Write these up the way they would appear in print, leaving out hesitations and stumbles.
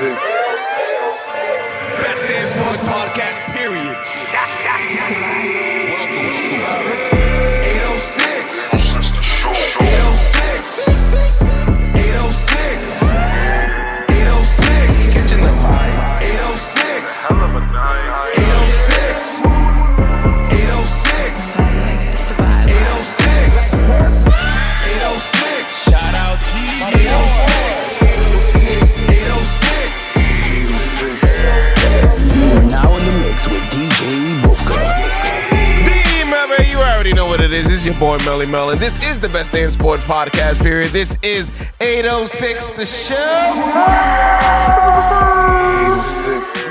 Best Damn Sports Podcast, period. Welcome. 806. 806. 806. Catching the vibe. 806. I love a night. 806. 806. 806. 806. Shout out G. 806. 806. We're now in the mix with DJ Wolfka. Remember, you already know what it is. It's your boy Melly Mel, and this is the Best Damn Sport Podcast, period. This is 806 The Show.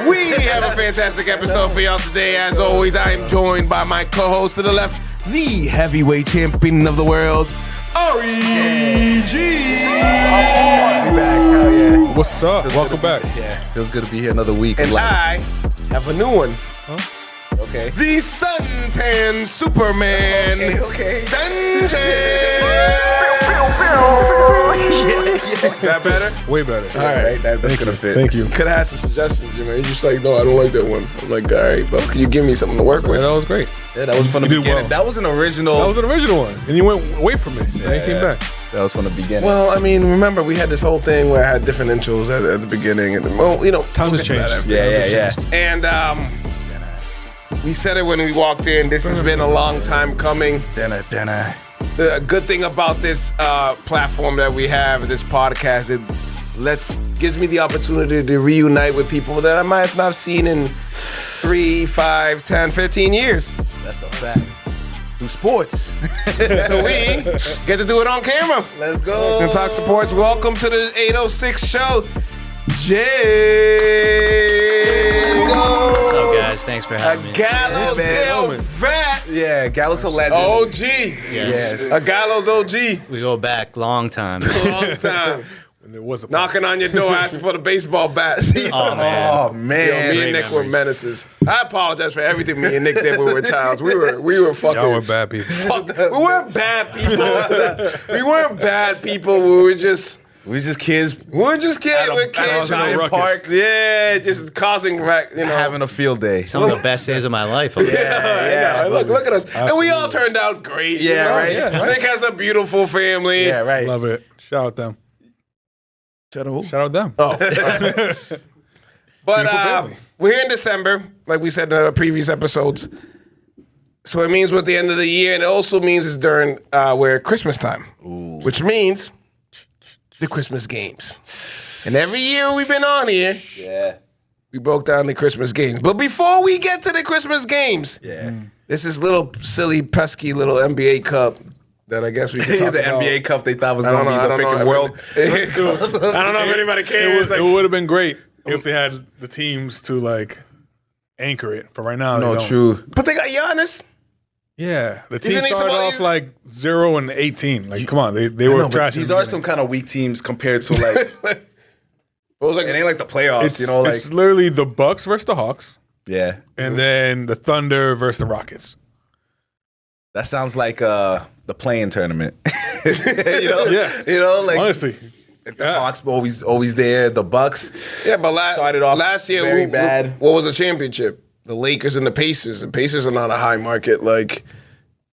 We have a fantastic episode for y'all today. As always, I am joined by my co-host to the left, the heavyweight champion of the world, REG. What's up? Welcome back. Yeah, feels good to be here another week. And I have a new one. Okay. The suntan Superman. Okay. Sanjay. Is that better? Way better. All right. That's gonna fit. Thank you. Could have had some suggestions, man. You're just like, no, I don't like that one. I'm like, all right, but can you give me something to work Yeah, with? that was great. Yeah, that was from the You did beginning. well. That was an original. That was an original one, and you went away from it. And then you came back. That was from the beginning. Well, I mean, remember, we had this whole thing where I had different intros at the beginning. And, well, you know, Times we'll has get to that changed. after. yeah. And we said it when we walked in. This has been a long time coming. Dinner. The good thing about this platform that we have, this podcast, it gives me the opportunity to reunite with people that I might have not seen in 3, 5, 10, 15 years. That's a fact. Do sports. So we get to do it on camera. Let's go. And talk sports. Welcome to the 806 show, Jay. What's up, guys? Thanks for A having me. Gallows Yeah, man. vet. Yeah, Gallows a legend. OG. Yes. A Gallows OG. We go back long time. Long time. And there was a Knocking on your door asking for the baseball bat. Oh, man. Oh Yo, man. me and Nick were memories. menaces. I apologize for everything me and Nick did when we were childs. We were fucking. Y'all were bad people. We weren't bad people. We weren't bad people. We were just kids. We were just kids. At a- We're at a kids. giant ruckus. park. Yeah, just causing wreck. You know, Having a field day. Some of the best days of my life. yeah. Look at us, and we all turned out great. Yeah, you know? right. Yeah, right. Nick has a beautiful family. Yeah, right. Love it. Shout out them. Shut up. Shout out them. Oh. But Beautiful family. we're here in December, like we said in the previous episodes. So it means we're at the end of the year, and it also means it's during we're at Christmas time, which means the Christmas games. And every year we've been on here, Yeah. we broke down the Christmas games. But before we get to the Christmas games, Yeah. this is little silly, pesky little NBA Cup that I guess we can talk The about. NBA Cup they thought was I going don't to know, be the I don't freaking know. world. I don't know if anybody cares. It would have been great if they had the teams to like anchor it. But right now, they No, don't. true. But they got Giannis. Yeah, the team Isn't he started supposed- off like 0-18. Like, come on, they were trash. These are some kind of weak teams compared to like. It was like It ain't like the playoffs, It's, you know. Like, it's literally the Bucks versus the Hawks, yeah, and then the Thunder versus the Rockets. that sounds like the playing tournament. you know, Yeah. You know, like Honestly, the Hawks always there. The Bucks. Yeah, but Started off last year, very bad. What was the championship? The Lakers and the Pacers. The Pacers are not a high market. Like,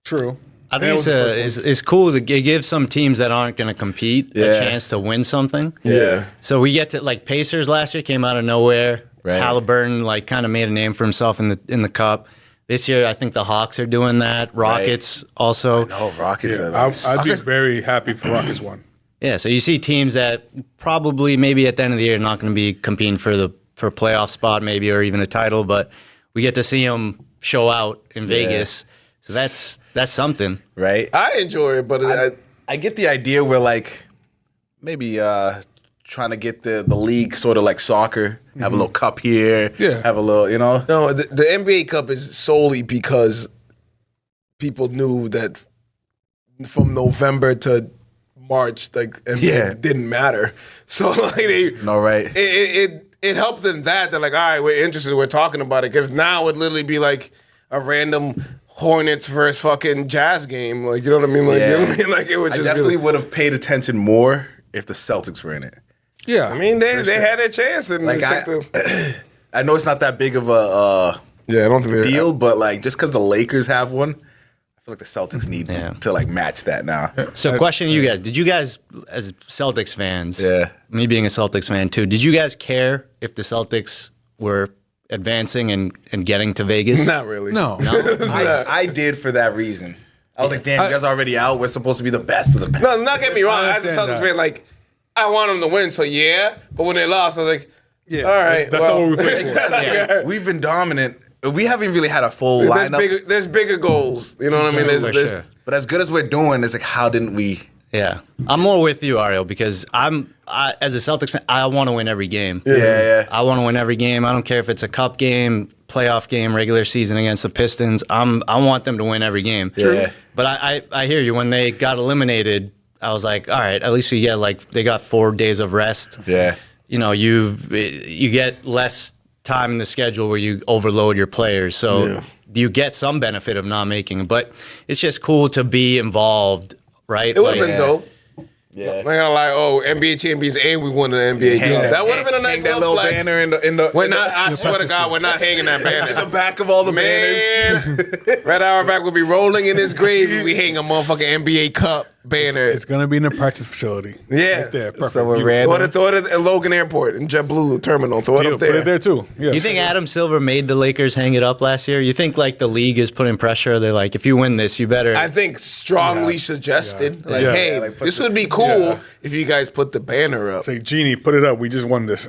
true. I That think was the first it's cool to give some teams that aren't going to compete Yeah. a chance to win something. yeah. So we get to like Pacers last year came out of nowhere. Right. Halliburton like kind of made a name for himself in the cup. This year, I think the Hawks are doing that. Rockets also. No, Rockets. Yeah, are I'd be very happy for Rockets won. Yeah, so you see teams that probably maybe at the end of the year are not going to be competing for a playoff spot maybe or even a title, but we get to see them show out in Vegas. So that's something. right. I enjoy it, but I get the idea where like maybe trying to get the league sort of like soccer, have a little cup here, Yeah. have a little, you know. no, the NBA Cup is solely because people knew that from November to March, like, and Yeah. it didn't matter. So like they, No, right. it helped in that they're like, all right, we're interested, we're talking about it, because now it would literally be like a random Hornets versus fucking Jazz game, like, you know what I mean? Like, you know what I mean? Like, it would I just definitely be like, would have paid attention more if the Celtics were in it. Yeah. I mean, they had their chance and Like, they took the. I know it's not that big of a Yeah, I don't think they're deal, but like just because the Lakers have one, I feel like the Celtics need Yeah. to like match that now. So, question to you guys: did you guys, as Celtics fans, Yeah. me being a Celtics fan too, did you guys care if the Celtics were advancing and getting to Vegas? Not really. No. I did for that reason. I was like, damn, you guys are already out. We're supposed to be the best of the best. No, not get me wrong. I As a understand Celtics that. fan, like, I want them to win, so yeah. But when they lost, I was like, Yeah, all right. that's not what we played for. Exactly. We've been dominant. We haven't really had a full There's lineup. there's bigger goals. You know what I mean? For There's sure. But as good as we're doing, it's like, how didn't we? Yeah, I'm more with you, Ariel, because as a Celtics fan, I want to win every game. Yeah. I want to win every game. I don't care if it's a cup game, playoff game, regular season against the Pistons. I want them to win every game. Yeah. But I hear you. When they got eliminated, I was like, all right, at least we get they got 4 days of rest. Yeah. You know, you get less time in the schedule where you overload your players. So you get some benefit of not making it. But it's just cool to be involved, right? It would have been dope. Yeah. I'm not gonna lie. Oh, NBA champions, and we won the NBA game. That would have been a nice that little little flex. banner in the. We're not. I swear to God, we're not hanging that in the banner. back of all the banners. Man, Red Auerbach will be rolling in his grave if we hang a motherfucking NBA Cup banner. It's going to be in the practice facility. Yeah. Right there. Perfect. So we're You- random. Throw it at Logan Airport and JetBlue Terminal. Throw it Deal, up put there. it there too. Yes. You think Adam Silver made the Lakers hang it up last year? You think the league is putting pressure? They're like, if you win this, you better. I think strongly suggested, like, Yeah. hey, Yeah, like, put this the- would be cool Yeah. if you guys put the banner up. Say, Genie, put it up. We just won this.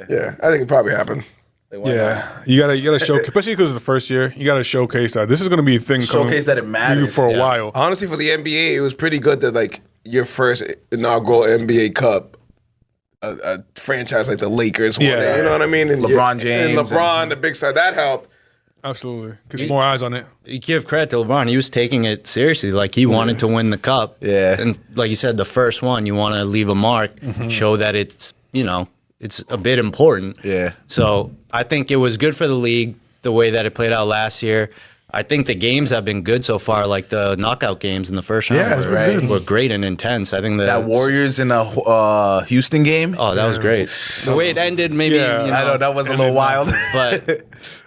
Yeah, I think it probably happened. Yeah, you gotta show, especially because it's the first year. You gotta showcase that this is gonna be a thing. Showcase that it matters. for a Yeah. while. Honestly, for the NBA, it was pretty good that like your first inaugural NBA Cup, a franchise like the Lakers won Yeah. it. You know what I mean? And LeBron James and LeBron, the big side, that helped. Absolutely, gets more eyes on it. You give credit to LeBron. He was taking it seriously. Like, he wanted to win the cup. Yeah. And like you said, the first one, you want to leave a mark, show that it's a bit important. Yeah. So I think it was good for the league the way that it played out last year. I think the games have been good so far, like the knockout games in the first round it's been good. were great and intense. I think That Warriors in the Houston game. Oh, that was great. The way it ended, maybe. Yeah. you know, I know that was a little wild. but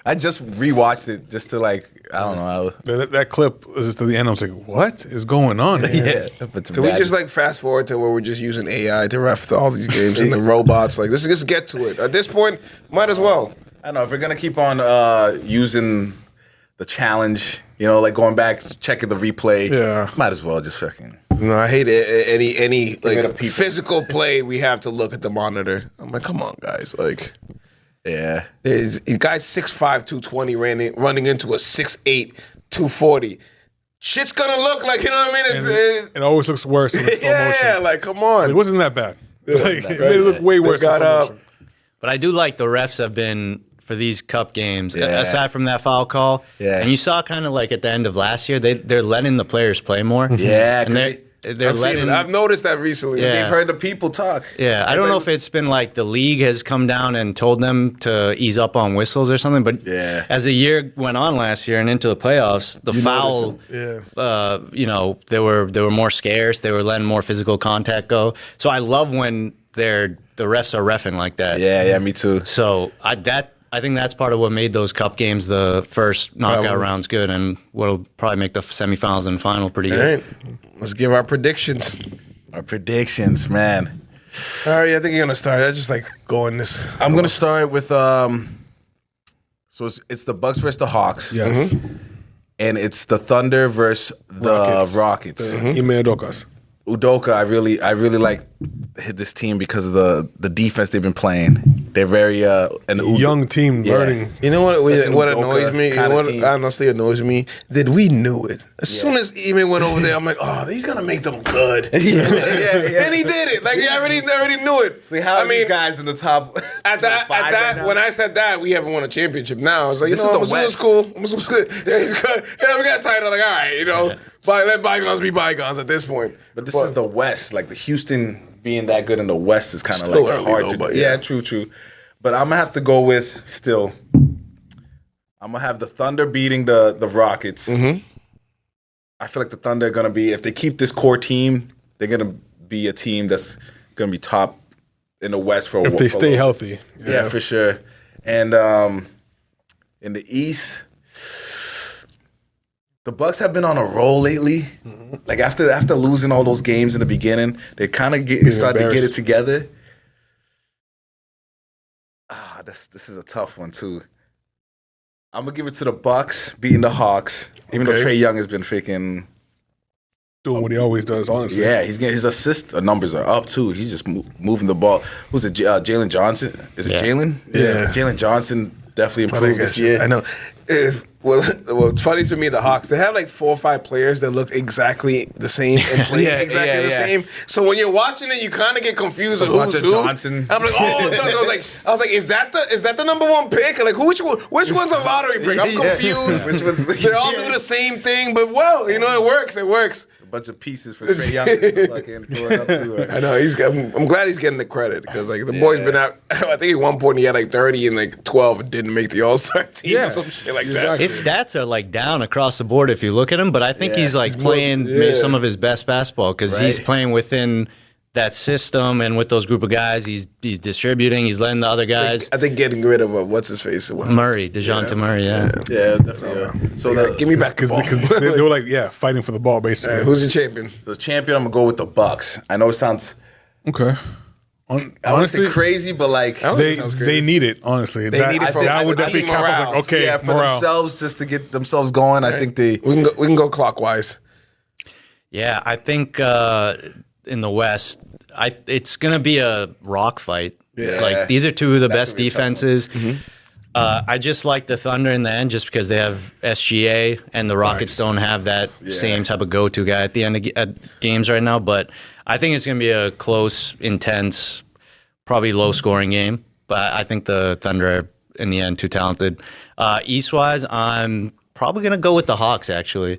I just rewatched it just to like, I don't know. That clip is just to the end. I was like, what is going on? Yeah. But Can we just like fast forward to where we're just using AI to ref all these games and the robots? Like, let's just get to it. At this point, might as well. I don't know if we're gonna keep on using the challenge, like going back, checking the replay. Yeah. Might as well just fucking. No, I hate any it up, like people. physical play. We have to look at the monitor. I'm like, come on, guys. Like, Yeah. He's guy's 6'5", 220 running into a 6'8", 240. Shit's gonna look like, you know what I mean? It always looks worse in slow Yeah, motion. like, come on. It wasn't that bad. Like, that it made it look way worse. got in slow up. motion. But I do like the refs have been for these cup games, Yeah. aside from that foul call. Yeah. And you saw kind of like at the end of last year, they're letting the players play more. Yeah, And 'cause they're I've seen letting. it. I've noticed that recently. Yeah. They've heard the people talk. Yeah, I don't know if it's been like the league has come down and told them to ease up on whistles or something, but Yeah. as the year went on last year and into the playoffs, the foul, they were more scarce. They were letting more physical contact go. So I love when the refs are reffing like that. Yeah, me too. So I think that's part of what made those cup games, the first knockout rounds, good, and what'll probably make the semifinals and final pretty All good. right, let's give our predictions. Our predictions, man. All right, I think you're gonna start. I just like going this. I'm gonna start with so it's the Bucks versus the Hawks. Yes. And it's the Thunder versus the Rockets. Ime Udokas. Udoka, I really like this team because of the defense they've been playing. They're very Young team Yeah. learning. You know what? Such What an annoys Udoka me? You know kinda what team. honestly annoys me? That we knew it. As soon as Ime went over there, I'm like, oh, he's gonna make them good. And he did it. Like, he already knew it. See, how I are these mean, guys in the top at that, five right now? when I said that, we haven't won a championship now. I was like, This you know, is the Mazzulla's West. cool. Mazzulla's good. Yeah, he's good. Yeah, we got a title. Like, all right, let bygones be bygones at this point. But this is the West. Like the Houston being that good in the West is kind of Still like early hard though, to. but yeah, yeah. true. But I'm gonna have to go with still. I'm gonna have the Thunder beating the Rockets. Mm-hmm. I feel like the Thunder are gonna be, if they keep this core team, they're gonna be a team that's gonna be top in the West for If they for a stay little- healthy. Yeah, for sure. And in the East, the Bucks have been on a roll lately. Like after losing all those games in the beginning, they kind of started to get it embarrassed. together. This is a tough one too. I'm gonna give it to the Bucks beating the Hawks, even though Okay. Trae Young has been freaking. Doing what he always does, honestly. Yeah, he's getting his assist numbers are up too. He's just moving the ball. Who's it? Jalen Johnson? Is it Yeah. Jalen? Yeah. Jalen Johnson definitely improved this year. I know. What's funny to me, the Hawks, they have like 4 or 5 players that look exactly the same and play Yeah, exactly yeah, the yeah. same. So when you're watching it, you kind of get confused of bunch who's of who. Johnson. I'm like, oh, I was like, is that the number 1 pick? Like, which one's a lottery pick? I'm Yeah. confused. Which one's- They all do the same thing, but it works. It works. A bunch of pieces for Trae Young to fucking throw it up too. Right? I know I'm glad he's getting the credit because like the boy's been out. I think at one point he had like 30 and like 12 and didn't make the All-Star team or some shit like that. His stats are like down across the board if you look at him, but I think Yeah. he's like He's more- playing yeah. some of his best basketball because he's Right. playing within that system and with those group of guys. He's distributing. He's letting the other guys. I think getting rid of what's his face Murray, DeJounte Murray, yeah. Yeah, definitely. So Give me back the ball. Because they were like, fighting for the ball, basically. Alright, who's the champion? the champion, I'm gonna go with the Bucks. I know it sounds Okay. I want to Honestly, say crazy, but like I don't they think it sounds crazy. they need it, honestly. They need it for- that would I definitely think cap up, morale. like, okay, yeah, for morale. themselves just to get themselves going. I think they. We can go clockwise. Yeah, I think in the West, it's going to be a rock fight. Yeah. Like these are two of the That's best gonna be a tough one. defenses. I just like the Thunder in the end, just because they have SGA and the Rockets don't have that same type of go-to guy at the end of at games right now. But I think it's going to be a close, intense, probably low-scoring game. But I think the Thunder are in the end too talented. East-wise, I'm probably going to go with the Hawks. Actually,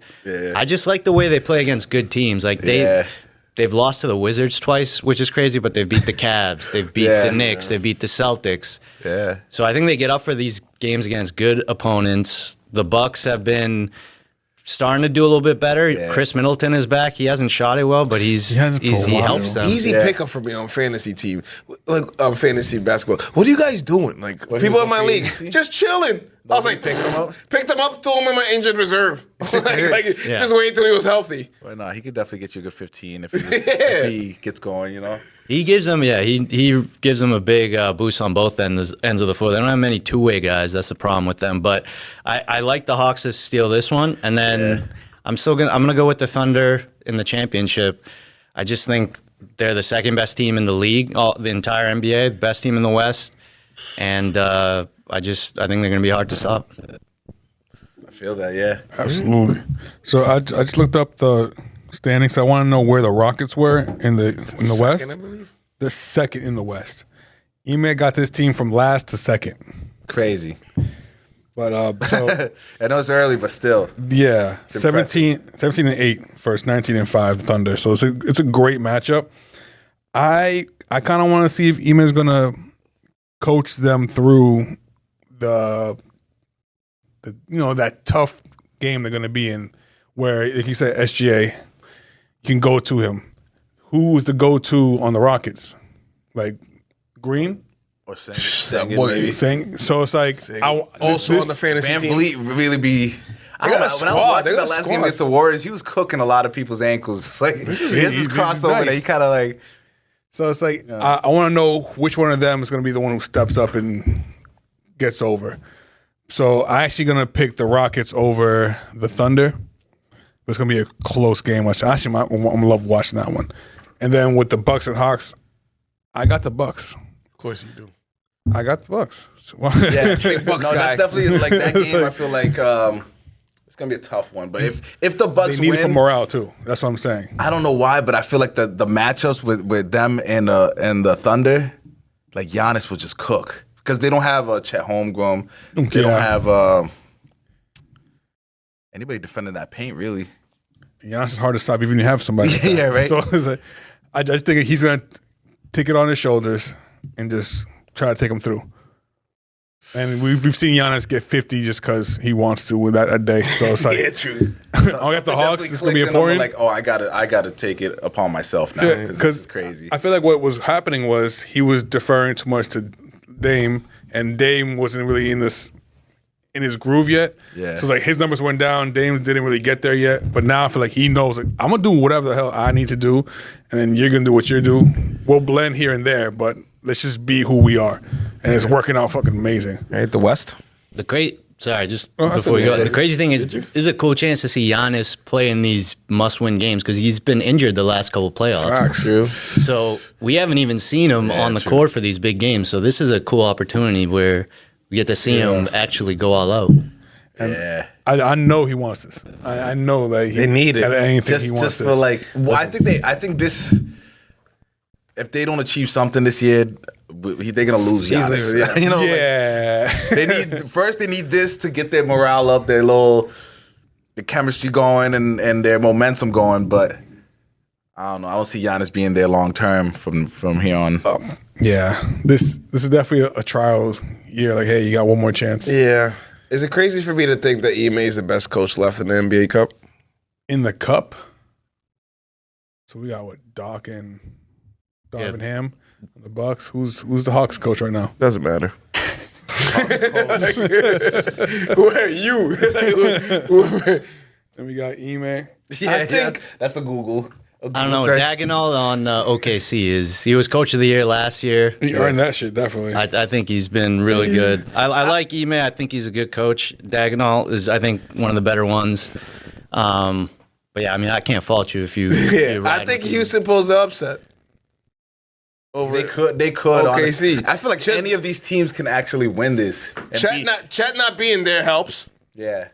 I just like the way they play against good teams. Like they've lost to the Wizards twice, which is crazy, but they've beat the Cavs, they've beat the Knicks, they've beat the Celtics. Yeah. So I think they get up for these games against good opponents. The Bucks have been starting to do a little bit better. Yeah. Chris Middleton is back. He hasn't shot it well, but he hasn't for a while. helps them. Easy Yeah. pickup for me on fantasy team, like fantasy basketball. What are you guys doing? Like people in my league, just chilling. I was like, picked him up? Picked him up, threw him in my injured reserve. Yeah. Just wait until he was healthy. Well, no, he could definitely get you a good 15 if he gets going. You know. He gives them, he gives them a big boost on both ends of the floor. They don't have many two-way guys. That's the problem with them. But I like the Hawks to steal this one, and then I'm gonna go with the Thunder in the championship. I just think they're the second best team in the league, the entire NBA, the best team in the West, and I think they're gonna be hard to stop. I feel that. Yeah. Absolutely. So I just looked up the standings. I want to know where the Rockets were in the West. Second, I believe. The second in the West. Ime got this team from last to second. Crazy. But so I know it's early, but still. yeah, impressive. 17 and 8 versus 19 and 5 Thunder. So it's a great matchup. I kind of want to see if Ime is gonna coach them through the that tough game they're gonna be in, where like you said SGA, you can go to him. Who was the go-to on the Rockets? Like Green? Or saying boy, Saying so it's like Also on the fantasy Van team. Vliet really be. They got a When I squad. was watching They that got a last game squad. against the Warriors, he was cooking a lot of people's ankles. It's like he has this he's crossover that nice. he kind of like. So it's like I want to know which one of them is going to be the one who steps up and gets over. So I'm actually going to pick the Rockets over the Thunder. It's going to be a close game. I'm gonna love watching that one. And then with the Bucks and Hawks, I got the Bucks. Of course you do. I got the Bucks. Yeah, Big Bucks no, guy. that's definitely like that It's game. like- I feel like it's gonna be a tough one. But if the Bucks They need it for win, morale too. That's what I'm saying. I don't know why, but I feel like the matchups with them and the Thunder, like Giannis will just cook because they don't have Chet Holmgren. They don't Yeah. have anybody defending that paint really. Giannis is hard to stop even if you have somebody. like that. Yeah, right. So it's like, I just think he's going to take it on his shoulders and just try to take him through. And we've seen Giannis get 50 just because he wants to with that a day. So it's like, true. I got the Hawks. It's gonna be important. Like, oh, I gotta take it upon myself now because this is crazy. I feel like what was happening was he was deferring too much to Dame, and Dame wasn't really in his groove yet. Yeah. So it's like his numbers went down. Dame didn't really get there yet. But now I feel like he knows, like, I'm gonna do whatever the hell I need to do, and then you're gonna do what you do. We'll blend here and there, but let's just be who we are, and it's working out fucking amazing. Right, the West. The crazy thing is, there's a cool chance to see Giannis play in these must-win games because he's been injured the last couple playoffs. Facts. True. So we haven't even seen him on the court for these big games. So this is a cool opportunity where we get to see him actually go all out. Yeah. I know he wants this. I know that They need it. Anything Just he wants for this. like, well, I think this. If they don't achieve something this year, they're gonna lose Giannis. Yeah. You know, yeah. they need this to get their morale up, the chemistry going, and their momentum going. But I don't know. I don't see Giannis being there long term from here on. Yeah, this is definitely a trial year. Like, hey, you got one more chance. Yeah. Is it crazy for me to think that Ime is the best coach left in the NBA Cup? In the cup. So we got what, Doc and Darvin Ham, the Bucks. Who's the Hawks coach right now? Doesn't matter. Who are you? Then we got Ime. I think that's a Google. I don't know. Dagnall on OKC he was coach of the year last year. He earned that shit, definitely. I think he's been really good. I like Ime. I think he's a good coach. Dagnall is, I think, one of the better ones. But yeah, I mean, I can't fault you if you. I think Houston pulls the upset. They could. OKC. I feel like any of these teams can actually win this. Chet not being there helps. Yeah.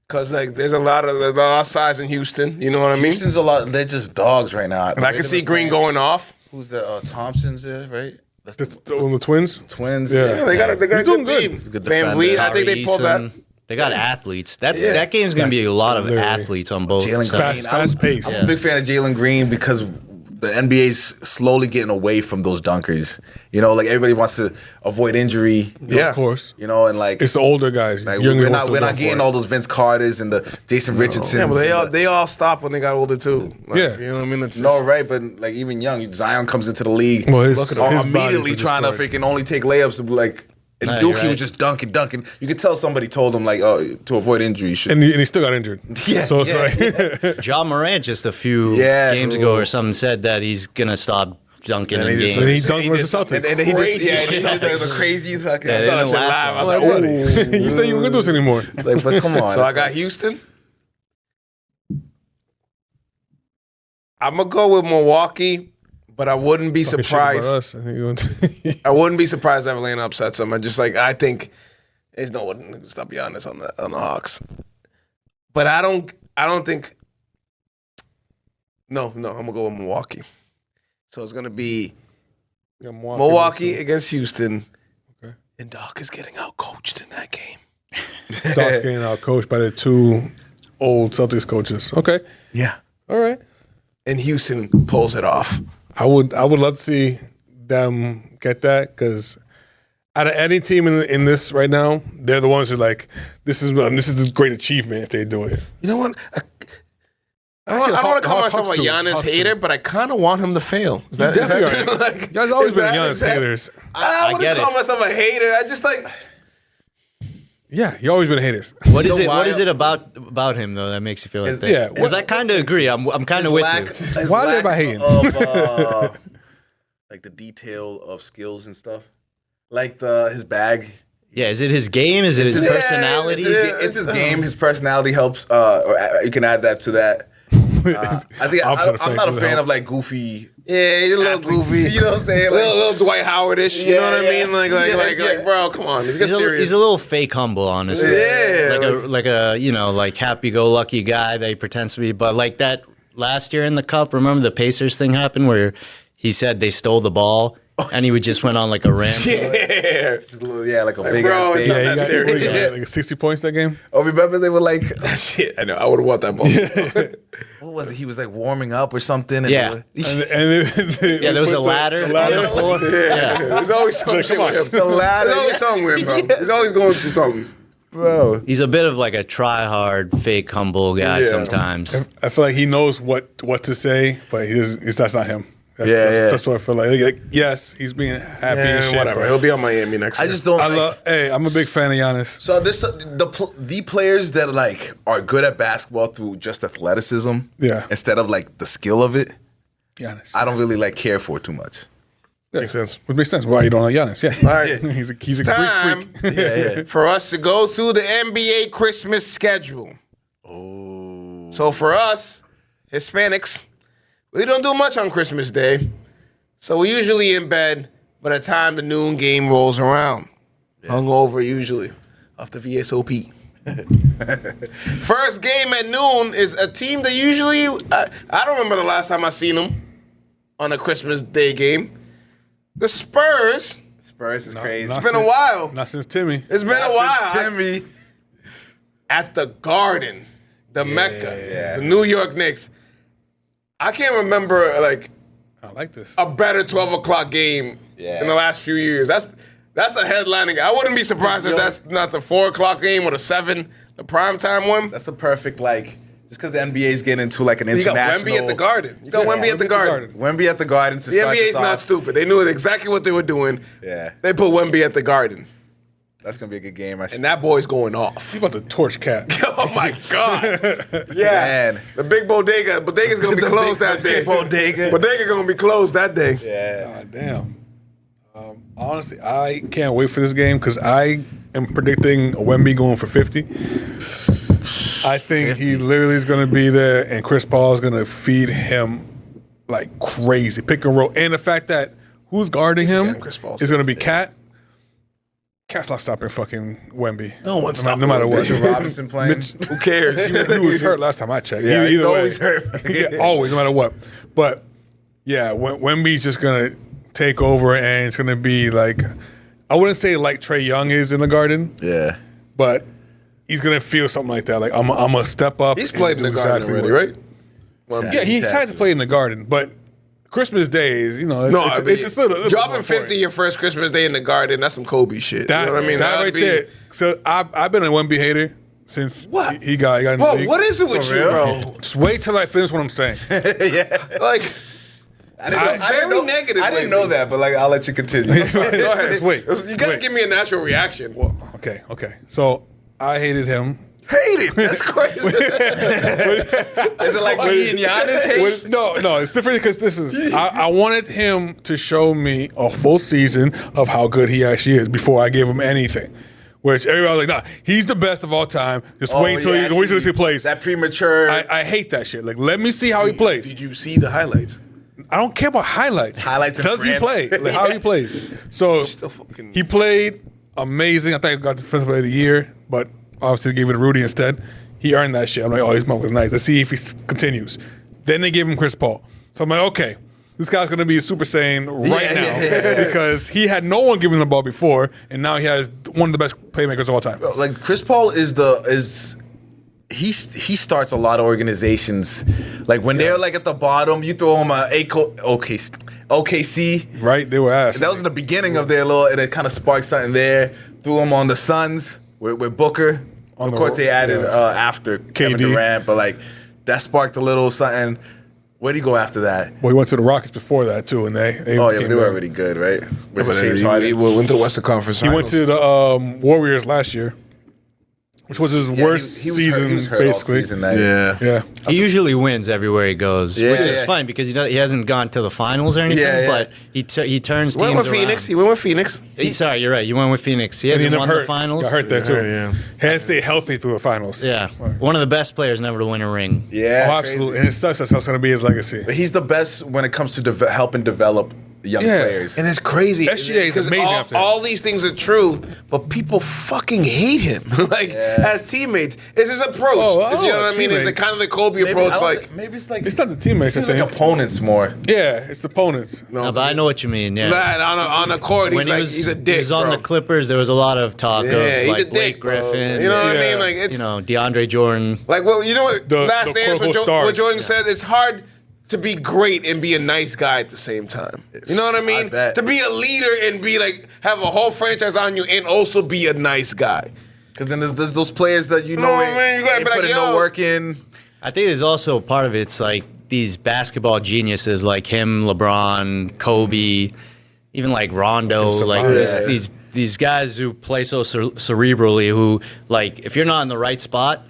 Cause like there's a lot of size in Houston. You know what I mean? Houston's a lot. They're just dogs right now. And I can see Green going off. Who's the Thompson's there, right? That's the Twins? Twins. Yeah. They got a good doing team. good. Good Van Vliet, I think they Tari pulled that. Eason. They got athletes. That game's going to be a lot of Literally. athletes on both Jalen sides. Fast pace. I'm a big fan of Jalen Green because the NBA's slowly getting away from those dunkers. You know, like everybody wants to avoid injury. Of course. You know, and like It's the older guys. like Younger we're ones not still getting go all for it. those Vince Carters and the Jason Richardsons. Yeah, but and they all stopped when they got older too. Like, Yeah. You know what I mean? It's no, just- right, but like even young, Zion comes into the league. Well, his Look at him. body's Immediately been trying to destroyed. freaking only take layups and be like, and No, Dookie you're right. was just dunking. You could tell somebody told him like, oh, to avoid injury, you should. And he still got injured. Yeah, So it's yeah, like, John Morant just a few Yeah, games true. ago or something said that he's going to stop dunking in he games. just- and he dunked versus the Celtics. and then he just Crazy. he did the crazy fucking. Yeah, they saw that didn't shit last live. I was long. like, Like, ooh. you said you weren't going to do this anymore. It's like, but come on. So I it's got like- Houston. I'm gonna go with Milwaukee, but I wouldn't be Talking shit about surprised. us. I think you want I wouldn't be surprised if Atlanta upsets them. I think there's no one who can stop Giannis on the Hawks. But I don't think. No, I'm gonna go with Milwaukee. So it's gonna be Milwaukee against Houston. Okay. And Doc is getting out coached in that game. Doc's getting out coached by the two old Celtics coaches. Okay. Yeah. All right. And Houston pulls it off. I would love to see them get that because out of any team in this right now, they're the ones who are like, this is a great achievement if they do it. You know what? I Actually, don't want to call Hawks myself a too. Giannis Hawks too. hater, but I kind of want him to fail. Is that, Definitely. like, Guys always is been that- Giannis is that- haters. I get wouldn't call it. myself a hater. I just like. Yeah, you always been haters. What is know it? why? What is it about him though that makes you feel like that? yeah, because I kind of agree. I'm kind of with you. Why are they about hating? Of, like the detail of skills and stuff, like his bag. Yeah, is it his game? Is it his Yeah, personality? It's his game. His personality helps. Or you can add that to that. I think Opposite I'm not a effect fan would of like goofy. Yeah, he's a little athletes. goofy. You know what I'm saying? Like, little Dwight Howard-ish. You know what I Yeah, mean? Like, yeah. bro, come on. Let's get He's serious. a little fake humble, honestly. Yeah, like a like happy-go-lucky guy that he pretends to be. But like that last year in the Cup, remember the Pacers thing happened where he said they stole the ball and he would just went on like a rant. Yeah. Yeah, like a big bro, ass it's baby. not Yeah, that he got, serious. what he got, like 60 points that game. Oh, remember they were like, Shit, I know. I would have won that ball. what was it? He was like warming up or something. And Yeah. Yeah, there was a ladder. On the floor. Yeah. There's always some shit with him. The ladder. There's always something with him, bro. He's always going through something. bro. He's a bit of like a try-hard, fake, humble guy Yeah. sometimes. I feel like he knows what to say, but that's not him. Yeah. That's what I feel like. Yes, he's being happy and shit. whatever. but He'll be on Miami next I year. just don't. Hey, I'm a big fan of Giannis. So the players that like are good at basketball through just athleticism, Yeah. instead of like the skill of it, Giannis. I don't really like care for it too much. Makes sense. Would make sense. Why you don't like Giannis? Yeah. All right. he's a Time Greek freak. for us to go through the NBA Christmas schedule. Oh. So for us, Hispanics, we don't do much on Christmas Day. So we're usually in bed by the time the noon game rolls around. Hungover usually off the VSOP. First game at noon is a team that usually, I don't remember the last time I seen them on a Christmas Day game. The Spurs. Spurs is crazy. It's been a while. Not since Timmy. It's been a while. Timmy. At the Garden, the Mecca, the New York Knicks. I can't remember like I like this. a better 12 o'clock game in the last few years. That's a headlining. I wouldn't be surprised if that's not the 4 o'clock game or the 7, the primetime one. That's a perfect like. Just because the NBA's getting into like an You got international. Wemby at the Garden. You got Wemby at the Garden. Wemby at the Garden. To The start NBA's this not off. stupid. They knew exactly what they were doing. Yeah. They put Wemby at the Garden. That's gonna be a good game. And that boy's going off. He's about to torch Cat. Oh my God. Yeah. Man. The big bodega. Bodega's going to be The closed big- that day. big bodega. Bodega going to be closed that day. Yeah. God damn. Honestly, I can't wait for this game because I am predicting Wemby going for 50. I think he literally is going to be there, and Chris Paul is going to feed him like crazy, pick and roll. And the fact that who's guarding him getting Chris Paul's is going to be Cat. Cat's not stopping fucking Wemby. No one's stopping no matter what. Mitchell Robinson playing. Who cares? He was hurt last time I checked. Yeah, he's Either way. always hurt. Yeah, always, no matter what. But yeah, Wemby's just gonna take over, and it's gonna be like, I wouldn't say like Trae Young is in the Garden, Yeah. but he's gonna feel something like that. Like I'm gonna step up. He's and played in do the Garden exactly already, what- right? Yeah, he's He's had had to to. play in the Garden, but Christmas Day is, No, it's a little dropping more 50 important. your first Christmas day in the Garden, that's some Kobe shit. That, you know what I mean? that That'd right be- there. So I've been a Wemby hater since What? he got in the Bro, league. what is it with For you, real? bro? Just wait till I finish what I'm saying. Like, I didn't very know, negative I didn't lately. know that, but like I'll let you continue. go ahead. Just wait. You gotta Wait. give me a natural reaction. Well, okay. So I hated him. Hate it. That's crazy. Is it like me and Giannis hate? No, it's different because this was. I wanted him to show me a full season of how good he actually is before I gave him anything. Which everybody was like, nah, he's the best of all time. Just wait until yeah, wait till he plays. That premature. I hate that shit. Like, let me see how he plays. Did you see the highlights? I don't care about highlights. Highlights in Does he France. play? Like, how he plays. So Still fucking- he played amazing. I think I got the defensive player of the year, but obviously gave it to Rudy instead. He earned that shit. I'm like, oh, this month was nice. Let's see if he continues. Then they gave him Chris Paul. So I'm like, okay, this guy's gonna be a Super Saiyan right now because he had no one giving him the ball before, and now he has one of the best playmakers of all time. Like Chris Paul he starts a lot of organizations. Like when they're like at the bottom, you throw him OKC. Right? They were asked. That was in the beginning of their little, and it kind of sparked something there. Threw him on the Suns with Booker. Of the course, they added yeah. after Kevin KD. Durant, but like that sparked a little something. Where'd he go after that? Well, he went to the Rockets before that too, and they Oh yeah, became but they were better. already good, right? With But James he Harden. went to the Western Conference. He went to the Warriors last year, which was his Yeah, worst he was season, hurt, he was hurt all basically. season that year. Yeah. He usually wins everywhere he goes, Yeah, which is yeah. fine because he hasn't gone to the finals or anything. Yeah, yeah. But he turns Went teams with Phoenix. around. He went with Phoenix. Sorry, you're right. You went with Phoenix. He And he hasn't ended won up the hurt. finals. Got hurt there too. Yeah. Had to stay healthy through the finals. Yeah, one of the best players never to win a ring. Yeah, Oh, absolutely. And it sucks. That's how it's going to be his legacy. But he's the best when it comes to helping develop young players. And it's crazy. SGA is amazing after him. all these things are true, but people fucking hate him. As teammates. It's his approach. You know what I mean? It's the kind of the Kobe approach. Maybe it's like It's not the teammates. Seems I think. like opponents more. Yeah, it's the opponents. No, but I know what you mean. Yeah. On the court, When he's a dick. he was on bro. the Clippers, there was a lot of talk Yeah, of he's a like Blake dick, bro. Griffin. You know what I Yeah. mean? Like it's DeAndre Jordan. like well, you know what? The Last dance, quote-unquote what stars. Jordan said. It's hard to be great and be a nice guy at the same time. You know what I mean? bet. To be a leader and be like have a whole franchise on you and also be a nice guy. Because then there's those players that you know No, man, you gotta ain't be like, putting yo. no work in. I think there's also part of it's like these basketball geniuses like him, LeBron, Kobe, even like Rondo, like these guys who play so cerebrally. Who like if you're not in the right spot,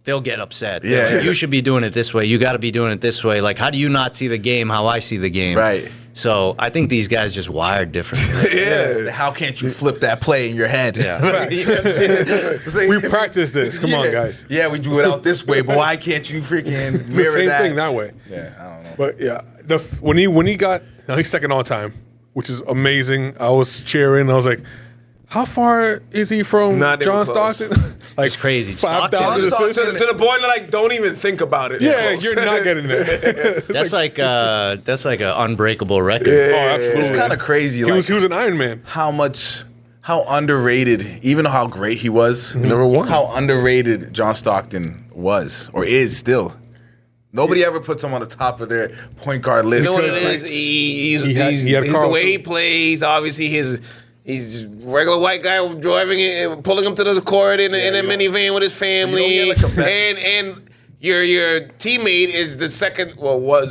they'll get upset. They're like, you should be doing it this way. You got to be doing it this way. Like, how do you not see the game how I see the game? Right. So I think these guys just wired differently. How can't you flip that play in your head? Yeah. We practice this. Come on, guys. Yeah, we drew it out this way, but why can't you freaking It's the mirror same that? thing that way. Yeah, I don't know. But yeah, when he got now he's second all time, which is amazing. I was cheering. I was like, how far is he from Not even John close. Stockton? Like It's crazy. 5,000 Stockton- assists. To the point that like don't even think about it. Yeah, Close. you're not getting there. That's like an unbreakable record. Oh, absolutely. It's kind of crazy. He Like was an Iron Man. how underrated, even though how great he was, Number one. how underrated John Stockton was or is still. Nobody ever puts him on the top of their point guard list. You know what it Because, is? He's he had the Carl way too. he plays. Obviously, he's just regular white guy driving it, pulling him to the court in a minivan with his family, You don't get like a best- and your teammate is was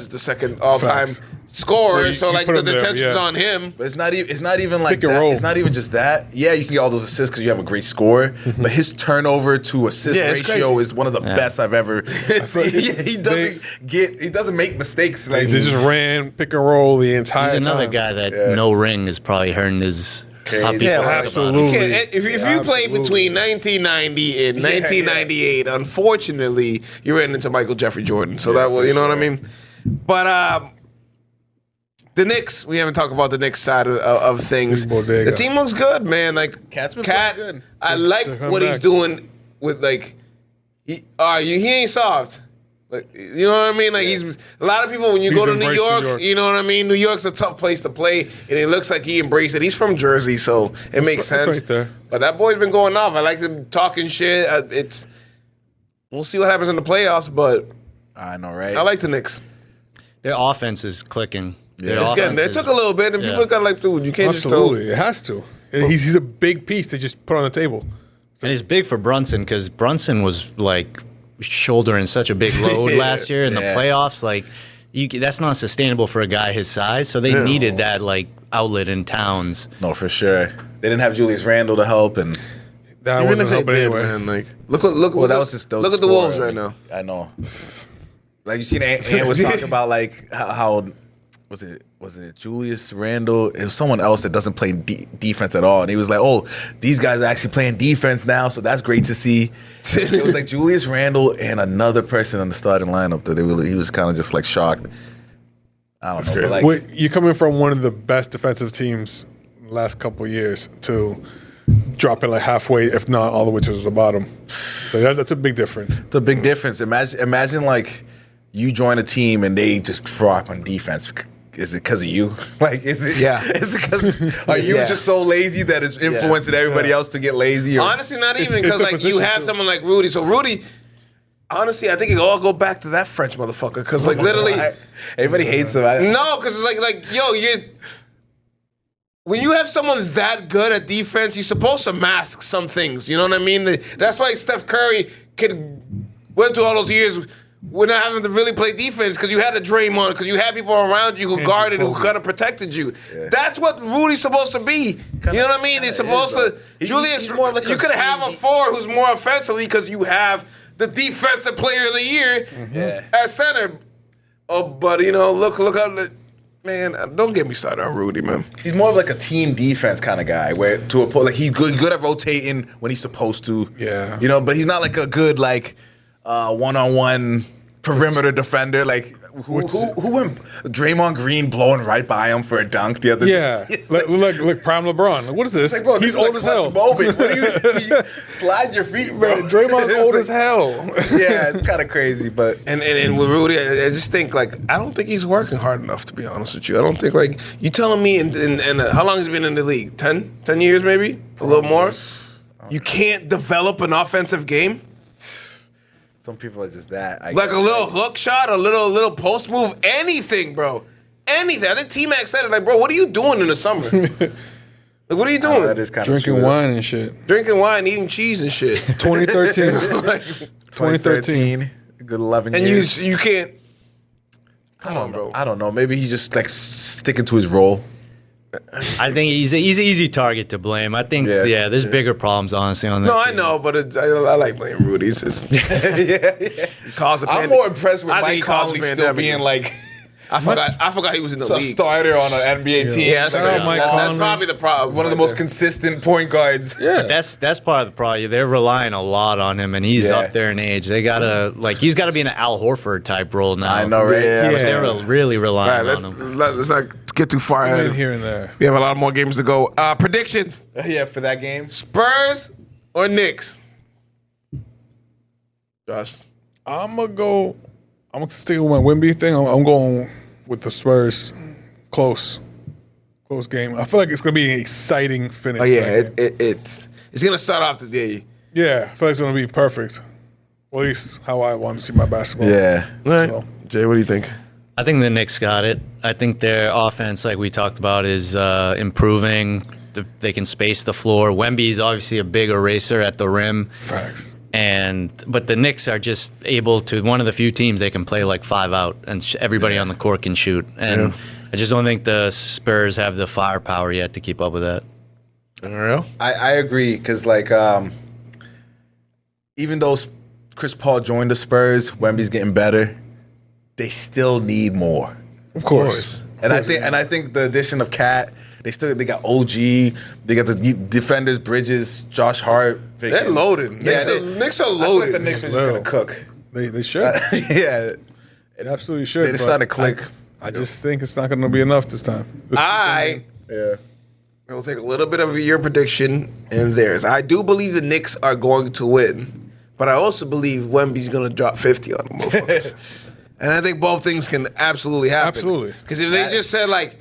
the second all time Facts. scorer. Well, so you like put the him there, attention's yeah. on him. But it's not even like Pick and that. roll. It's not even just that. Yeah, you can get all those assists because you have a great scorer. But his turnover to assist Yeah, it's ratio crazy. is one of the best I've ever. He doesn't make mistakes. Like They just ran pick and roll the entire He's another time. guy that no ring is probably hurting his. How people Yeah, think about him. absolutely. You can't- if you played Absolutely. between 1990 and 1998, unfortunately, you ran into Michael Jeffrey Jordan. So that was, you know what I mean? But the Knicks, we haven't talked about the Knicks side of things. Big bodega. The team looks good, man. Like Cat's been Cat, playing good. I like They're what coming he's back. doing with like, he ain't soft. Like, you know what I mean? Like he's a lot of people when you He's go to New embraced York, New York. you know what I mean? New York's a tough place to play, and it looks like he embraced it. He's from Jersey, so it makes right- sense. it's right there. But that boy's been going off. I like him talking shit. We'll see what happens in the playoffs, but I know, right? I like the Knicks. Their offense is clicking. Their It's getting there. It offense took a little bit, and Yeah. people got like, dude, you can't Absolutely, just it has to. And he's a big piece to just put on the table. And it's big for Brunson because Brunson was like shouldering such a big load last year in the Yeah. playoffs. Like, that's not sustainable for a guy his size. So they needed that like outlet in Towns. No, for sure. They didn't have Julius Randle to help, and That Even wasn't if they helping did, anyway. man, like look at that was just look at the Wolves right now. I know. Like you seen, Ant was talking about like how was it Julius Randle? It was someone else that doesn't play defense at all, and he was like, "Oh, these guys are actually playing defense now, so that's great to see." It was like Julius Randle and another person in the starting lineup that he was kind of just like shocked. I don't know, but like Wait, you're coming from one of the best defensive teams last couple of years to dropping like halfway, if not all the way to the bottom. So that's a big difference. it's a big difference. Imagine like you join a team and they just drop on defense. Is it because of you? Like, is it? Yeah. Is it because are you Yeah. just so lazy that it's influencing everybody else to get lazy? Or, Honestly, not even it's because the like you position, have too. someone like Rudy. So Rudy, honestly, I think it all go back to that French motherfucker. Because like literally, everybody hates him. no, because it's like yo, when you have someone that good at defense, you're supposed to mask some things. You know what I mean? That's why Steph Curry went through all those years. We're not having to really play defense because you had a Draymond, because you had people around you who guarded, who kind of protected you. That's what Rudy's supposed to be. You know what I mean? He's supposed to. Julius, he's more like you a could have a team- four who's more offensively because you have the defensive player of the year at center. Oh, but you know, look up. Man, don't get me started on Rudy, man. He's more of like a team defense kind of guy, where to a point, like he's good at rotating when he's supposed to. Yeah. You know, but he's not like a good like one-on-one perimeter defender. Like Who went Draymond Green blowing right by him for a dunk the other day? Yeah, look, prime LeBron. Like, what is this? It's like, bro, He's this old is as a hell. clutch moment. What do you slide your feet, bro? Draymond's It's old like- as hell. Yeah, it's kind of crazy, but And with Rudy, I just think like I don't think he's working hard enough, to be honest with you. I don't think like you telling me in how long has he been in the league? 10 years maybe, a little more. You can't develop an offensive game. some people are just that. I Like guess. a little hook shot, a little post move, anything, bro. Anything. I think T-Mac said it, like, bro, what are you doing in the summer? Like, what are you doing? That is kind of Drinking wine and shit. Drinking wine, eating cheese and shit. 2013. Like, 2013. Good 11 and years. you can't. Come on, bro. I don't know. Maybe he's just like sticking to his role. I think he's an easy target to blame. I think, Yeah. there's bigger problems, honestly, on that No, I team. know, but I like playing Rudy. It's just he caused a I'm panic. more impressed with I think he Mike caused a Conley still pandemic. being like I forgot he was in the a league. starter on an NBA team. Yeah, that's, Shout out crazy. Mike That's Conley. probably the problem. One of the right most there. consistent point guards. Yeah. That's part of the problem. They're relying a lot on him, and he's Yeah. up there in age. They gotta he's got to be in an Al Horford type role now. I know, right? Yeah. But they're really All relying right, on him. let's not get too far ahead. In here and there. We have a lot more games to go. Predictions: Yeah, for that game. Spurs or Knicks? Josh. I'm gonna stick with my Wemby thing. I'm going with the Spurs. Close game. I feel like it's gonna be an exciting finish. Oh yeah, to that game. it's gonna start off today. Yeah, I feel like it's gonna be perfect. Well, at least how I want to see my basketball. Yeah. All right, So- Jay, what do you think? I think the Knicks got it. I think their offense, like we talked about, is improving. They can space the floor. Wemby's obviously a big eraser at the rim. Facts. But the Knicks are just able to, one of the few teams they can play like 5 out and everybody on the court can shoot. And I just don't think the Spurs have the firepower yet to keep up with that. Ariel? I agree because like even though Chris Paul joined the Spurs, Wemby's getting better. They still need more. Of course. And I think the addition of Cat, they got OG, they got the defenders, Bridges, Josh Hart. They're loaded. Yeah, Knicks are I feel like loaded. the Knicks are just gonna cook. They should. Yeah, They absolutely should. They but started to click. I just think it's not gonna be enough this time. I yeah. will take a little bit of your prediction and theirs. I do believe the Knicks are going to win, but I also believe Wemby's going to drop 50 on them motherfuckers. And I think both things can absolutely happen. Absolutely. Because if they just said, like,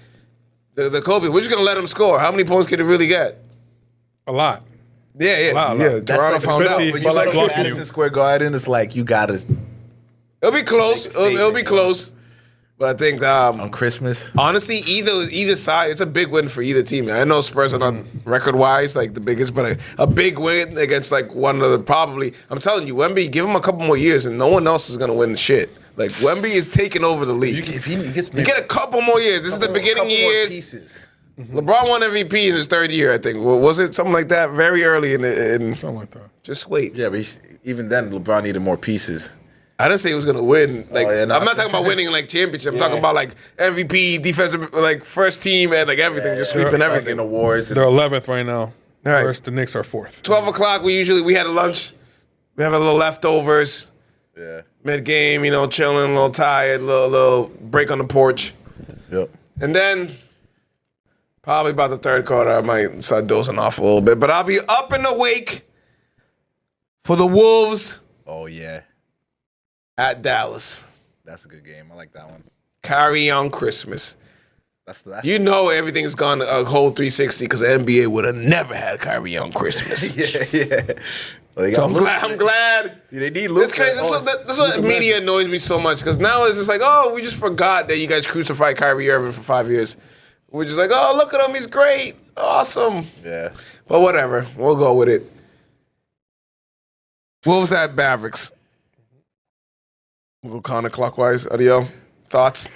the Kobe, we're just going to let him score, how many points could he really get? a lot. Yeah. Lot. Yeah, That's Toronto like, found out. especially- when but you like like blocking Madison you. Square Garden, it's like you gotta It'll be close. It'll be close. But I think, on Christmas. honestly, either side, it's a big win for either team. I know Spurs are not record-wise like the biggest, but a big win against like one of the probably. I'm telling you, Wemby, give him a couple more years, and no one else is gonna win the shit. Like Wemby is taking over the league. If he gets You get a couple more years. This is the beginning couple more years. pieces. LeBron won MVP in his third year, I think. Was it something like that? Very early in Something like that. just wait. Yeah, but even then, LeBron needed more pieces. I didn't say he was gonna win. Like yeah, no. I'm not talking about winning like championship. I'm talking about like MVP, defensive, like first team, and like everything, just sweeping everything. In awards. They're 11th right now. All right. Whereas the Knicks are 4th. 12 o'clock. We had a lunch. We have a little leftovers. Yeah. Mid game, chilling, a little tired, little break on the porch, Yep. and then probably about the third quarter, I might start dozing off a little bit. But I'll be up and awake for the Wolves Oh yeah, at Dallas. that's a good game. I like that one. Kyrie on Christmas. That's You know everything's gone a whole 360 because the NBA would have never had Kyrie on Christmas. yeah. Well, they So got I'm glad. Yeah, they need Luka. It's crazy. That's what media annoys me so much because now it's just like, oh, we just forgot that you guys crucified Kyrie Irving for 5 years. We're just like, oh, look at him. He's great. Awesome. Yeah. But whatever. We'll go with it. Wolves at Mavericks. We'll go counterclockwise. Adiel, thoughts?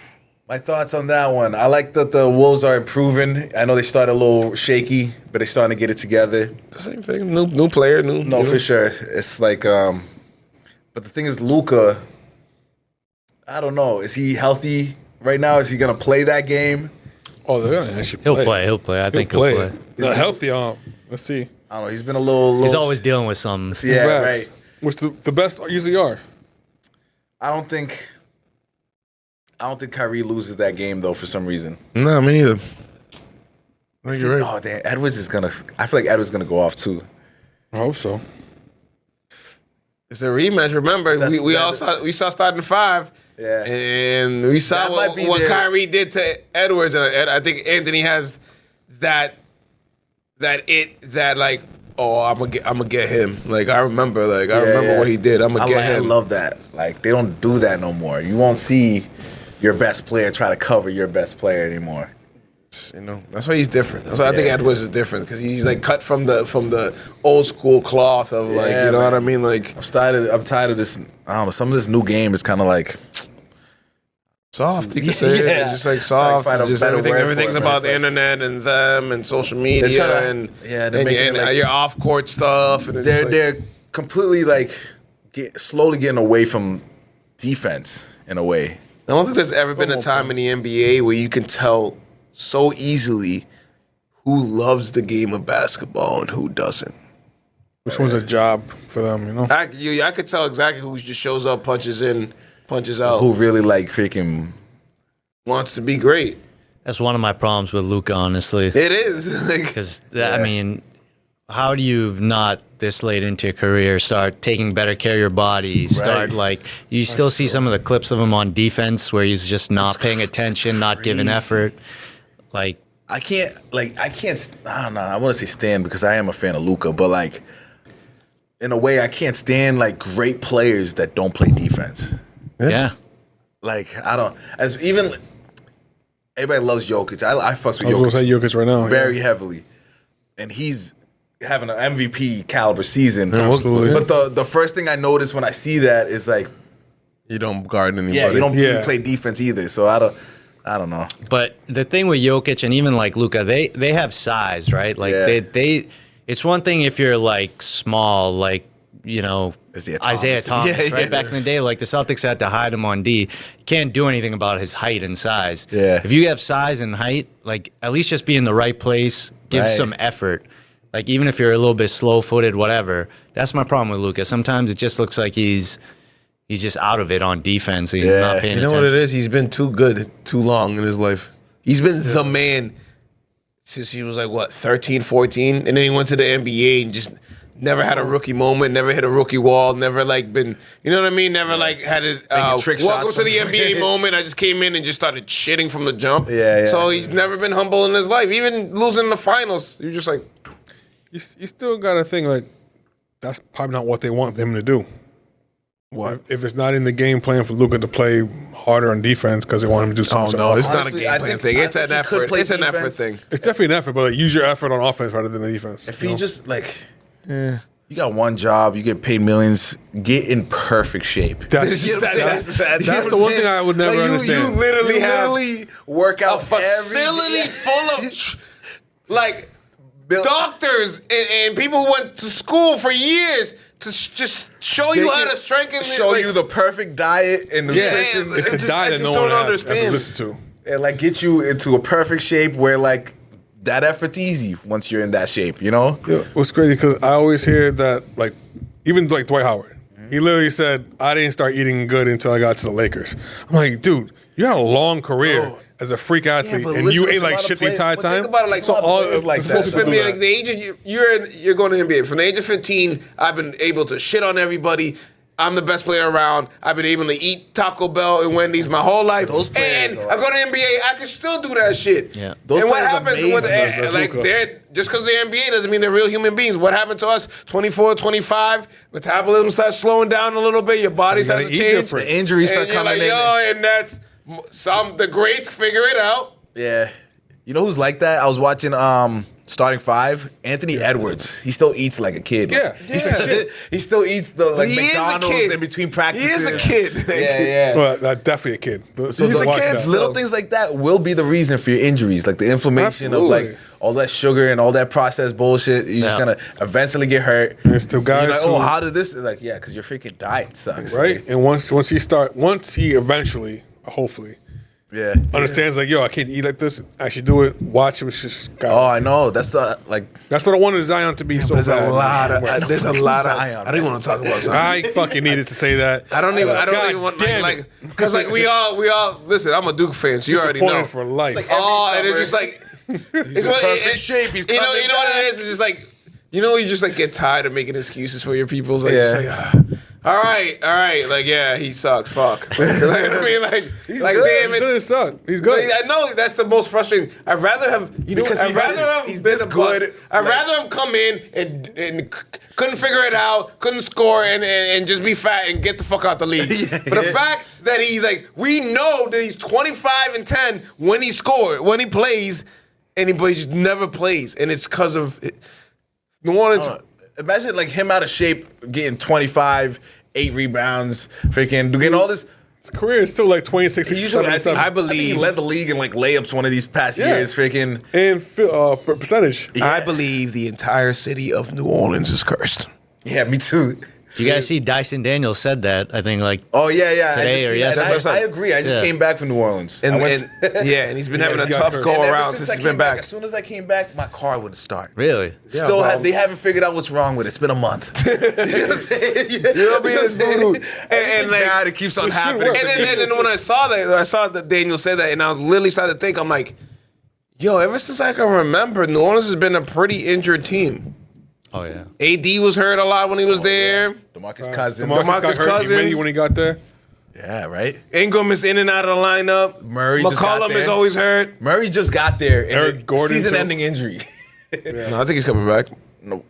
My thoughts on that one. I like that the Wolves are improving. I know they started a little shaky, but they're starting to get it together. The same thing. New player. No, for sure. It's like, but the thing is, Luka. I don't know. Is he healthy right now? Is he gonna play that game? Oh, they're going to actually He'll play. play. He'll play. I think he'll play. They're healthy. Let's see. I don't know. He's been a little. He's always dealing with some. Yeah, Congrats. right. Which the best usually are. I don't think. I don't think Kyrie loses that game though for some reason. No, me neither. I think you're right. Oh damn, Edwards is gonna. I feel like Edwards is gonna go off too. I hope so. It's a rematch. Remember, we saw starting 5. Yeah. And we saw That might be what their- Kyrie did to Edwards, and I think Anthony has that like, oh, I'm gonna get him. Like I remember what he did. I'm gonna get him. I love that. Like they don't do that no more. You won't see your best player try to cover your best player anymore. You know, that's why he's different. That's why I think Edwards is different because he's like cut from the old school cloth of like, you know what I mean? Like I'm tired of this. I don't know. Some of this new game is kind of like soft. You can say it. It's just like soft. find a Just better word for everything's it, man. about It's the like- internet and them and social media and they're making it like- your off court stuff. And it's just like, they're completely like slowly getting away from defense in a way. I don't think there's ever been a time in the NBA where you can tell so easily who loves the game of basketball and who doesn't. Which one's a job for them, you know? I could tell exactly who just shows up, punches in, punches out, Who really like freaking? wants to be great. That's one of my problems with Luka, honestly. It is. Like, Because, I mean, how do you not this late into your career start taking better care of your body? Start like you still see some of the clips of him on defense where he's just not paying attention, not giving effort. Like I can't. I don't know. I want to say stand because I am a fan of Luka, but like in a way, I can't stand like great players that don't play defense. yeah. Like I don't. As even everybody loves Jokic. I fucks with I was gonna say Jokic Jokic right now. very heavily, and he's having an MVP caliber season. Absolutely. But the first thing I notice when I see that is like, you don't guard anybody. yeah, you don't really Yeah. play defense either. So I don't know. But the thing with Jokic and even like Luka, they have size, right? Like Yeah. they it's one thing if you're like small, like, you know, Isaiah Thomas. Thomas, Yeah, right? yeah. Back in the day, like the Celtics had to hide him on D. You can't do anything about his height and size. Yeah. If you have size and height, like at least just be in the right place, give Right. some effort. Like even if you're a little bit slow-footed, whatever. That's my problem with Luka. Sometimes it just looks like he's just out of it on defense. He's Yeah. not paying You know attention. what it is? He's been too good too long in his life. He's been the man since he was like, what, 13, 14? And then he went to the NBA and just never had a rookie moment, never hit a rookie wall, never like been, you know what I mean? Never like had it, trick welcome shots to the from- NBA moment. I just came in and just started shitting from the jump. Yeah. So he's never been humble in his life. Even losing the finals, you're just like, You still got to think like that's probably not what they want them to do. what? If it's not in the game plan for Luka to play harder on defense because they want him to do Oh, something. no, it's not a Honestly, game I plan think- thing. I It's think an he could effort. play It's an effort defense. thing. It's definitely an effort, but like, use your effort on offense rather than the defense. If you he know? just like, you got one job, you get paid millions, get in perfect shape. That's, You know what I'm saying? that's the one thing I would never understand. You literally have work a out facility full of like doctors and people who went to school for years to just show you how to strengthen. show like, you the perfect diet and nutrition. Yeah, it's the just- diet I that just no don't one has understand. ever listened to. and like get you into a perfect shape where like that effort's easy once you're in that shape, you know? Yeah, what's crazy because I always hear that like even like Dwight Howard, he literally said I didn't start eating good until I got to the Lakers. I'm like, dude, you had a long career as a freak athlete, but and listen, you there's ate a like lot of shit the entire But time. think about it like so all players like supposed that, to For do me, that. like the age of you're going to the NBA. From the age of 15, I've been able to shit on everybody. I'm the best player around. I've been able to eat Taco Bell and Wendy's my whole life. Those players And are I go to the NBA, I can still do that shit. Yeah. Those and what players are happens with amazing. That's like Luka. they're just because they're NBA doesn't mean they're real human beings. What happened to us? 24, 25, metabolism starts slowing down a little bit. Your body You gotta starts to eat change. different. The injuries start and you're coming like, in. Yo, and that's the greats figure it out. Yeah. You know who's like that? I was watching Starting Five, Anthony Edwards. He still eats like a kid. Yeah. He still eats the like He is a McDonald's kid. in between He practices. is a kid. Yeah. Well, definitely a kid. So He's the watch kids, that. little things like that will be the reason for your injuries, like the inflammation Absolutely. of like all that sugar and all that processed bullshit. You're just Yeah. gonna eventually get hurt. It's the You're guys like, who- oh, how did this? Like, yeah, because your freaking diet sucks. right? And once he eventually, hopefully, Yeah. understands like, yo, I can't eat like this. I should do it. Watch it. It's just Oh, I know. That's what I wanted Zion to be so There's bad. a lot of. There's a lot of. Zion, I don't even want to talk about Zion. I fucking needed to say that. I don't even God want damn like because like we all listen. I'm a Duke fan, so you already know. Disappointed for life. Oh, and it's just like it's what perfect shape. He's you know coming what back. it is. It's just like you just like get tired of making excuses for your people's like, Yeah. just like all right, like yeah, he sucks. Fuck. Like, I mean, like good. damn He it. doesn't suck. He's good. Like, I know that's the most frustrating. I'd rather have Because I'd rather have he's been this a bust. good, I'd like- rather him come in and couldn't figure it out, couldn't score, and just be fat and get the fuck out the league. But the fact that he's like, we know that he's 25-10 when he plays, but he just never plays, and it's because of New Orleans. Imagine like him out of shape, getting 25, 8 rebounds, freaking getting all this. His career is still like 26, He usually, I 27. think he led the league in like layups one of these past years, freaking. And percentage. I believe the entire city of New Orleans is cursed. Yeah, me too. Do you guys see Dyson Daniels said that? I think like Oh yeah. Today or I yesterday. I agree. I just Yeah. came back from New Orleans. And, I went and he's been having a he got tough hurt. go and ever around since I he's been came back. As soon as I came back, my car wouldn't start. really. Still, bro. they haven't figured out what's wrong with it. It's been a month. You know what I'm saying? You know what I mean? It's voodoo. And like, bad, it keeps on it should happening. work. And then when I saw that Daniel said that, and I literally started to think, I'm like, yo, ever since I can remember, New Orleans has been a pretty injured team. Oh yeah. AD was hurt a lot when he was there. DeMarcus Cousins. DeMarcus got DeMarcus hurt Cousins. when he got there. Yeah, right? Ingram is in and out of the lineup. Murray just got McCollum there. is always hurt. Murray just got there. And Eric Gordon, too. season-ending injury. No, I think he's coming back. No.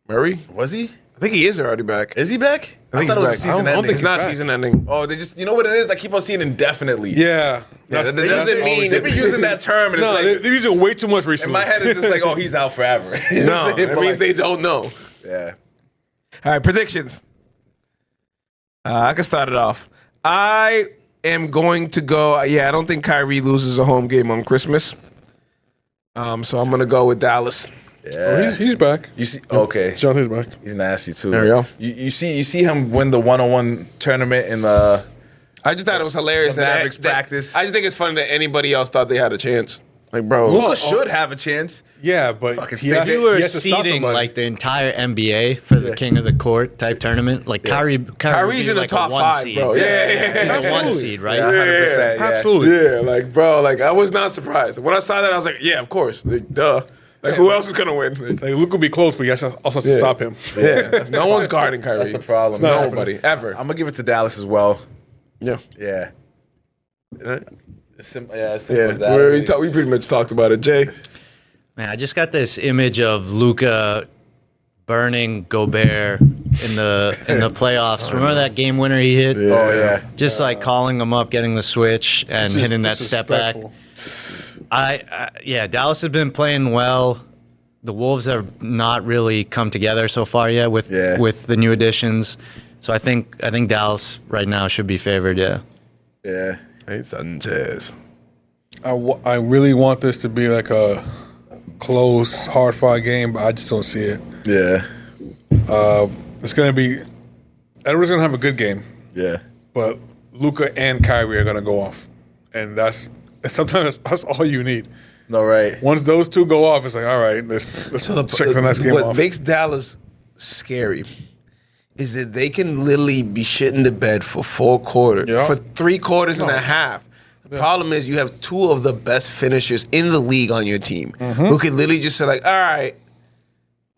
Murray? Was he? I think he is already back. Is he back? I think thought it he's was back. I don't season-ending. think it's not back. season ending. Oh, they just, you know what it is? I keep on seeing indefinitely. Yeah. that doesn't mean They've been using that term, and it's No, like, they're using it way too much in recently. my head, it's just like, oh, he's out forever. You know what No, I'm saying? it But means like, they don't know. Yeah. All right, predictions. I can start it off. I am going to go. Yeah, I don't think Kyrie loses a home game on Christmas. So I'm going to go with Dallas. Yeah. He's back. You see, okay. Jonathan's back. He's nasty too. There we go. You see him win the 1-on-1 tournament in the. I just thought it was hilarious The that Mavericks practice. I just think it's funny that anybody else thought they had a chance. Like, bro, Luka should have a chance. Yeah, but Fucking he has, six- You were he has to stop seeding somebody. like the entire NBA for the King of the Court type tournament. Like Kyrie would Kyrie's be in the like top a 1 5, seed. bro. Yeah. He's a 1 Absolutely. seed, right? Yeah, 100%. Yeah. Absolutely. Yeah, like, bro, like, I was not surprised. When I saw that, I was like, yeah, of course. Like, duh. Like, who else is going to win? Like Luke will be close, but he also has to stop him. Yeah. No one's guarding Kyrie. That's the problem. Nobody, ever. I'm gonna give it to Dallas as well. Yeah. Yeah. Yeah. It's simple as that. We pretty much talked about it, Jay. Man, I just got this image of Luka burning Gobert in the playoffs. Remember that game winner he hit? Oh yeah. Just like calling him up, getting the switch, and Just hitting that step back. disrespectful. Yeah, Dallas has been playing well. The Wolves have not really come together so far yet with the new additions. So I think Dallas right now should be favored. Yeah. Yeah. Hey, Sanchez. I really want this to be like a close, hard-fought game, but I just don't see it. Yeah. It's going to be – everyone's going to have a good game, Yeah. but Luka and Kyrie are going to go off. And sometimes that's all you need. No, right. Once those two go off, it's like, all right, let's check the next game What off. makes Dallas scary is that they can literally be shitting the bed for 4 quarters, Yeah. for 3 quarters and a half. The problem is you have 2 of the best finishers in the league on your team who could literally just say like, all right,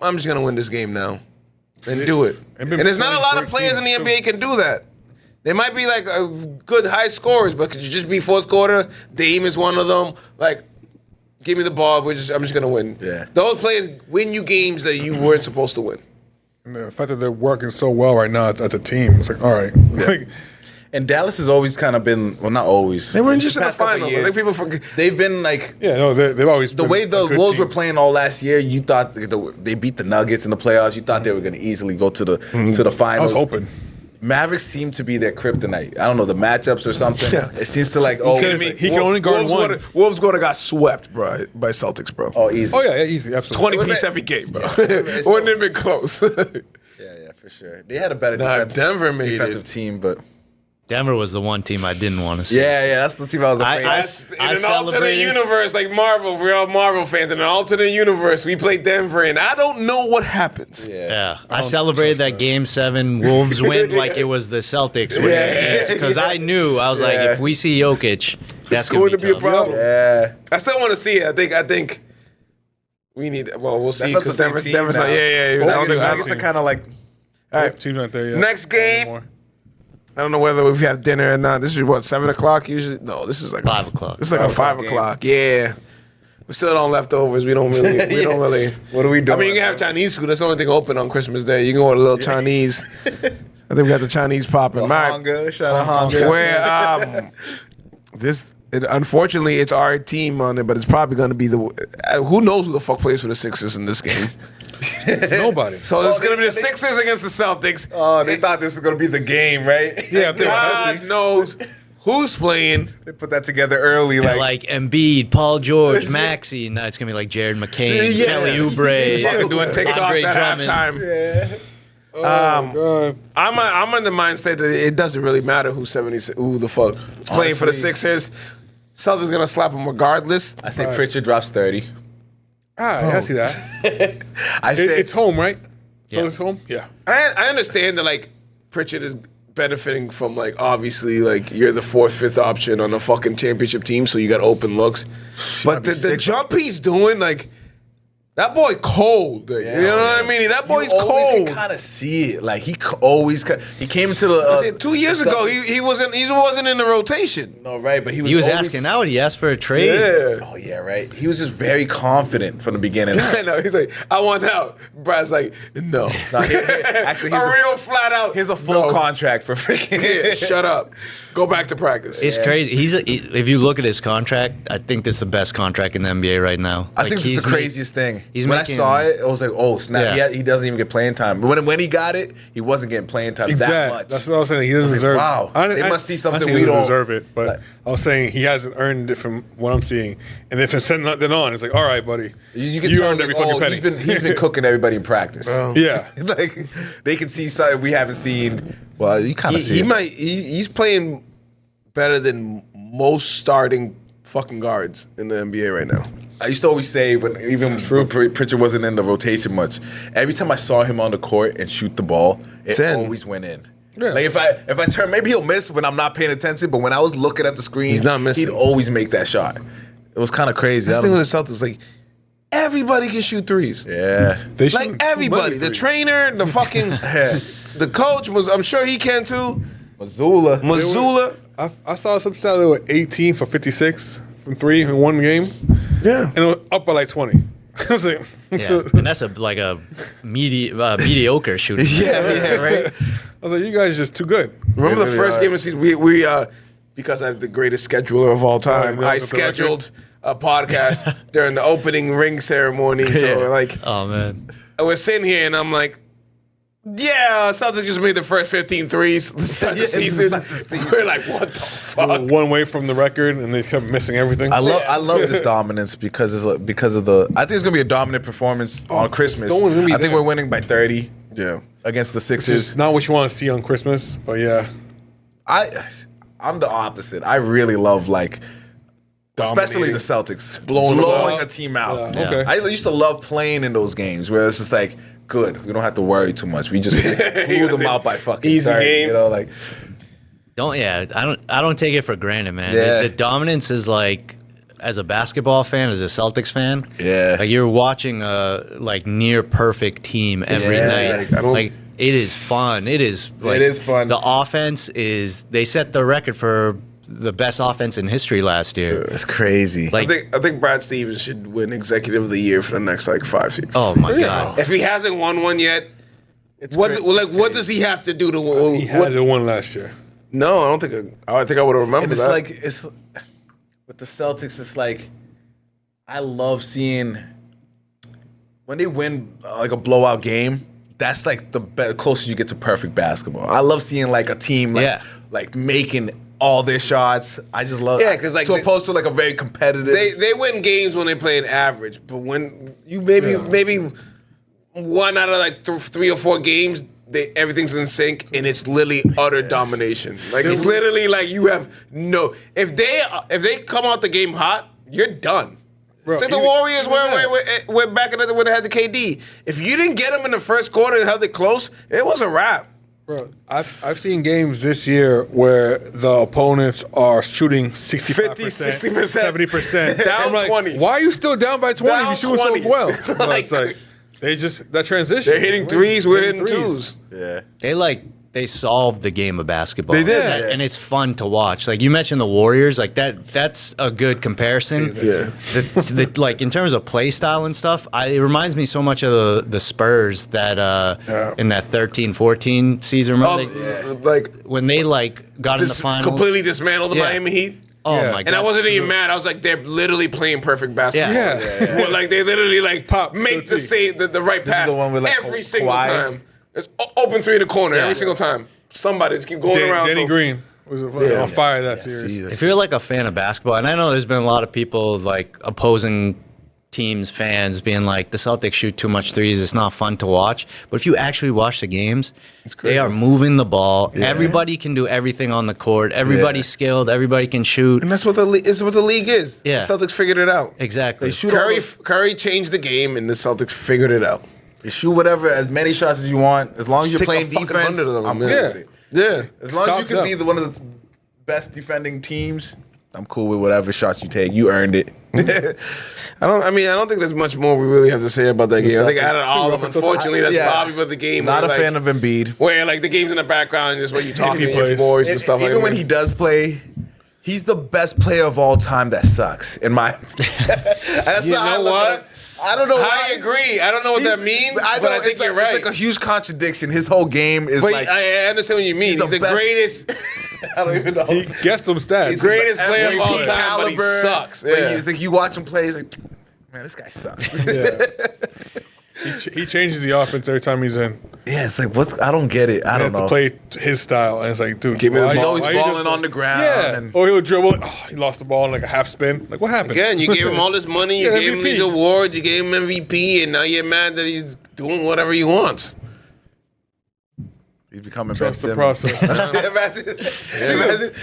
I'm just going to win this game now and do it. And been there's not a lot of playing players in the great NBA can do that. They might be like good high scorers, but could you just be 4th quarter? Dame is one of them. Like, give me the ball. I'm just going to win. Yeah. Those players win you games that you weren't supposed to win. And the fact that they're working so well right now as a team, it's like, all right. Like, And Dallas has always kind of been, well, not always. They were just in the past couple finals. I years, think people forget. They've been like, yeah, no, they've always the been way a the good Wolves team. were playing all last year, you thought they beat the Nuggets in the playoffs. You thought they were going to easily go to the I finals. was hoping. Mavericks seem to be their kryptonite. I don't know, the matchups or something. Yeah. It seems to like, oh, Because he can only guard one. Wolves would have got swept, bro, by Celtics, bro. oh, easy. Oh, yeah, easy, absolutely. 20 piece every game, bro. Wouldn't have been close. Yeah, for sure. They had a better Nah, Denver made defensive it. team, but Denver was the one team I didn't want to see. Yeah, that's the team I was afraid. I In an alternate celebrated- universe, like Marvel, we're all Marvel fans. In an alternate universe, we play Denver, and I don't know what happens. Yeah, I celebrated that Game 7 Wolves win like it was the Celtics winning because I knew, I was like, if we see Jokic, that's going to be a tough. problem. Yeah. I still want to see it. I think we need. Well, we'll see That's not the because same team Denver's now. not. Yeah. Both I don't think. Nuggets are kind of like. All right. Teams right there. Yeah. Next game. More. I don't know whether we have dinner or not. This is what 7 o'clock usually. No, this is like 5 o'clock. This is like a 5 o'clock. Yeah. We still on leftovers. We don't really. We don't really. What are we doing? I mean, you can have Chinese food. That's the only thing open on Christmas Day. You can order a little Chinese. I think we got the Chinese popping. All right. Hanga, shout out Hanga. Where unfortunately, it's our team on it, but it's probably going to be the. Who knows who the fuck plays for the Sixers in this game? Nobody. So it's going to be the Sixers against the Celtics. Oh, they thought this was going to be the game, right? Yeah, if they were God healthy. knows who's playing. They put that together early. They're Like, like Embiid, Paul George, Maxey. Now it's gonna be like Jared McCain, Yeah. Kelly Oubre, Fucking doing Andre TikToks at Drummond. halftime. Oh, God. I'm in the mindset that it doesn't really matter who the fuck is playing for the Honestly. Sixers. Celtics gonna slap them regardless. I say Pritchard drops 30. I see that. I say It's home, right? Yeah. So it's home? Yeah. I understand that like Pritchard is benefiting from like obviously like you're the 4th, 5th option on a fucking championship team, so you got open looks. But the jump he's doing, like that boy cold. Like, you know what I mean? That boy's you always cold. can kind of see it. Like he came into the. I said 2 years ago he wasn't in the rotation. No, right, but He was always, asking out. He asked for a trade. Yeah. Oh yeah, right. He was just very confident from the beginning. I know. He's like, I want out. Brad's like, no. Actually, a real flat out. here's a full no. contract for freaking. Yeah, shut up. Go back to practice. It's crazy. If you look at his contract, I think this is the best contract in the NBA right now. I think he's it's the craziest thing. he's when making- I saw it, I was like, "Oh snap!" Yeah. He doesn't even get playing time. But when he got it, he wasn't getting playing time that Exactly. much. That's what I was saying. He doesn't like, deserve wow. it. They must see something I'm saying we he doesn't don't- deserve it, but like- I was saying he hasn't earned it from what I'm seeing. And if it's then on, it's like, all right, buddy. You can tell earned like, every fucking penny. he's been cooking everybody in practice. Yeah. Like they can see something we haven't seen. Well, you kind of see. He's playing better than most starting fucking guards in the NBA right now. I used to always say when Pritchard wasn't in the rotation much. Every time I saw him on the court and shoot the ball, it It's in. always went in. Yeah. Like if I turn, maybe he'll miss when I'm not paying attention. But when I was looking at the screen, He's not missing. He'd always make that shot. It was kind of crazy. That's I the thing don't- with the Celtics, like everybody can shoot threes. yeah. They shoot Like too everybody, many the threes. trainer, the fucking, the coach was. I'm sure he can too. Missoula. Missoula, I saw some stat that were 18 for 56 from 3 in one game. yeah. And it was up by like 20. I was like, Yeah, and that's like a mediocre shooting. Yeah, right. I was like, you guys are just too good. Remember the really first are. game of the season? We because I'm the greatest scheduler of all time. Right, I that was the record. scheduled a podcast during the opening ring ceremony. So Yeah. like, Oh man, we're sitting here and I'm like, yeah, Celtics just made the first 15 threes to start the Yeah, season. to start the season. We're like, what the They were fuck? one way from the record, and they kept missing everything. I love this dominance because of the. I think it's gonna be a dominant performance on Christmas. no one's gonna be I think there. we're winning by 30 Yeah. against the It's Sixers. just not what you want to see on Christmas, but yeah. I'm the opposite. I really love like. Especially Dominating. the Celtics Blowing them out. a team out. Yeah, okay. I used to love playing in those games where it's just like, good, we don't have to worry too much. We just blew them out by fucking Easy 30, game. You know, like I don't take it for granted, man. Yeah. The dominance is like, as a basketball fan, as a Celtics fan, Yeah. like you're watching a like near perfect team every Yeah, night. like, I don't- Like it is fun. It is. Like, is fun. The offense is. They set the record for the best offense in history last year. it's crazy. Like, I think Brad Stevens should win Executive of the Year for the next like 5 years. oh my god. If he hasn't won one yet, what does he have to do to? He had the one last year. No, I don't think. I think I would have remembered And it's that. like it's with the Celtics. It's like I love seeing when they win like a blowout game. That's like the closer you get to perfect basketball. I love seeing like a team like making all their shots. I just love 'cause like opposed to like a very competitive. they win games when they play an average, but when you maybe one out of like 3 or 4 games everything's in sync, and it's literally utter domination. Like it's literally like you have no. If they come out the game hot, you're done. Bro, it's like the Warriors were back in when they had the KD. If you didn't get them in the first quarter and held it close, it was a wrap. Bro, I've seen games this year where the opponents are shooting 65%, 50, 60%, 70%. down I'm like, 20. why are you still down by 20 Down if you shoot 20. so well? But Like- it's like, they just, that transition. They're hitting threes, we're hitting twos. Yeah. They solved the game of basketball. They did. And it's fun to watch. Like you mentioned the Warriors, like that's a good comparison. Yeah. Like in terms of play style and stuff, it reminds me so much of the Spurs that in that 13-14 season. Remember Like when they got in the finals? completely dismantled the Yeah. Miami Heat. Oh Yeah. my god! And I wasn't even mad. I was like, they're literally playing perfect basketball. Yeah. Well, like they literally Pop, make the Guilty. the right This is pass the one with, like, every single Kawhi. time. It's open three in the corner Yeah. every single time. Somebody just keep going around. Danny so- Green was on fire that series. See, If you're like a fan of basketball, and I know there's been a lot of people like opposing teams, fans being like, the Celtics shoot too much threes, it's not fun to watch. But if you actually watch the games, they are moving the ball. Everybody can do everything on the court. Everybody's skilled. Everybody can shoot. And that's what the league is. Yeah. The Celtics figured it out. Exactly. Curry changed the game, and the Celtics figured it out. You shoot whatever, as many shots as you want. As long as you're Take a playing fucking defense, 100 of them, I'm man. good with it. Yeah. As long as you Stop can them. be one of the best defending teams, I'm cool with whatever shots you take. You earned it. I don't think there's much more we really have to say about that game. I think Celtics- out of all of them, unfortunately, that's Yeah. probably about the game. Not where, a fan of Embiid. where like the game's in the background, just where you talking he to your plays. boys and stuff like that. Even when he does play, he's the best player of all time that sucks, in my That's You how I know look what? at it. I don't know why. I agree. I don't know what that means, but I think you're right. It's like a huge contradiction. His whole game is But like I understand what you mean. he's He's the the best- greatest, I don't even know. He guessed them stats. He's greatest player of all MVP time, but he sucks. But Yeah. it's like you watch him play, it's like, man, this guy sucks. He changes the offense every time he's in. Yeah, it's like I don't get it. I You don't have to know. play his style, and it's like, dude, Give me the why- ball. He's always why you falling just- on the ground. Yeah, and or he'll dribble. Oh, he lost the ball in like a half spin. Like, what happened? Again, you gave him all this money, you Yeah, gave him MVP. these awards, you gave him MVP, and now you're mad that he's doing whatever he wants. he's becoming Trust Ben the Simmons. process. Imagine.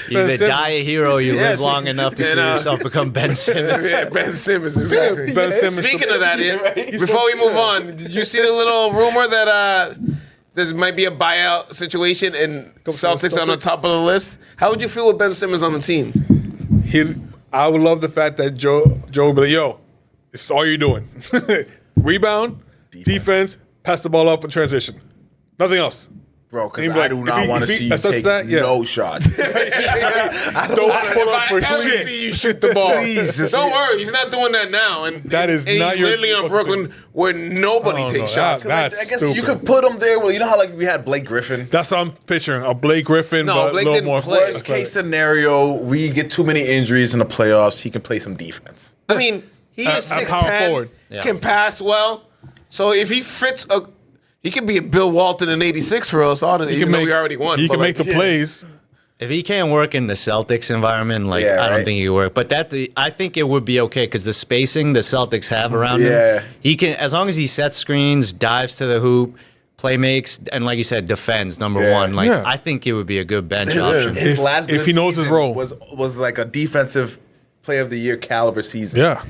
You either Simmons. die a hero, or you live Yes, long enough to see and, yourself become Ben Simmons. Yeah, Ben Simmons, exactly. Ben Simmons. Speaking of that, He's before we move on, did you see the little rumor that there might be a buyout situation and Celtics on the Celtics? top of the list? How would you feel with Ben Simmons on the team? I would love the fact that Joe would be like, yo, this is all you're doing. Rebound, defense, pass the ball up in transition. Nothing else. Bro, because He'd be I like, do if not he- want if to he see you assess take that, yeah. no shots. I don't Don't wanna- pull up for If I ever shit. see you shoot the ball, Please, just- don't worry, he's not doing that now. And That is and not he's your literally on fucking Brooklyn where nobody Oh, takes no, shots. That's I guess stupid. you could put him there. Well, you know how like we had Blake Griffin. That's what I'm picturing. A Blake Griffin, No, but Blake a little didn't more play. Worst case scenario, we get too many injuries in the playoffs. He can play some defense. I mean, he is At power 6'10", forward. Yeah. can pass well. So if he fits he could be a Bill Walton in '86 for us, honestly, even though we already won. He but can make like, the plays. If he can't work in the Celtics environment, like Yeah, I don't right. think he can work. But I think it would be okay because the spacing the Celtics have around Yeah. him, he can, as long as he sets screens, dives to the hoop, play makes, and like you said, defends number Yeah. one. Like Yeah. I think it would be a good bench option. His last if good he knows his season role. was like a defensive player of the year caliber season. Yeah.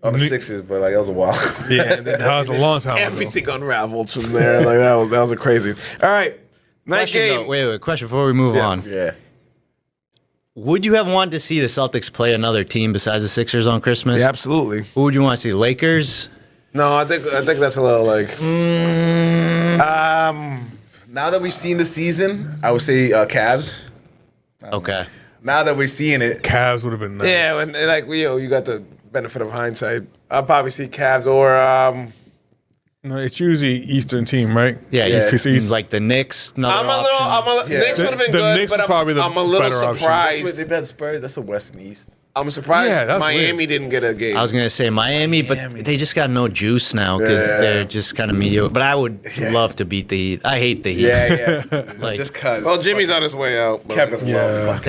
On the Sixers, but like that was a while. Yeah, that was a long time ago. everything unraveled from there. Like that was a crazy. All right, night Question, game. though, wait, question before we move on. Yeah. Would you have wanted to see the Celtics play another team besides the Sixers on Christmas? Yeah, absolutely. Who would you want to see? Lakers? No, I think that's a little like. Now that we've seen the season, I would say Cavs. Okay. Now that we're seeing it, Cavs would have been nice. Yeah, when, like you got the benefit of hindsight. I'll probably see Cavs or. No, it's usually Eastern team, right? Yeah, Yeah. East. like the Knicks. Another option. Knicks would have been The good, Knicks but is probably the I'm a little better option. surprised. they've had Spurs. That's a West and East. I'm surprised Yeah, that's Miami weird. didn't get a game. I was gonna say Miami, but they just got no juice now because they're just kind of mediocre. But I would love to beat the Heat. I hate the Heat. Yeah. Like, Just cause. well, Jimmy's on his way out. But Kevin Love.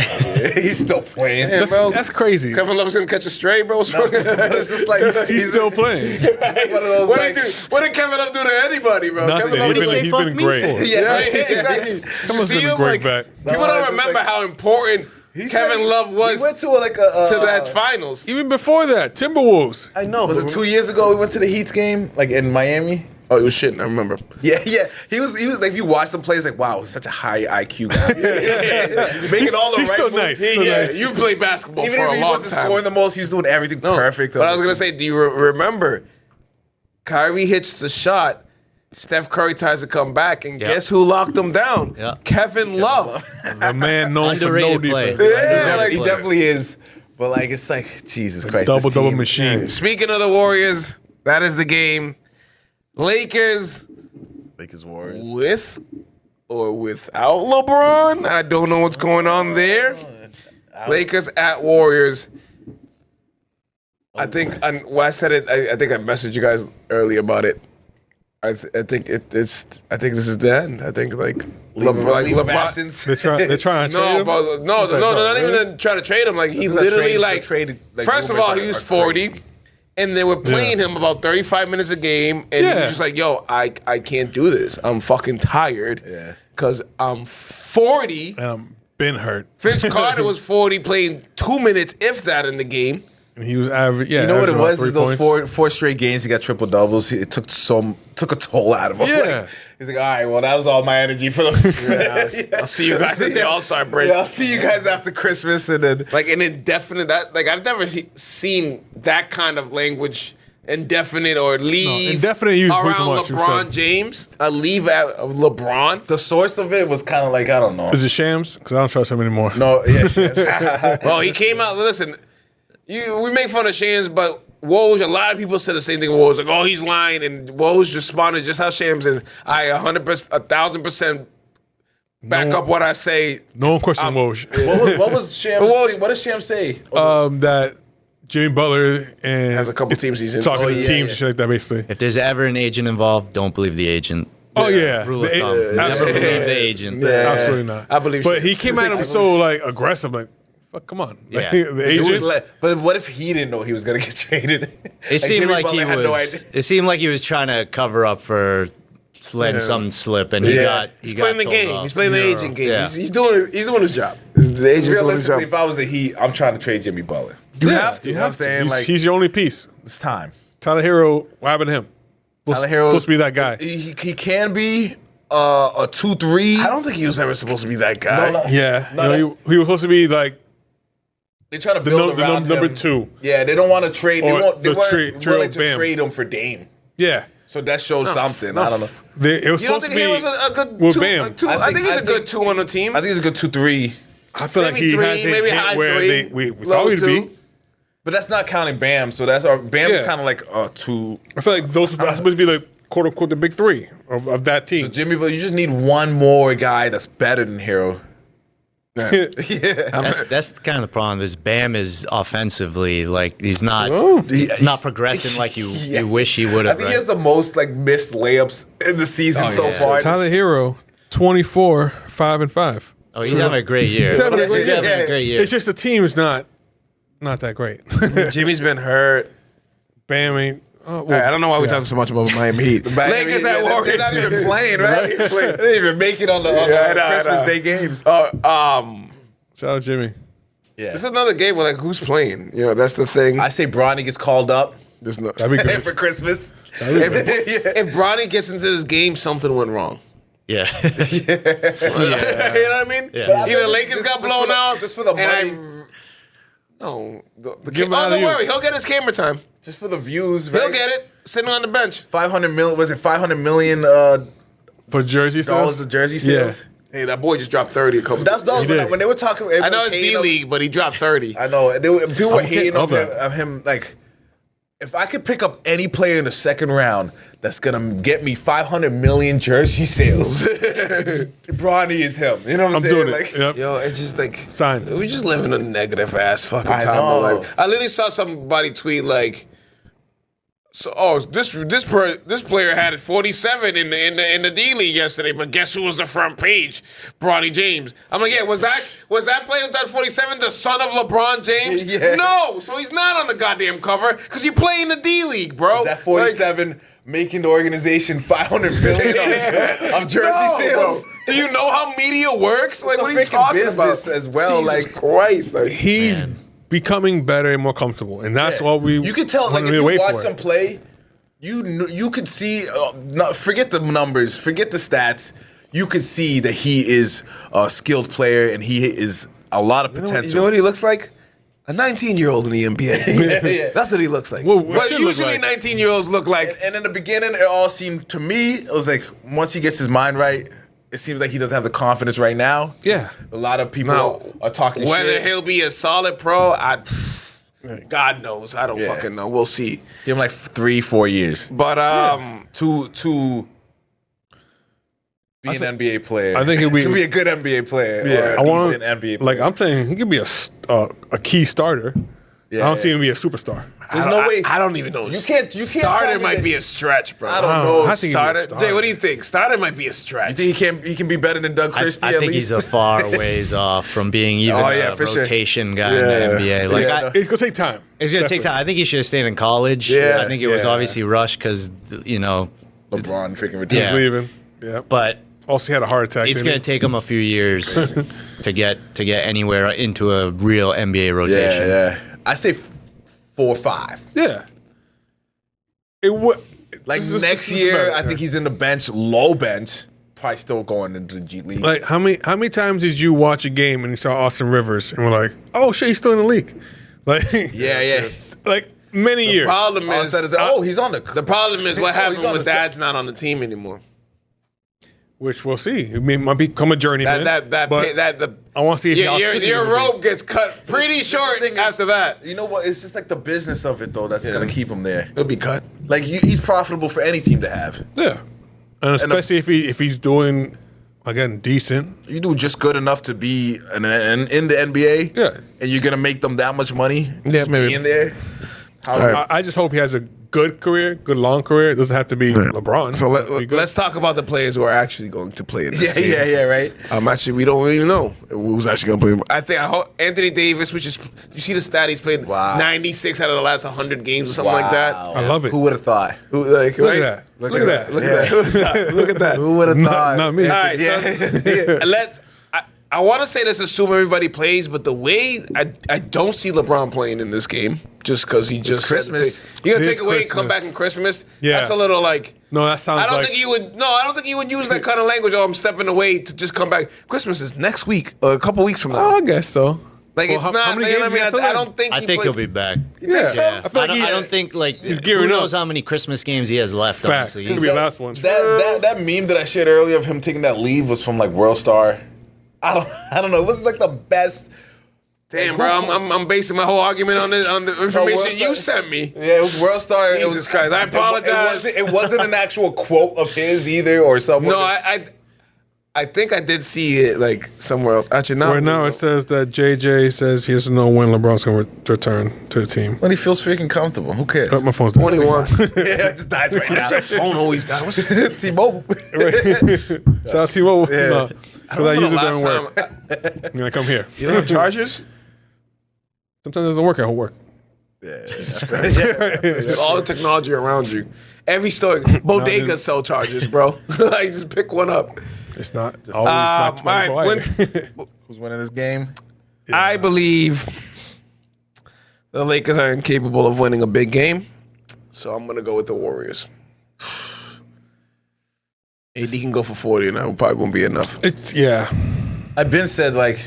He's still playing. Yeah, bro. That's crazy. Kevin Love's gonna catch a stray, bro. What's wrong? It's just like He's still playing. one of those, What like, did Kevin Love do to anybody, bro? Nothing. Kevin Love He's didn't been, say he's been great. Yeah, exactly. Someone's See been him, great like, back. People No, don't it's just remember like- how important Kevin Love was We went to like a to that finals. Even before that, Timberwolves. I know. Was it 2 years ago? We went to the Heat's game, like in Miami. Oh, it was shit. I remember. Yeah. He was like, if you watch some plays, like, wow, such a high IQ guy. Making all the He's right still moves. nice. Yeah, Still yeah. nice. You played basketball Even for if a he long wasn't time. scoring the most, he was doing everything perfect. But I was gonna say, do you remember? Kyrie hits the shot. Steph Curry tries to come back, and guess who locked him down? Yeah. Kevin Love. A man known for no Underrated play. defense. Yeah, like, he definitely is. But like, it's like, Jesus Christ. Double this double team. machine. Speaking of the Warriors, that is the game. Lakers Lakers Warriors. with or without LeBron. I don't know what's going on there. Lakers at Warriors. I think I said it. I think I messaged you guys earlier about it. I think it's. I think this is the end. I think like Leave of absence. They're trying to trade No, him? but no, not even trying to trade him. Like he literally first of all, he was 40, and they were playing him about 35 minutes a game, and he was just like, "Yo, I can't do this. I'm fucking tired. Yeah. Because I'm 40." And been hurt. Vince Carter was 40, playing 2 minutes, if that, in the game. And he was average. Yeah, You know what it averaging about was? 3 Is those points. four straight games he got triple doubles. It took a toll out of him. Yeah. Like, he's like, all right, well, that was all my energy for the. I'll see you guys at the All-Star break. Yeah, I'll see you guys after Christmas, and then Like an indefinite. Like I've never seen that kind of language. Indefinite or leave. indefinite used way too around much, you LeBron said. James. A leave out of LeBron. the source of it was kind of like, I don't know. Is it Shams? Because I don't trust him anymore. No, yeah, Well, he came out. Listen, we make fun of Shams, but Woj. A lot of people said the same thing. Woj like, oh, he's lying, and Woj responded just how Shams is. I 100%, 1,000% back up what I say. No one questioned Woj. what was Shams? What does Shams say? That Jimmy Butler and Has a couple teams he's in. talking Oh, to yeah, teams yeah. and shit like that, basically. if there's ever an agent involved, don't believe the agent. Oh yeah, Rule of The- thumb. Never absolutely. believe the agent. Absolutely not. I believe But she- he came at him so like aggressive, like, fuck, come on. Like, Yeah. the It was agent. like- but what if he didn't know he was gonna get traded? It seemed Jimmy like he Butler had no was. idea. It seemed like he was trying to cover up for letting something slip, and he got. He's got playing the told game. off. He's playing the agent game. Yeah. He's doing his job. The agent's doing his Realistically, job. if I was the Heat, I'm trying to trade Jimmy Butler. You have to. You know what I'm saying? He's, Like, he's your only piece. it's time. Tyler Hero, what happened to him? Tyler Herro supposed to be that guy. He can be a 2-3. I don't think he was ever supposed to be that guy. No, Yeah, No, you know, he was supposed to be like They try to the build around number him. 2. Yeah, they don't want to trade. They Or weren't the willing trio to Bam. trade him for Dame. Yeah, So that shows something. I don't know. it was You don't supposed to think be he was a good with two? Bam. I think he's a good 2 on the team. I think he's a good 2-3. I feel like maybe he 3, has a maybe hit high where 3, we low thought he'd 2. be. But that's not counting Bam. So that's our Bam is Yeah. kind of like a 2. I feel like those are supposed to be like quote unquote the big 3 of that team. So Jimmy, but you just need one more guy that's better than Hero. That's kind of the problem. Is Bam is offensively like he's not. He's not progressing like you wish he would I have. think he has the most like missed layups in the season so yeah. far. Tyler Hero, 24, 5 and 5. Oh, he's having a great year. He's having a great He's having year. a great year. It's just the team is not that great. Jimmy's been hurt. Bam ain't. Oh, All right, I don't know why we're talking so much about Miami Heat. Lakers at Warriors. They're not even playing, right? They didn't even make it on the I know, I Christmas know. Day games. Shout out Jimmy. Yeah. It's another game where like who's playing? You know, that's the thing. I say Bronny gets called up There's no. That'd be good. for Christmas. If Bronny gets into this game, something went wrong. yeah. You know what I mean? Yeah. Either Lakers got blown out, just for the and money. No, Give him out don't of you. worry, he'll get his camera time. Just for the views, He'll right? get it sitting on the bench. 500 million. Was it 500 million For jersey dollars sales? of jersey sales? Hey, that boy just dropped 30 a couple. That's those He did. when they were talking. I know it's D League, but he dropped 30. I know people were hating of on that. him. Like if I could pick up any player in the second round that's gonna get me 500 million jersey sales, Bronny is him. You know what I'm saying? doing Like, it. Yep. Yo, it's just like Sign. we just live in a negative ass fucking I time. know. Like, I literally saw somebody tweet like, "So, this player had 47 in the D League yesterday, but guess who was the front page? Bronny James." I'm like, yeah, was that player with that 47 the son of LeBron James? Yeah. No, so he's not on the goddamn cover because you play in the D League, bro. that 47 making the organization 500 million of jersey sales. Bro. Do you know how media works? Like, It's a what are you freaking talking business about? as well, Jesus like- Christ, like, He's becoming better and more comfortable, and that's what we. You could tell, like, wanted if to you wait watch for him it. play, you could see. Forget the numbers, forget the stats. You could see that he is a skilled player and he is a lot of potential. You know what he looks like? A 19-year-old in the NBA. Yeah. That's what he looks like. Well, what but should look usually like? 19-year-olds look like. And in the beginning, it all seemed to me, it was like once he gets his mind right, it seems like he doesn't have the confidence right now. Yeah. A lot of people Now, are talking whether shit. he'll be a solid pro, God knows. I don't Yeah. fucking know. We'll see. Give him like 3-4 years But to be an NBA player. I think he'll be- to be a good NBA player. Yeah, or a I want decent NBA player. like I'm saying he could be a key starter. Yeah, I don't see yeah. him be a superstar. There's no way. I don't even know. You can't tell Starter me might that- be a stretch, bro. I don't know. I think he'll be a Starter. starter. Jay, what do you think? Starter might be a stretch. You think he can be better than Doug Christie I at think least? he's a far ways off from being even Oh, yeah, a for sure. rotation guy in the Yeah. NBA. Like, Yeah, no. It's gonna take time. it's going to take time. I think he should have stayed in college. Yeah, I think it was yeah. obviously rushed because, LeBron freaking He's ridiculous. Yeah. leaving. Yeah. but Also, he had a heart attack. it's didn't going he? to take him a few years to get anywhere into a real NBA rotation. Yeah. I say 4 or 5. Yeah. It would. Like this is- next this is year, better, I think he's in the bench, low bench, probably still going into the G League. Like how many times did you watch a game and you saw Austin Rivers and were like, oh shit, he's still in the league? Like Yeah. like many years. Problem All of a is, sudden, he's on the. the problem is what Oh, happened he's on when the- Dad's not on the team anymore. Which we'll see. It might become a journeyman. The I want to see if your rope gets cut pretty short thing is- after that. You know what? It's just like the business of it, though, that's Yeah. going to keep him there. It'll be cut. Like, he's profitable for any team to have. Yeah, and especially if he's doing again decent. You do just good enough to be in the NBA, Yeah. and you're going to make them that much money Yeah, just maybe. being there. How, I just hope he has a good career, good long career. It doesn't have to be LeBron. So Be good. let's talk about the players who are actually going to play in this game. yeah, right? Actually, we don't even know who's actually going to play. I hope Anthony Davis, which is, you see the stat, he's played Wow. 96 out of the last 100 games or something like that. I love it. Who would have thought? Look Look at that. Look at that. Look at that. Look at that. Who would have thought? Not me. All right, Yeah. so I want to say let's assume everybody plays, but the way I don't see LeBron playing in this game just because he just Christmas. You're gonna It take is away and come Christmas. back in Christmas. Yeah. That's a little like. No, that sounds I don't like think he would. No, I don't think he would use that kind of language. Oh, I'm stepping away to just come back. Christmas is next week or a couple weeks from now. Oh, I guess so. Like, it's how not. many You know what I games mean? he got till I then? don't think. I think plays, he'll be back. You think so? Yeah. I feel like I don't think he's gearing who up. knows how many Christmas games he has left. Facts. Honestly, It's gonna be the last one. That meme that I shared earlier of him taking that leave was from like World Star. I don't know. It was like the best. Damn, bro. I'm basing my whole argument on the information you sent me. Yeah, it was World Star. It Jesus was, Christ, I apologize. It wasn't an actual quote of his either, or someone. No, I think I did see it like somewhere else. Actually, no. Right now, it says that JJ says he doesn't know when LeBron's going to return to the team. when he feels freaking comfortable, who cares? Oh, my phone's dead. When he wants. yeah, it just dies right now. Your phone always dies. T-Mobile. Shout out to you. Yeah. No, because I use it during work. Time, I'm gonna come here. you don't have chargers? Sometimes it doesn't work at work. All the technology around you. Every store, bodegas sell chargers, bro. Like, just pick one up. It's not always my all right, 24 Who's winning this game? I believe the Lakers are incapable of winning a big game, so I'm gonna go with the Warriors. AD can go for 40, and that probably won't be enough. It's yeah. I've been said like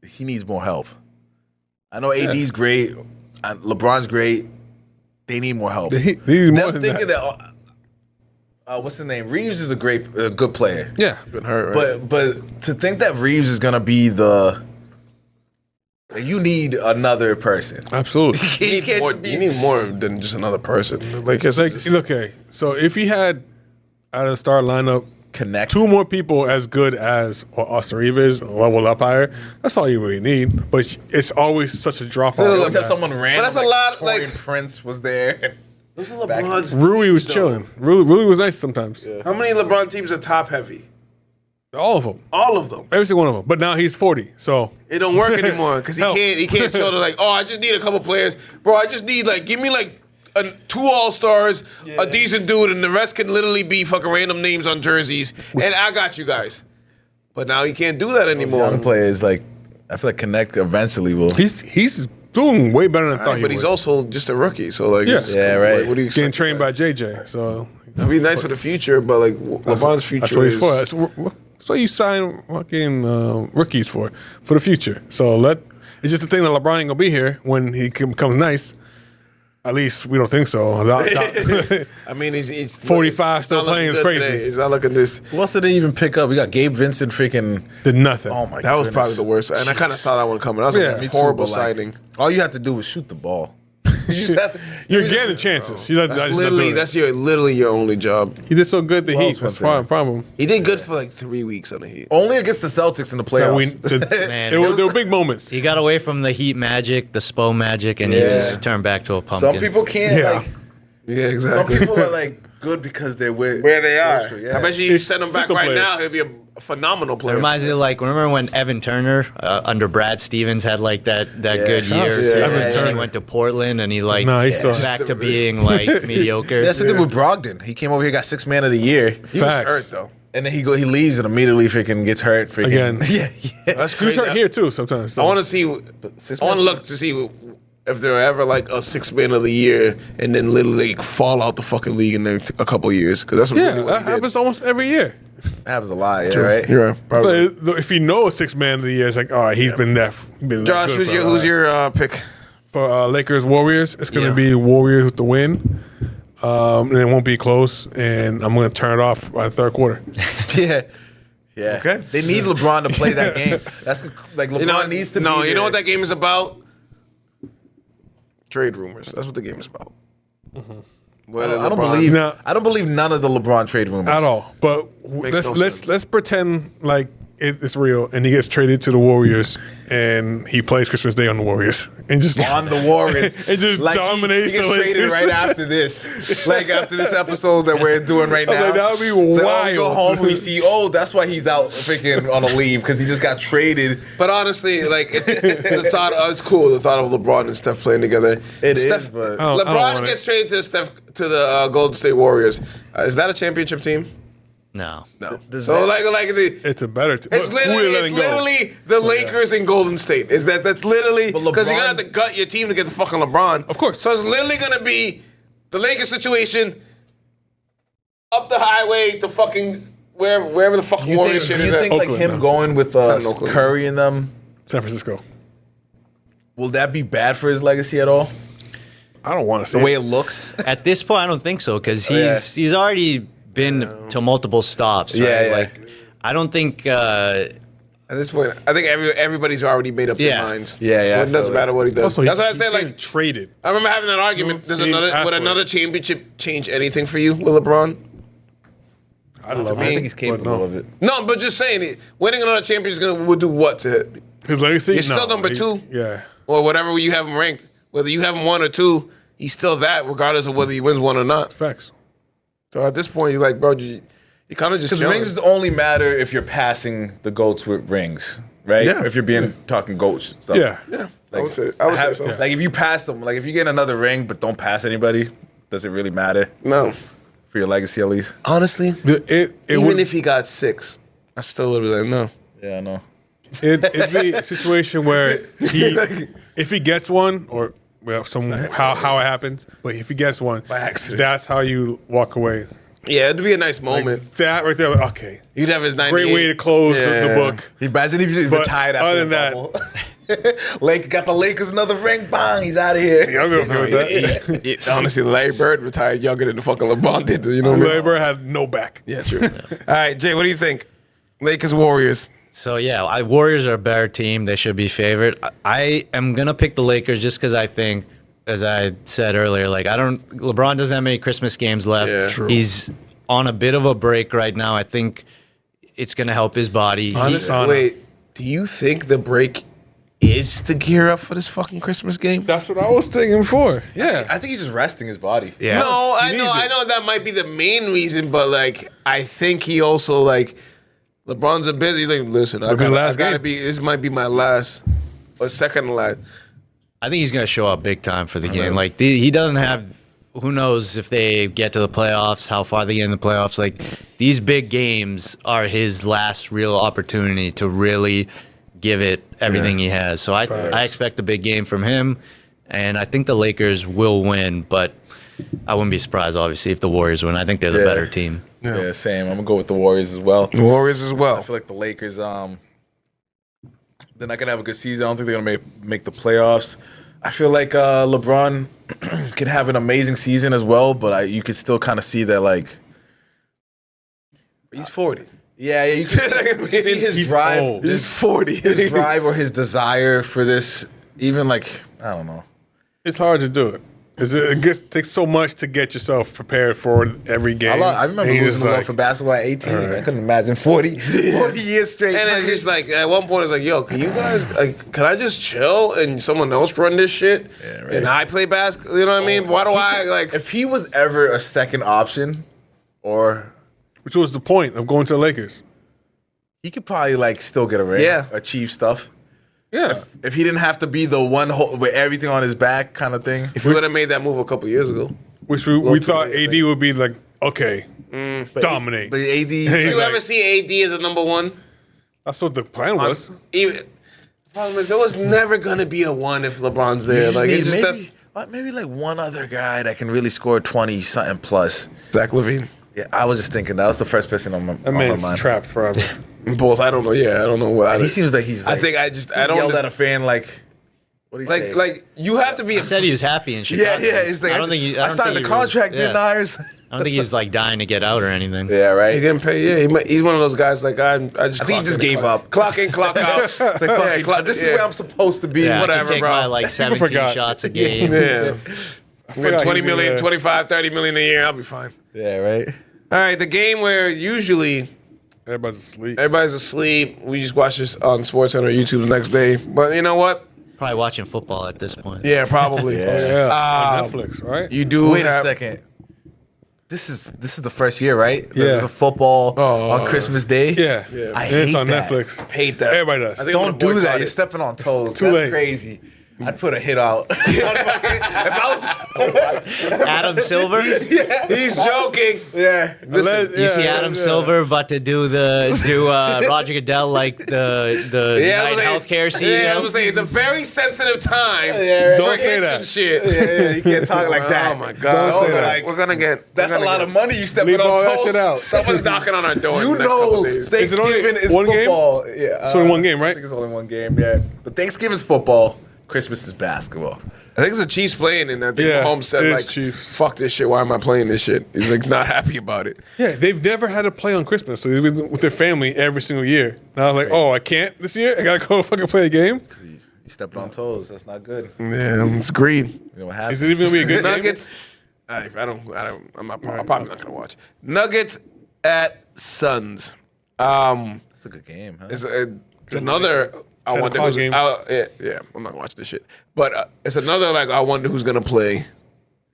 he needs more help. I know AD's great, LeBron's great. They need more help. He needs more Them than thinking that. that what's his name? Reeves is a good player. Yeah. Been hurt, right? But to think that Reeves is gonna be the You need another person. Absolutely. You can't More, just be. you need more than just another person. Like, it's Like, okay, so if he had out of the start lineup Connect. 2 more people as good as Austin Rivers, level up higher, that's all you really need. But it's always such a drop You off. always have someone random. that's a like lot, Torian like- Prince was there. those are LeBron's Rui was teams, though. chilling. Rui was nice sometimes. How many LeBron teams are top heavy? All of them. All of them. Every single one of them. But now he's 40, so It don't work anymore because Hell. he can't show the like, oh, I just need a couple players. Bro, I just need like, give me like 2 All-Stars, a decent dude, and the rest can literally be fucking random names on jerseys, and I got you guys. But now he can't do that anymore. Young players like I feel like Connect eventually will. he's doing way better than I thought Right, he but would. he's also just a rookie, so like, Yeah. it's Yeah, cool. right. Like, what do you getting expect? trained by JJ, so It'd be nice for the future, but like LeBron's future that's what he's is. for. That's what you sign fucking rookies for the future. So it's just the thing that LeBron ain't gonna be here when he becomes nice. At least we don't think so. I mean, he's 45 he's still not looking playing is good crazy. today. He's not looking this. Who else did they even pick up? We got Gabe Vincent freaking. Did nothing. Oh my god. That was probably the worst, and I kind of saw that one coming. That was Yeah, a me too, horrible But, like, signing. all you have to do is shoot the ball. You just have to, You're you just- getting chances. You're not, That's just not literally doing it. literally your only job. He did so good. The Who Heat. else That's went there? the problem. He did good for like 3 weeks on the Heat. Only against the Celtics in the That playoffs. Man, there were big moments. he got away from the Heat magic, the Spo magic, and he Yeah. just turned back to a pumpkin. Some people can't. Yeah. Like, Yeah, some exactly. people are like good because they're with Where they supposed are. to, yeah. I bet you It's send him back system right players. now, he'll be a phenomenal It player. reminds me of like remember when Evan Turner under Brad Stevens had like that good shout out year, to too, Evan and then he Turner. went to Portland and he like No, he's still- back to being like mediocre. That's the thing with Brogdon. He came over here, got 6 Man of the Year, He was Facts. hurt though. and then he leaves and immediately freaking gets hurt. Freaking. Again. yeah. That's He crazy. was hurt here too sometimes. So. I want to see. I want to look to see if there ever like a 6 Man of the Year, and then literally fall out the fucking league in a couple years, because that's what Yeah, really what that he did. happens almost every year. That happens a lot, yeah, right? You're right. Probably. But if you know a 6 Man of the year, it's like, all right, he's been that. Been that Josh, good who's your pick? for Lakers Warriors? It's going to Yeah. be Warriors with the win. And it won't be close, and I'm going to turn it off by the third quarter. Yeah. Yeah. Okay. They need LeBron to play that game. That's like LeBron needs to be No, you there. know what that game is about? Trade rumors. That's what the game is about. Whether I don't LeBron- believe. No. I don't believe none of the LeBron trade rumors At all. But Makes no let's sense. pretend like it's real, and he gets traded to the Warriors, and he plays Christmas Day on the Warriors, and just on the Warriors. It just dominates he gets the traded Lakers. right after this. Like after this episode that we're doing right I'm now. like, that would be So, we go wild. home and we see, oh, that's why he's out freaking on a leave because he just got traded. But honestly, like the thought, it's cool. The thought of LeBron and Steph playing together. It is, Steph, but- I don't LeBron want gets it. traded to the Golden State Warriors. Is that a championship team? No. No. Does So that- like the. it's a better team. It's literally the Lakers and Golden State. That's literally But because you're LeBron- gonna have to gut your team to get the fucking LeBron. Of course. So it's literally gonna be the Lakers situation up the highway to fucking wherever the fucking You Warriors think, shit do you is think at. like Oakland, him no. going with not in Oakland. Curry and them, San Francisco. will that be bad for his legacy at all? I don't want to see The way it. it looks? At this point, I don't think so because yeah. he's already been to multiple stops. Right? Yeah, yeah. Like I don't think. At this point, I think everybody's already made up their Yeah. minds. Yeah, yeah, I It doesn't feel matter what he does. Also, That's he- why I he say getting like traded. I remember having that argument. Does He didn't ask would for it. another championship change anything for you with LeBron? I love I it. think he's capable of it. No, but just saying, winning another championship would do what to it? His legacy. You're still No, number he- 2. Yeah. Or whatever you have him ranked. Whether you have him 1 or 2, he's still that, regardless of whether he wins 1 or not. Facts. So at this point, you're like, bro, you kind of just Because chilling. rings only matter if you're passing the goats with rings, right? Yeah. If you're being talking goats and stuff. Yeah. Yeah, I Like, would say have- so. Like if you pass them, like if you get another ring but don't pass anybody, does it really matter No, for your legacy at least? honestly, It even would, if he got 6, I still would be like, no. Yeah, I know. it'd be a situation where if he gets one, or well, how it happens, but if he gets one, By accident. that's how you walk away. Yeah, it'd be a nice moment. That right there, like, okay, You'd have his 98. great way to close the Yeah. book. He imagine if he's But retired after other the than bubble. Lake got the Lakers another ring, bang, he's out of here. Yeah, I'm okay with that. Honestly, Larry Bird retired younger than the fucking LeBron did. You know what I mean? Larry Bird had no back. Yeah, true. All right, Jay, what do you think? Lakers, Warriors. So yeah, Warriors are a better team. They should be favored. I am gonna pick the Lakers just because I think, as I said earlier, like LeBron doesn't have many Christmas games left. Yeah. True. He's on a bit of a break right now. I think it's gonna help his body. Honestly, wait, do you think the break is to gear up for this fucking Christmas game? That's what I was thinking before. Yeah. I think he's just resting his body. Yeah. No, He needs I it. know that might be the main reason, but like I think he also like LeBron's a busy. He's like, listen, I It'll be the last gotta game. be. This might be my last or second to last. I think he's going to show up big time for the game. Like he doesn't have. Who knows if they get to the playoffs? How far they get in the playoffs? Like these big games are his last real opportunity to really give it everything he has. So I expect a big game from him, and I think the Lakers will win. But I wouldn't be surprised, obviously, if the Warriors win. I think they're the better team. Yeah, same. I'm gonna go with the Warriors as well. The Warriors as I well. feel like the Lakers, they're not gonna have a good season. I don't think they're gonna make the playoffs. I feel like LeBron could have an amazing season as well, but you could still kind of see that, like, He's 40. yeah, you can see his He's drive, old. He's 40. his drive or his desire for this. Even like, I don't know. It's hard to do it. Takes so much to get yourself prepared for every game. I remember And you're losing just the love like, for basketball at 18. I couldn't imagine 40 years straight. And it's just like at one point it's like, yo, can you guys can I just chill and someone else run this shit? Yeah, right. And I play basketball. You know what I mean? Why do I like? if he was ever a second option, or which was the point of going to the Lakers. he could probably like still get a ring, Yeah. achieve stuff. Yeah. If he didn't have to be the one with everything on his back kind of thing. If we would have made that move a couple years ago, Which we too thought late, AD would be like, okay, But dominate. But AD, did He's you like- ever see AD as a number one? That's what the plan was. Even problem is there was never gonna be a one if LeBron's there. Like it just does. maybe like one other guy that can really score 20 something plus. Zach LaVine. Yeah, I was just thinking that was the first person on my That man's mind. trapped forever. Bulls. I don't know. Yeah, I don't know what. He seems like he's. I Like, think I don't. yelled Just, at a fan like. What do you say? like you have to be. He said he was happy in Chicago. yeah. He's like, I don't think he, I signed the contract, didn't I? Or something? I don't think he's like dying to get out or anything. Yeah, right. He's getting paid. Yeah, he's one of those guys. Like I just. I think he clock just in, gave clock- up. Clock in, clock out. It's like, fuck it, this is where I'm supposed to be. Yeah, Whatever, I can take bro. my like 17 forgot. shots a game. Yeah. forgot Win 20 he was million, in there. 25, 30 million a year. I'll be fine. Yeah, right. All right, the game where usually Everybody's asleep. everybody's asleep. We just watch this on SportsCenter or YouTube the next day. But you know what? Probably watching football at this point. Yeah, probably. Yeah, on Netflix, right? You do. Wait a have- second. This is the first year, right? Yeah. There's a football on Christmas Day. Yeah. I And it's hate on that. Netflix. Hate that. Everybody does. I think I'm Don't gonna do that. boycott You're it. stepping on toes. too That's late. crazy. I'd put a hit out. if I Adam Silver. He's joking. yeah. Listen, You see Adam Silver about to do Roger Goodell like the Yeah, United Healthcare CEO. Yeah, I was saying it's a very sensitive time Yeah, for Don't say hits that. and shit. Yeah, you can't talk like that. Oh my god! Don't say We're that. like, we're gonna get. That's we're a gonna lot get- of money you stepping Leave on all that toes. shit out. Someone's knocking on our door. You in the next couple know, days. Thanksgiving is one game? football. Yeah, It's only one game, right? I think it's only one game. Yeah, but Thanksgiving's football. Christmas is basketball. I think it's the Chiefs playing, and I think Yeah, Mahomes said it is like, Chiefs. "Fuck this shit. Why am I playing this shit?" He's like not happy about it. Yeah, they've never had to play on Christmas, so they've been with their family every single year. Now I was like, oh, I can't this year? I gotta go fucking play a game? You stepped on toes. That's not good. Yeah, it's greed. You know what happens? Is it even gonna be a good game? Nuggets. I'm probably not gonna watch. Nuggets at Suns. That's a good game, huh? It's another. I 10 wonder o'clock who's. game. Yeah, I'm not gonna watch this shit. But it's another like I wonder who's gonna play,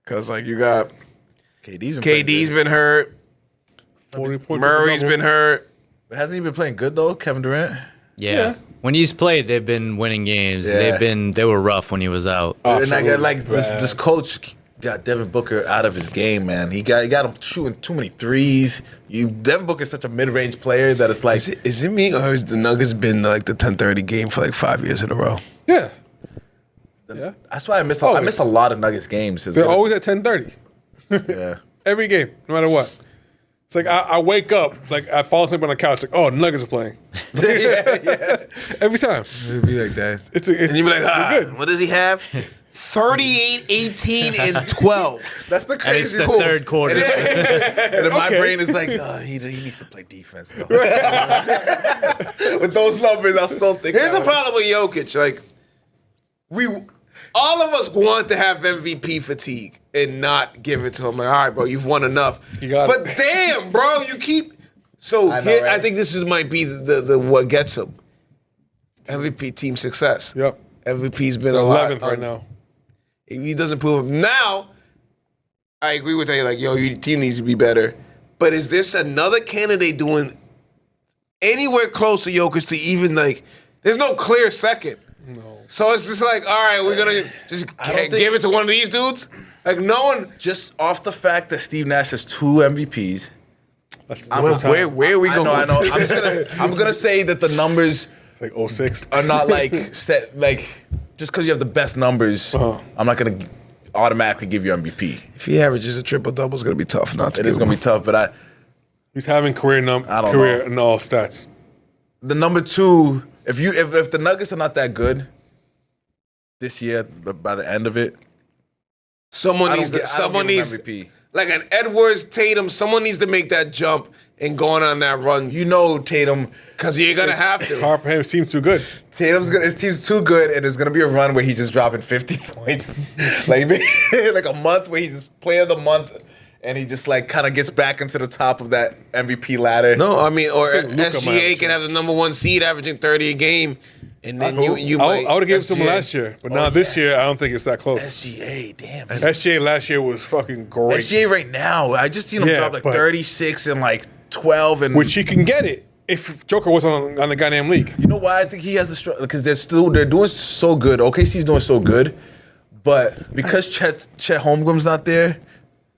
because like you got KD's been hurt, 40 points. Murray's been hurt. But hasn't he been playing good though, Kevin Durant? Yeah. When he's played, they've been winning games. Yeah. They were rough when he was out. And I got like this coach got Devin Booker out of his game, man. He got him shooting too many threes. Devin Booker's such a mid-range player that it's like Is it me or has the Nuggets been like the 10:30 game for like 5 years in a row? Yeah. Yeah. that's why I miss a lot of Nuggets games. 'Cause They're always at 10:30. yeah. Every game, no matter what. It's like I wake up, like I fall asleep on the couch, like, oh, Nuggets are playing. yeah. Every time. It'd be like that. It's And you'd be like, they're ah, good. what does he have? 38, 18, and 12. That's the And it's crazy. the third quarter. And then my brain is like, he needs to play defense though. With those numbers, I still think. Here's the problem with Jokic. Like, all of us want to have MVP fatigue and not give it to him. Like, all right, bro, you've won enough. You got but it. damn, bro, you keep. So I know, right? I think this might be the what gets him. MVP team success. Yep. MVP's been They're a lot 11th right now. If he doesn't prove him now, I agree with that. Like, yo, your team needs to be better. But is this another candidate doing anywhere close to Jokic to even like? There's no clear second. No. So it's just like, all right, we're gonna just give it to one of these dudes. Like no one. Just off the fact that Steve Nash has 2 MVPs. Where are we going? I know. I'm gonna say that the numbers Like 06. are not like set. Like just because you have the best numbers, I'm not gonna automatically give you MVP. If he averages a triple double, it's gonna be tough not to. It is gonna be tough, but He's having career I don't know. in all stats. the number 2. If the Nuggets are not that good this year, by the end of it, Someone I needs. don't Someone give him needs. MVP. Like an Edwards, Tatum. Someone needs to make that jump and going on that run. You know, Tatum. Because you're gonna have to. Hard for him. His team's too good. His team's too good, and there's gonna be a run where he's just dropping 50 points, like a month where he's just player of the month, and he just like kind of gets back into the top of that MVP ladder. No, I mean, or think Luka might have SGA a can have the number 1 seed, averaging 30 a game, and then you I might. would have given it to him SGA. last year, but now this year I don't think it's that close. SGA, damn. SGA last year was fucking great, SGA right now, I just seen him Yeah, drop like but- 36 and like 12, and which he can get it if Joker was on the goddamn league. you know why I think he has a struggle because they're doing so good. OKC's doing so good, but because Chet Holmgren's not there,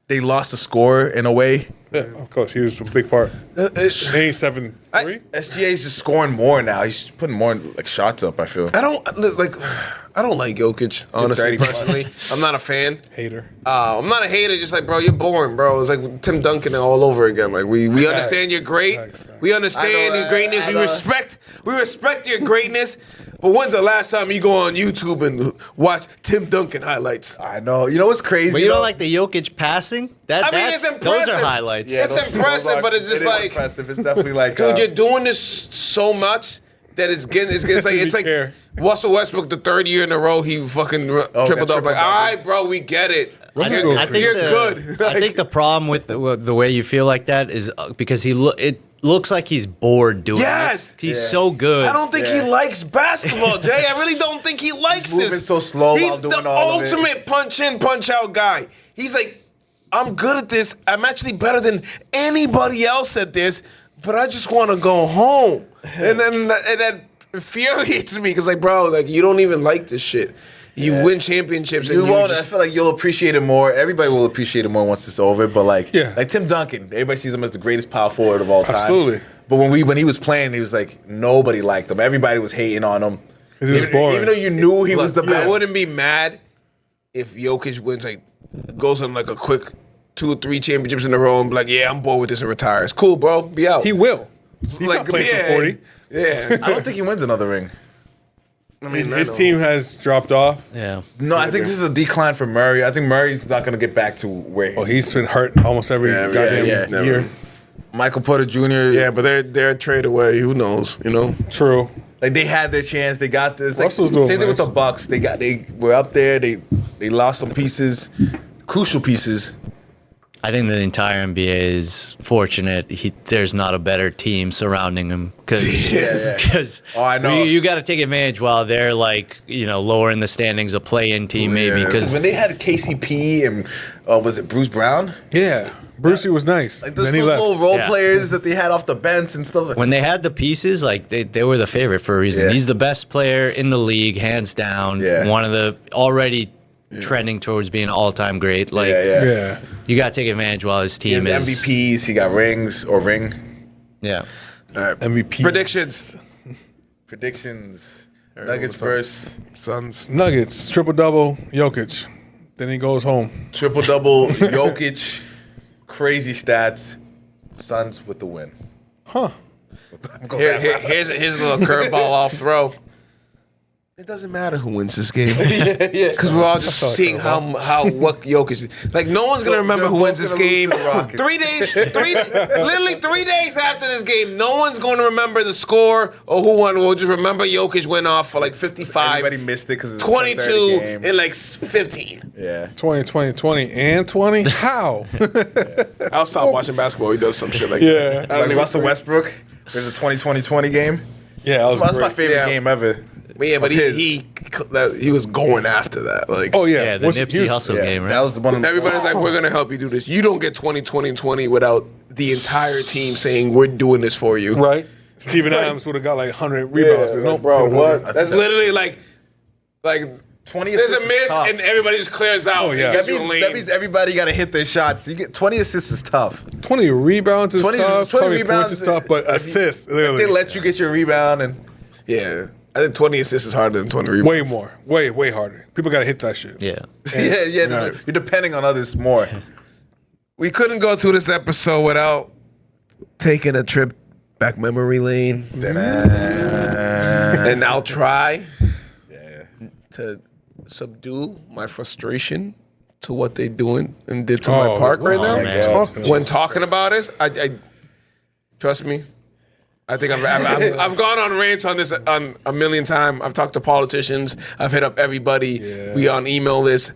they lost a scorer in a way. Yeah, of course, he was a big part. They ain't 7-3. SGA's just scoring more now. He's putting more like shots up. I feel. I don't like Jokic, honestly, 30 plus. personally. I'm not a fan. Hater. I'm not a hater. Just like, bro, you're boring, bro. It's like Tim Duncan all over again. Like we understand you're great. Facts. We understand I know, your greatness. I We know. respect your greatness. But when's the last time you go on YouTube and watch Tim Duncan highlights? I know. You know what's crazy? But you though? don't like the Jokic passing? It's impressive. Those are highlights. Yeah, It's those- impressive, those are- but it's just it is like, impressive. It's definitely like, dude, you're doing this so much that it's like care. Russell Westbrook, the 3rd year in a row he fucking triple double. Like, triple-double. all right, bro, we get it. I think You're the- good. I think the problem with the way you feel like that is because it looks like he's bored doing Yes. it. He's so good. I don't think he Yeah. likes basketball, Jay. I really don't think he likes He's moving this. so slow He's while doing the all of it. ultimate punch in, punch out guy. He's like, I'm good at this. I'm actually better than anybody else at this, but I just want to go home. And that infuriates me because, like, bro, like you don't even like this shit. You win championships. You and won't. just, I feel like you'll appreciate it more. Everybody will appreciate it more once it's over. But like Yeah. Tim Duncan, everybody sees him as the greatest power forward of all time. Absolutely. But when he was playing, he was like nobody liked him. Everybody was hating on him. 'Cause he was boring. Even though you knew he was the I best. wouldn't be mad if Jokic wins, like, goes on like a quick 2 or 3 championships in a row and be like, yeah, I'm bored with this and retires. Cool, bro. Be out. He will. He's like, not playing yeah, for 40. Yeah. I don't think he wins another ring. I mean, His team has dropped off. Yeah. No, I think this is a decline for Murray. I think Murray's not going to get back to where Oh, he's been hurt almost every goddamn yeah. year. Michael Porter Jr. Yeah, but they're a trade away. Who knows? You know. True. Like they had their chance, they got this. Like, Russell's doing same thing with nice. the Bucks. They were up there. They lost some pieces, crucial pieces. I think the entire NBA is fortunate. There's not a better team surrounding him because Oh, I know. you got to take advantage while they're like lower in the standings, a play-in team maybe because When they had KCP and was it Bruce Brown? Yeah. Brucey was nice. Like those then he left. little role Yeah. players that they had off the bench and stuff. when they had the pieces, like they were the favorite for a reason. Yeah. He's the best player in the league, hands down. Yeah. One of the already trending towards being all-time great. Like Yeah. you got to take advantage while his He team has is MVPs. He got rings or ring. Yeah. All right. MVP. Predictions. Predictions. Nuggets versus Suns. Nuggets, triple-double, Jokic. Then he goes home. triple double. Jokic, crazy stats. Suns with the win. Huh. Here's a little curveball I'll throw. it doesn't matter who wins this game. Because we're all just seeing what Jokic. Like, no one's going to remember who wins this game. 3 days, literally 3 days after this game, no one's going to remember the score or who won. We'll just remember Jokic went off for like 55. Everybody missed it because it's 22 game. and like 15. Yeah. 20, and 20? How? I'll stop watching basketball. He does some shit like Yeah. that. I don't Like even Russell Westbrook. There's a 20-20 game. Yeah, that was That's my great. favorite game ever. Yeah, but Of his. he was going after that. Like, Oh, yeah. Yeah, the Once- he Nipsey was- Hussle game, right? That was the one. everybody's like, we're gonna help you do this. You don't get 20 without the entire team saying we're doing this for you. Right? Steven Adams would have got like 100 rebounds. but nope, bro, couldn't what? do it. That's literally like 20 there's assists a miss is tough. and everybody just clears out. Oh, yeah. and That gets you a means, lane. that means everybody got to hit their shots. You get 20 assists is tough. 20 rebounds is 20 tough. 20 20 rebounds points is tough, but assists, If literally. they let you get your rebound and yeah, I think 20 assists is harder than 20 rebounds. way more. Way harder. People got to hit that shit. Yeah. you're depending on others more. We couldn't go through this episode without taking a trip back memory lane, and I'll try to subdue my frustration to what they're doing and did to my park right now. man. When talking about it, I trust me. I think I've gone on rants on this on a million times. I've talked to politicians. I've hit up everybody. Yeah. We on email list.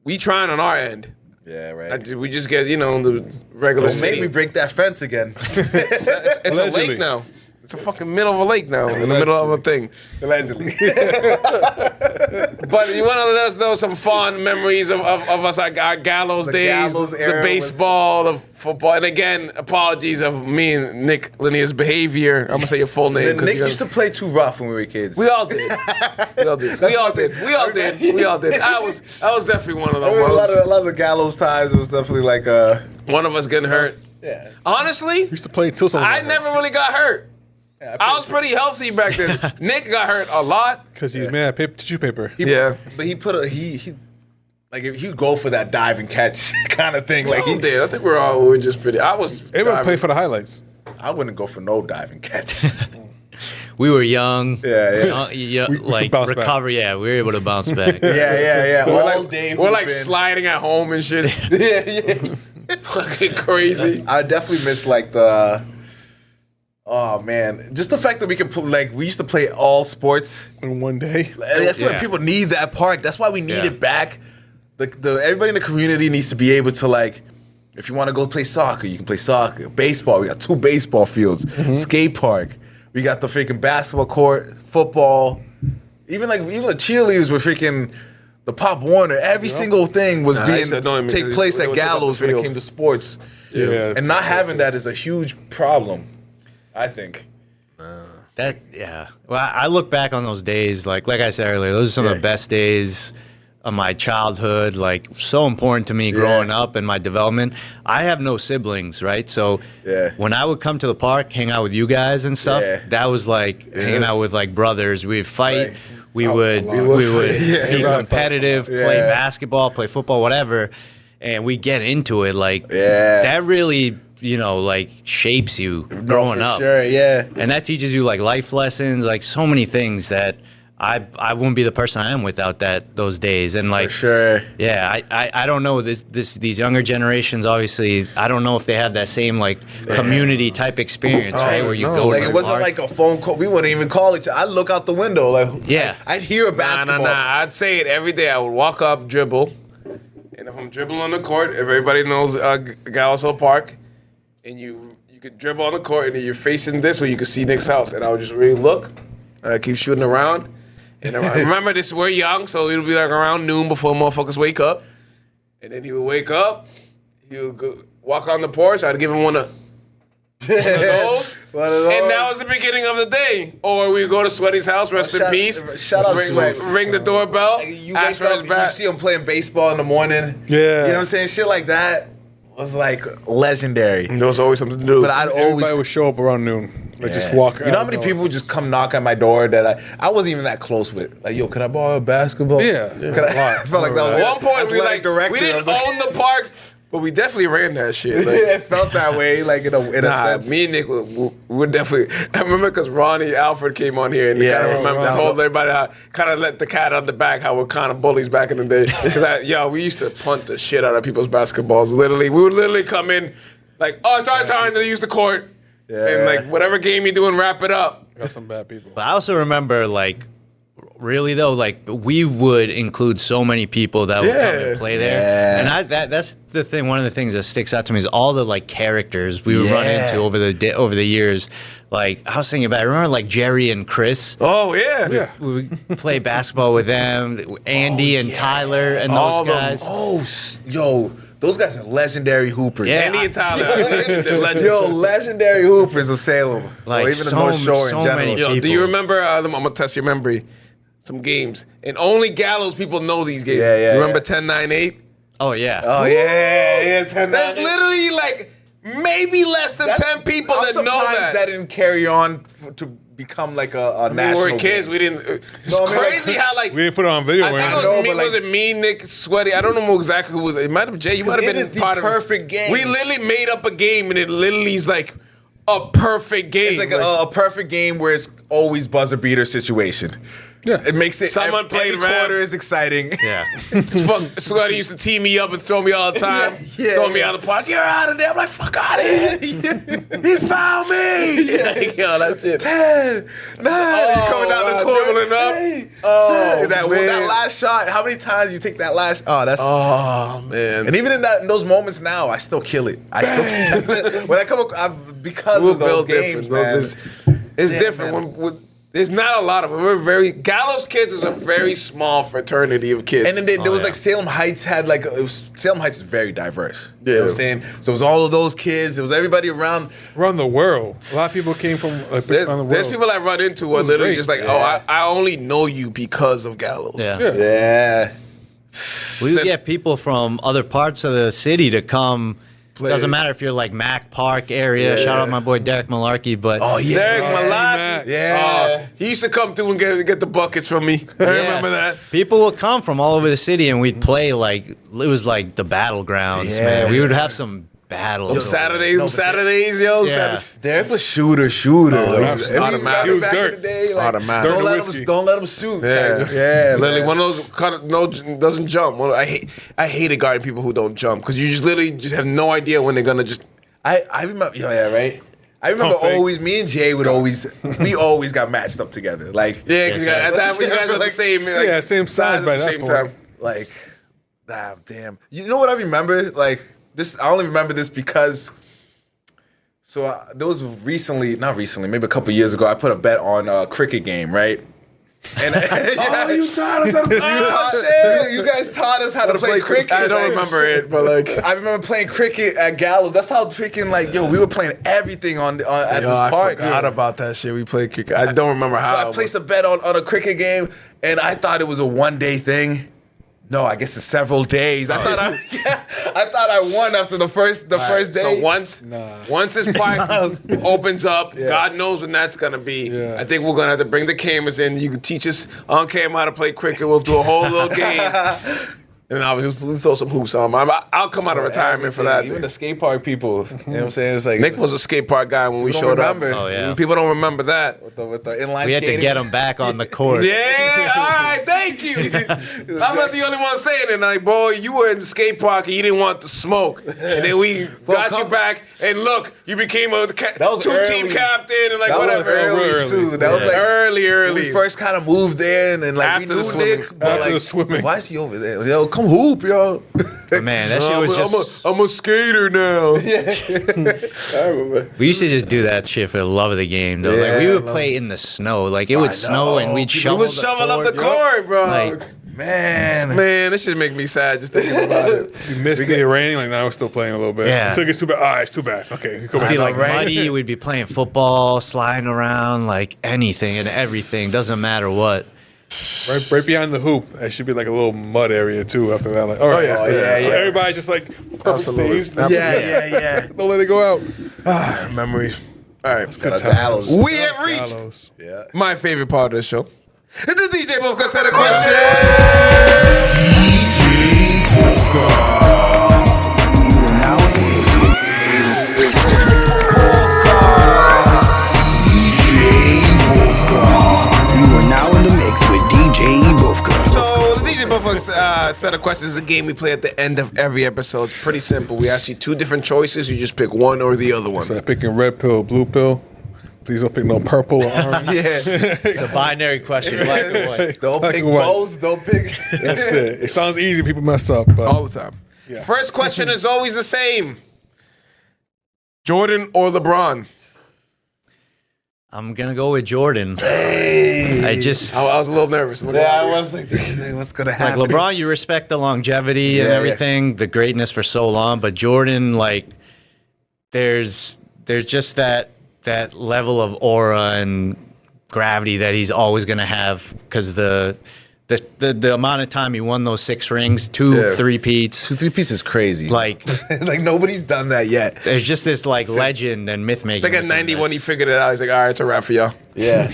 We trying on our end. Yeah, right. We just get the regular Well, maybe city. break that fence again. It's a Allegedly. lake now. It's a fucking middle of a lake now, in the middle of a thing. Allegedly. But you want to let us know some fond memories of us, our Gallows The days, Gallows the era baseball, the football. And again, apologies of me and Nick Lanier's behavior. I'm going to say your full name. 'cause Nick you guys- used to play too rough when we were kids. We all did. We all did. We all did. We all did. We all did. I was definitely one of I them. remember a lot of the Gallows times. It was definitely like One of us getting hurt. yeah. Honestly, Used to play till something. I never really got hurt. I was pretty healthy back then. Nick got hurt a lot. Because he's mad. Tissue paper. Yeah. But he put he like he'd go for that dive and catch kind of thing. Like He did. I think we were just pretty. I was. Everyone play for the highlights. I wouldn't go for no dive and catch. We were young. Yeah. We like could bounce back. recover. Yeah, we were able to bounce back. Yeah. All day. We're like hooping. sliding at home and shit. Yeah. Fucking crazy. I definitely miss like the. Oh man, just the fact that we could we used to play all sports. In one day. I feel like Yeah. people need that park. That's why we need Yeah. it back. Everybody in the community needs to be able to if you want to go play soccer, you can play soccer. Baseball, we got 2 baseball fields. Skate park, we got the freaking basketball court, football. Even the cheerleaders were freaking the Pop Warner. Every single thing was Nah, I used to annoy me take because place they at would take up the Gallows when it field. came to sports. Yeah. And not having that is a huge problem, I think. Well, I look back on those days, like I said earlier, those are some of the best days of my childhood, like so important to me growing up and my development. I have no siblings, right? So when I would come to the park, hang out with you guys and stuff, that was like hanging out with like brothers. We'd fight. Right. We would be competitive, play basketball, play football, whatever, and we get into it. Like that really, like shapes you growing up. Sure, yeah. And that teaches you like life lessons, like so many things that I wouldn't be the person I am without those days. And like, For sure. yeah, I don't know these younger generations. Obviously, I don't know if they have that same like community type experience, right? Where you go. Like to it the wasn't park. like a phone call. We wouldn't even call each other. I'd look out the window. I'd hear a basketball. Nah. I'd say it every day. I would walk up, dribble, and if I'm dribbling on the court, if everybody knows Gallows Hill Park, and you could dribble on the court, and then you're facing this way, you could see Nick's house, and I would just really look. I keep shooting around. And remember, we're young, so it'll be like around noon before motherfuckers wake up. And then he would wake up, he would go, walk on the porch. I'd give him one of those. And that was the beginning of the day. Or we go to Sweaty's house, rest in peace. Shout out Sweat. Ring the doorbell. You Ask wake for his up, you bat. see him playing baseball in the morning. Yeah. You know what I'm saying? Shit like that was like legendary. There was always something to do. But I'd always Everybody would show up around noon. Like just walk. You know how many people would just come knock on my door that I wasn't even that close with? Like, yo, can I borrow a basketball? Yeah. Can I felt like that was At one point, we athletic didn't director of the- own the park. But we definitely ran that shit. Like, it felt that way, like in a sense. me and Nick were definitely. I remember because Ronnie Alfred came on here and Yeah, kind of Ronnie. told everybody how kind of let the cat out the bag how we're kind of bullies back in the day. Because we used to punt the shit out of people's basketballs. Literally, we would literally come in like, oh, it's our time to use the court, and like whatever game you're doing, wrap it up. Got some bad people. But I also remember, like, really though, like we would include so many people that would come and play there, and that's the thing. One of the things that sticks out to me is all the like characters we would run into over the years. Like I was thinking about, I remember like Jerry and Chris. Oh yeah. We would play basketball with them, Andy and Tyler and those guys. Yo. Those guys are legendary hoopers. Yeah. Andy and Tyler, legends. Yo, legendary hoopers of Salem. Like, or even the so- North Shore so in general. many Yo, do people. you remember? I'm gonna test your memory. Some games, and only Gallows people know these games. Yeah, You remember 10-9-8? Oh yeah. Oh, yeah, 10 That's literally like maybe less than 10 people I'm that know surprised that. that didn't carry on to become like a national we were kids. game. We didn't. It's No, I mean, crazy like, how like We didn't put it on video. I think or it was anything. know, me. but, like- Was it me, Nick, Sweaty? I don't know exactly who was. It might have been Jay. You might have It been is the part of perfect game. We literally made up a game, and it literally is like a perfect game. It's like a perfect game where it's always buzzer beater situation. Yeah. It makes it. Someone played every ref. quarter is exciting. Yeah. Fuck, Sweaty used to tee me up and throw me all the time. Yeah, throw me yeah. out of the park. You're out of there. I'm like, fuck out of here. He found me. Like, yo, that shit. 10, 9, coming down the court, dribbling up. Hey, Oh, that man. last shot. How many times you take that last? Oh, that's. Oh man. And even in those moments now, I still kill it. I still when I come because We'll of those build games, different. man. It's Yeah, different. man. There's not a lot of them. We're very Gallows kids is a very small fraternity of kids. And then there was yeah. like Salem Heights had like Salem Heights is very diverse. You know Yeah. what I'm saying? So it was all of those kids. It was everybody around. Around the world. A lot of people came from around the world. There's people I run into who are was literally great. just like, oh, I only know you because of Gallows. Yeah. Yeah. We would get people from other parts of the city to come. Play. Doesn't matter if you're like Mac Park area. Yeah. Shout out my boy Derek Malarkey. But Oh yeah. Derek Malaki. Mac. Yeah. He used to come through and get the buckets from me. I remember that. people would come from all over the city, and we'd play like it was like the battlegrounds, Yeah. man. We would have some battles. Them Saturdays, yo. Yeah. Saturdays. Derek was shooter. he's If you automatic. remember He was back dirt. in the day, like, Automatic. Don't Dirt let and him. whiskey. Don't let him shoot. Yeah, Yeah. Literally, man. one of those kind of doesn't jump. Well, I hated guarding people who don't jump because you just literally just have no idea when they're gonna just. I remember. Yeah, right. I remember Pump fake. always. Me and Jay would always. We always got matched up together. Like Yeah, because Yes, at that point you guys are the Like- same. Like, Yeah, same size at by the that same point. time. like, damn. You know what I remember? Like this. I only remember this because. So there was not recently, maybe a couple years ago. I put a bet on a cricket game, right? And Oh, you taught us how to you guys taught us how to play cricket. I don't like- remember it, but like. I remember playing cricket at Gallows. That's how freaking like we were playing everything at Yo, this I park. forgot about that shit. We played cricket. I don't remember So how. I placed a bet on a cricket game, and I thought it was a one-day thing. No, I guess it's several days. I thought I won after the first day. So once this park opens up, God knows when that's gonna be. Yeah. I think we're gonna have to bring the cameras in. You can teach us on camera how to play cricket. We'll do a whole little game. And obviously, we'll throw some hoops on. I'll come out of retirement for that. Even the skate park people. You know what I'm saying? It's like Nick was a skate park guy when we don't showed remember. up. Oh, yeah. People don't remember that. with the inline We had to skating. get him back on the court. Yeah, all right, thank you. I'm not the only one saying it. Like, boy, you were in the skate park and you didn't want the smoke. And then we got you back, and look, you became a That was two-team early. captain and like That was whatever. early too. That was like early. We first kind of moved in, and like After we the knew swimming. Nick, but After like, the swimming. so why is he over there? Yo, come hoop, yo. But man, that shit was just. I'm a skater now. I remember. We used to just do that shit for the love of the game, though. Like we Yeah, would play in the snow. Like it would snow and we'd We shovel. would shovel up the court, bro. Like Man, Man, this shit make me sad just thinking about it. You missed it raining, like now we're still playing a little bit. Yeah. Until it gets too bad. Ah, it's too bad. Okay, go it'd back. be like right? muddy. We'd be playing football, sliding around, like anything and everything. Doesn't matter what. Right behind the hoop. That should be like a little mud area too. After that, like, all right, yeah. so Oh, yeah, so yeah. everybody's just like perfect Absolutely. saves. yeah. Don't let it go out. Memories. All right. Good Gallows. times. We have reached Gallows. Yeah. my favorite part of the show. The DJ Bubka said a question. set of questions is a game we play at the end of every episode. It's pretty simple. We ask you 2 different choices. You just pick one or the other one. So I'm picking red pill, blue pill. Please don't pick no purple or orange. Yeah. It's a binary question, black or white. Don't Black pick and white. both. Don't pick. That's it. It sounds easy. People mess up. But All the time. Yeah. First question is always the same. Jordan or LeBron? I'm gonna go with Jordan. I just I was a little nervous. Yeah, I was like, what's gonna like happen? LeBron. You respect the longevity and Yeah, everything, the greatness for so long, but Jordan, like, there's just that level of aura and gravity that he's always gonna have because the amount of time he won those 6 rings, 2 Yeah. 3-peats. 2-3 piece is crazy. Like, like nobody's done that yet. there's just this like legend and myth making. It's like at 91, he figured it out. He's like, all right, it's a wrap for y'all. Yeah.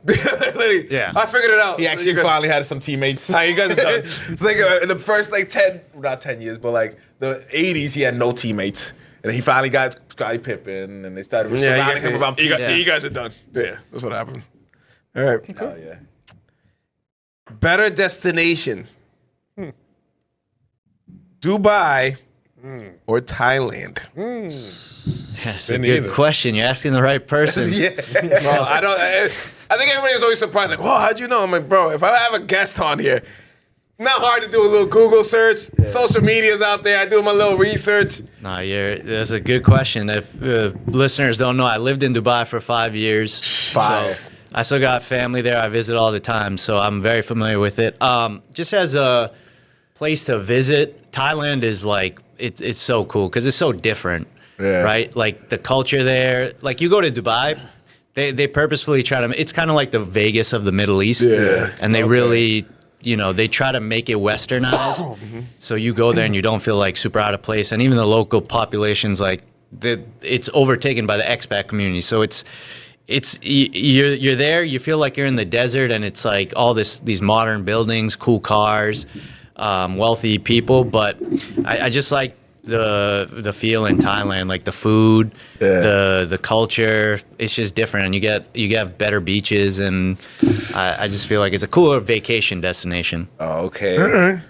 Literally, Yeah. I figured it out. He So actually you guys- finally had some teammates. All right, you guys are done. It's like in the first like 10 years, but like the 80s, he had no teammates. And he finally got Scottie Pippen, and they started surrounding him around you, pieces. you guys are done. Yeah, that's what happened. All right. Oh, yeah. Better destination. Dubai or Thailand? That's a Been good either. question. You're asking the right person. Yeah. Well, I think everybody was always surprised. Like, whoa, how'd you know? I'm like, bro, if I have a guest on here, not hard to do a little Google search. Social media's out there. I do my little research. No, that's a good question. If listeners don't know, I lived in Dubai for 5 years. 5. So I still got family there. I visit all the time, so I'm very familiar with it. Just as a place to visit, Thailand is like, it's so cool because it's so different, Yeah. right? Like the culture there, like you go to Dubai, they purposefully try to, it's kind of like the Vegas of the Middle East. Yeah. And they really, they try to make it westernized. So you go there and you don't feel like super out of place. And even the local population's like, it's overtaken by the expat community. So you're there, you feel like you're in the desert, and it's like all these modern buildings, cool cars, wealthy people. But I just like the feel in Thailand, like the food, the culture. It's just different, and you get better beaches, and I just feel like it's a cooler vacation destination. Oh, okay.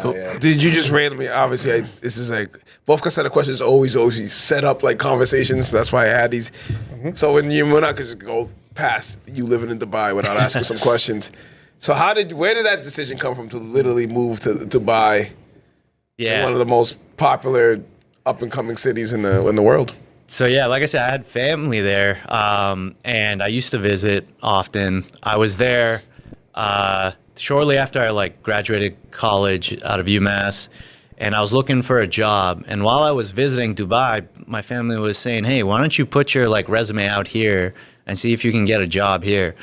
So did you just randomly? Obviously, this is like both set of questions always set up like conversations. That's why I had these. So we're not gonna just go past you living in Dubai without asking some questions. So where did that decision come from to literally move to Dubai? Yeah. One of the most popular up and coming cities in the world. So yeah, like I said, I had family there, and I used to visit often. I was there shortly after I graduated college out of UMass, and I was looking for a job. And while I was visiting Dubai, my family was saying, "Hey, why don't you put your resume out here and see if you can get a job here?"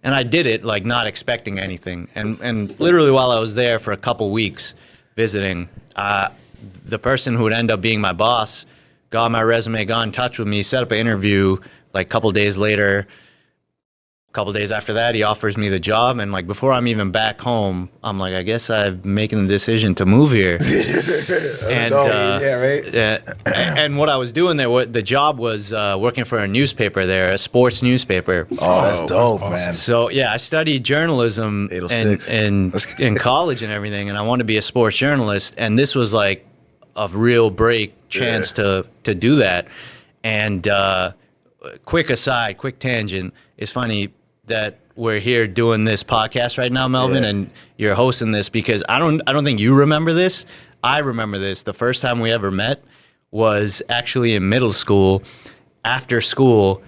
And I did it, not expecting anything. And literally while I was there for a couple weeks visiting, the person who would end up being my boss got my resume, got in touch with me, set up an interview. A couple days later, a couple days after that, he offers me the job. And before I'm even back home, I'm like, I guess I'm making the decision to move here. And and what I was doing there, the job was working for a newspaper there, a sports newspaper. Oh, that's dope, man. So yeah, I studied journalism 806. in college and everything, and I wanted to be a sports journalist. And this was like a real chance to do that. And quick aside, quick tangent. It's funny that we're here doing this podcast right now, Melvin, and you're hosting this because I don't think you remember this. I remember this. The first time we ever met was actually in middle school. After school,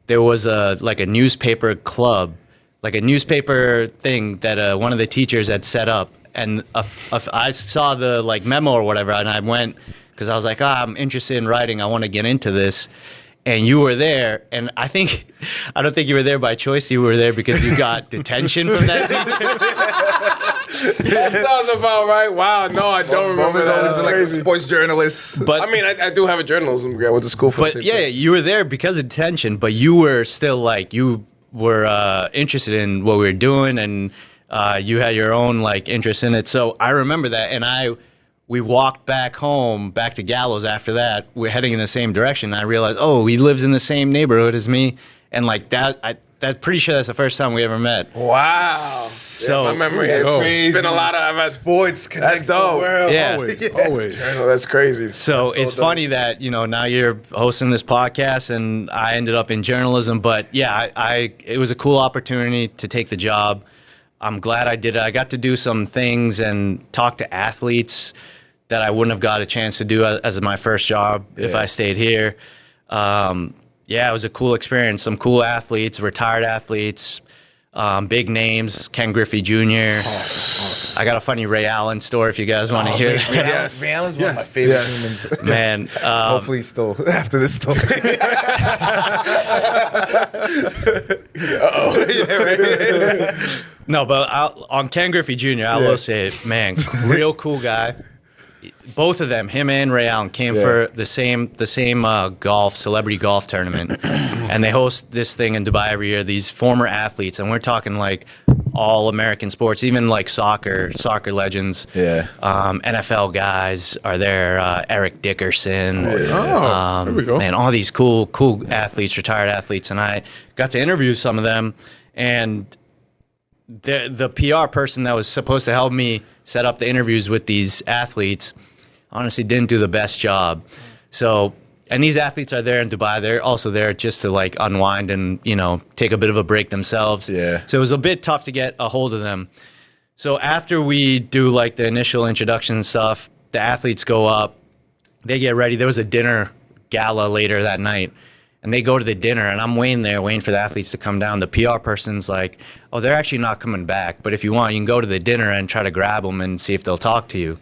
there was a newspaper club, a newspaper thing that one of the teachers had set up. And I saw the memo or whatever, and I went because I was like, I'm interested in writing. I want to get into this. And you were there, and I don't think you were there by choice. You were there because you got detention from that teacher. That sounds about right. Wow, no, I don't remember that. That's a crazy. sports journalist. But I mean, I do have a journalism degree. I went to school for the But same yeah, thing. you were there because of detention, but you were still you were interested in what we were doing, and you had your own interest in it. So I remember that, and we walked back home, back to Gallows after that. We're heading in the same direction. I realized, he lives in the same neighborhood as me. And that, pretty sure that's the first time we ever met. Wow. So My memory has been a lot of. I've had Sports connects the dope. world. Yeah. Always. Oh, that's crazy. So it's funny that now you're hosting this podcast, and I ended up in journalism. But yeah, it was a cool opportunity to take the job. I'm glad I did it. I got to do some things and talk to athletes that I wouldn't have got a chance to do as my first job if I stayed here. Yeah, it was a cool experience. Some cool athletes, retired athletes, big names, Ken Griffey Jr. Awesome. I got a funny Ray Allen story if you guys want to hear that. Ray Allen's one of my favorite humans. Man. Hopefully he's still after this story. No, but on Ken Griffey Jr., I will say, man, real cool guy. Both of them, him and Ray Allen, came for the same celebrity golf tournament, and they host this thing in Dubai every year. These former athletes, and we're talking like all American sports, even like soccer legends. Yeah, NFL guys are there. Eric Dickerson. There we go. Man, all these cool athletes, retired athletes, and I got to interview some of them, and the PR person that was supposed to help me set up the interviews with these athletes honestly didn't do the best job. So, and these athletes are there in Dubai. They're also there just to like unwind and, take a bit of a break themselves. Yeah. So it was a bit tough to get a hold of them. So after we do like the initial introduction stuff, the athletes go up, they get ready. There was a dinner gala later that night. And they go to the dinner, and I'm waiting for the athletes to come down. The PR person's like, oh, they're actually not coming back. But if you want, you can go to the dinner and try to grab them and see if they'll talk to you.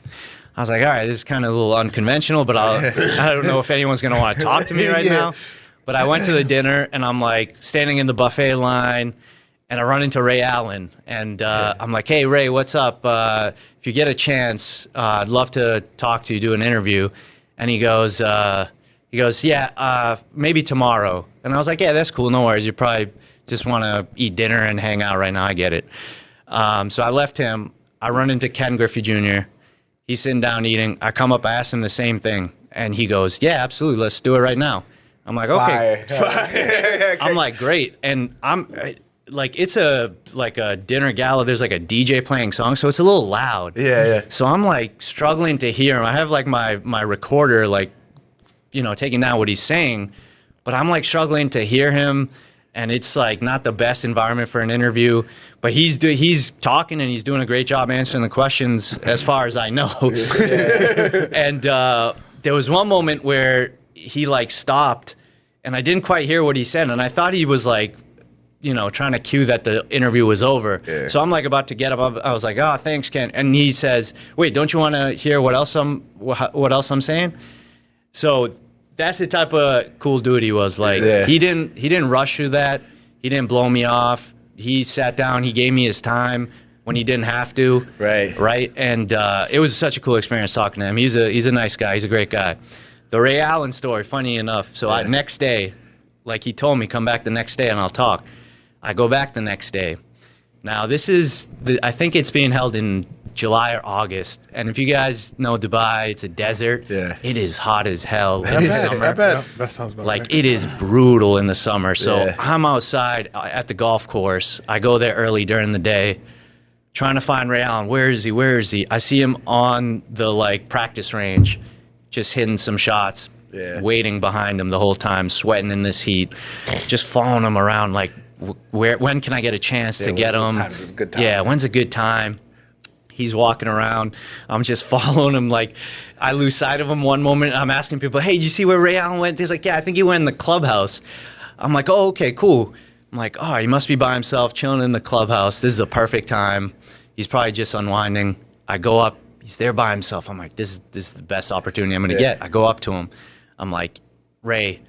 I was like, all right, this is kind of a little unconventional, but I don't know if anyone's going to want to talk to me right now. But I went to the dinner, and I'm like standing in the buffet line, and I run into Ray Allen. And I'm like, hey, Ray, what's up? If you get a chance, I'd love to talk to you, do an interview. And he goes, yeah, maybe tomorrow. And I was like, yeah, that's cool. No worries. You probably just want to eat dinner and hang out right now. I get it. So I left him. I run into Ken Griffey Jr. He's sitting down eating. I come up, I ask him the same thing. And he goes, yeah, absolutely. Let's do it right now. I'm like, okay. Fire. I'm like, great. And I'm like, it's a dinner gala. There's like a DJ playing songs, so it's a little loud. Yeah. So I'm like struggling to hear him. I have like my recorder, like, taking down what he's saying, but I'm like struggling to hear him, and it's like not the best environment for an interview. But he's talking, and he's doing a great job answering the questions as far as I know. And there was one moment where he like stopped, and I didn't quite hear what he said, and I thought he was like, trying to cue that the interview was over. Yeah. So I'm like about to get up. I was like, oh, thanks, Ken. And he says, wait, don't you want to hear what else I'm saying? So that's the type of cool dude he was. Like he didn't rush through that. He didn't blow me off. He sat down. He gave me his time when he didn't have to. Right. And it was such a cool experience talking to him. He's a nice guy. He's a great guy. The Ray Allen story, funny enough. So next day, like he told me, come back the next day and I'll talk. I go back the next day. Now this is I think it's being held in July or August, and if you guys know Dubai, it's a desert. Yeah, it is hot as hell in the summer. I bet. That sounds about right. It is brutal in the summer. So I'm outside at the golf course. I go there early during the day, trying to find Ray Allen. Where is he? I see him on the practice range, just hitting some shots. Yeah. Waiting behind him the whole time, sweating in this heat, just following him around. Like, when can I get a chance to get him? When's a good time? He's walking around. I'm just following him. Like, I lose sight of him one moment. I'm asking people, hey, did you see where Ray Allen went? He's like, yeah, I think he went in the clubhouse. I'm like, oh, okay, cool. I'm like, oh, he must be by himself, chilling in the clubhouse. This is the perfect time. He's probably just unwinding. I go up. He's there by himself. I'm like, this is the best opportunity I'm going to get. I go up to him. I'm like, Ray,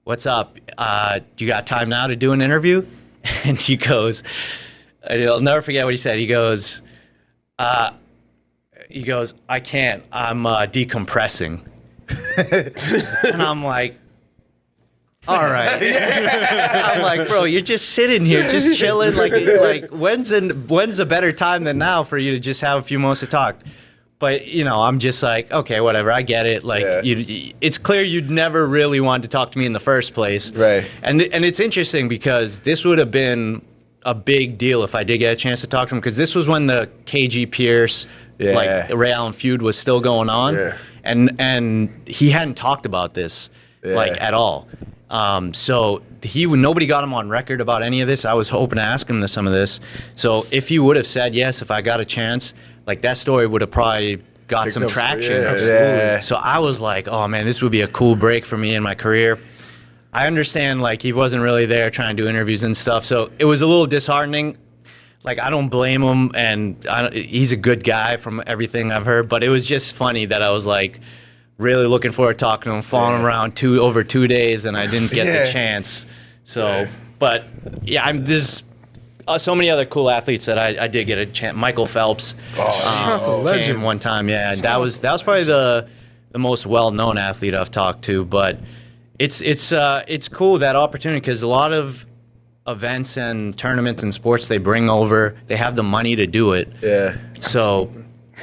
what's up? Do you got time now to do an interview? And he goes, I'll never forget what he said. He goes, I can't. I'm decompressing. And I'm like, all right. I'm like, bro, you're just sitting here, just chilling. Like when's a better time than now for you to just have a few moments to talk? But I'm just like, okay, whatever. I get it. Like, it's clear you'd never really wanted to talk to me in the first place, Right? And it's interesting because this would have been a big deal if I did get a chance to talk to him, because this was when the KG Pierce, like Ray Allen feud was still going on, and he hadn't talked about this like at all. So nobody got him on record about any of this. I was hoping to ask him some of this. So if he would have said yes, if I got a chance, like that story would have probably got some traction. Yeah. So I was like, oh man, this would be a cool break for me in my career. I understand like he wasn't really there trying to do interviews and stuff. So it was a little disheartening. Like, I don't blame him, and he's a good guy from everything I've heard. But it was just funny that I was like, really looking forward to talking to him, following him around over 2 days, and I didn't get the chance. So, but yeah, there's so many other cool athletes that I did get a chance. Michael Phelps came one time. Yeah, that was probably the most well-known athlete I've talked to. But it's cool, that opportunity, because a lot of events and tournaments and sports they bring over, they have the money to do it. Yeah. So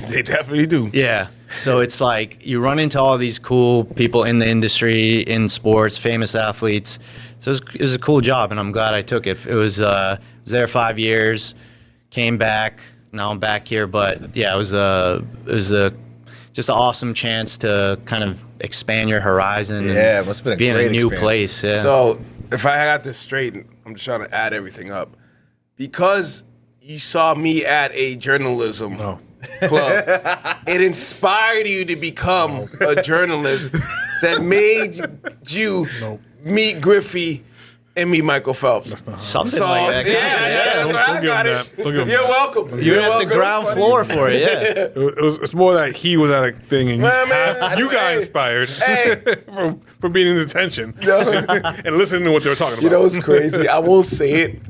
They definitely do. yeah. So it's like you run into all these cool people in the industry, in sports, famous athletes. So it was a cool job, and I'm glad I took it. It was there 5 years, came back. Now I'm back here, but yeah, it was just an awesome chance to kind of expand your horizon. Yeah, it must have been a be in great a new experience. place. Yeah. So if I got this straight, I'm just trying to add everything up. Because you saw me at a journalism club, it inspired you to become a journalist that made you meet Griffey and meet Michael Phelps. Something like that. Yeah, that's why I got it. You're welcome. You're at the ground floor for it. Yeah. It's more that he was at a thing and you got hey, inspired hey. from being in detention and listening to what they were talking about. You know what's crazy? I will say it.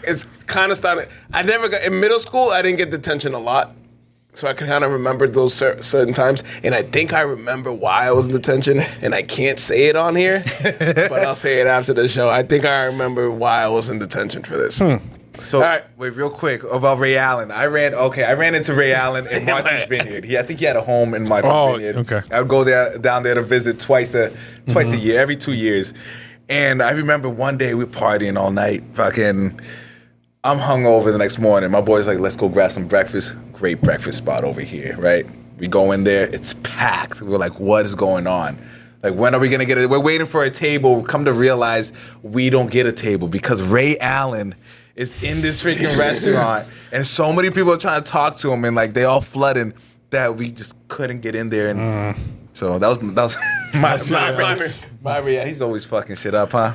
It's kind of starting. I never got in middle school. I didn't get detention a lot, so I can kind of remember those certain times. And I think I remember why I was in detention, and I can't say it on here, but I'll say it after the show. I think I remember why I was in detention for this. So, All right. wait, real quick about Ray Allen. I ran into Ray Allen in Martha's Vineyard. I think he had a home in Martha's Vineyard. Okay. I would go down there to visit twice a year, every 2 years. And I remember one day we partying all night. Fucking, I'm hungover the next morning. My boy's like, let's go grab some breakfast. Great breakfast spot over here, right? We go in there. It's packed. We're like, what is going on? Like, when are we going to get it? We're waiting for a table. Come to realize we don't get a table because Ray Allen is in this freaking restaurant. And so many people are trying to talk to him. And, like, they all flooding that we just couldn't get in there. And so that was my Ray. He's always fucking shit up, huh?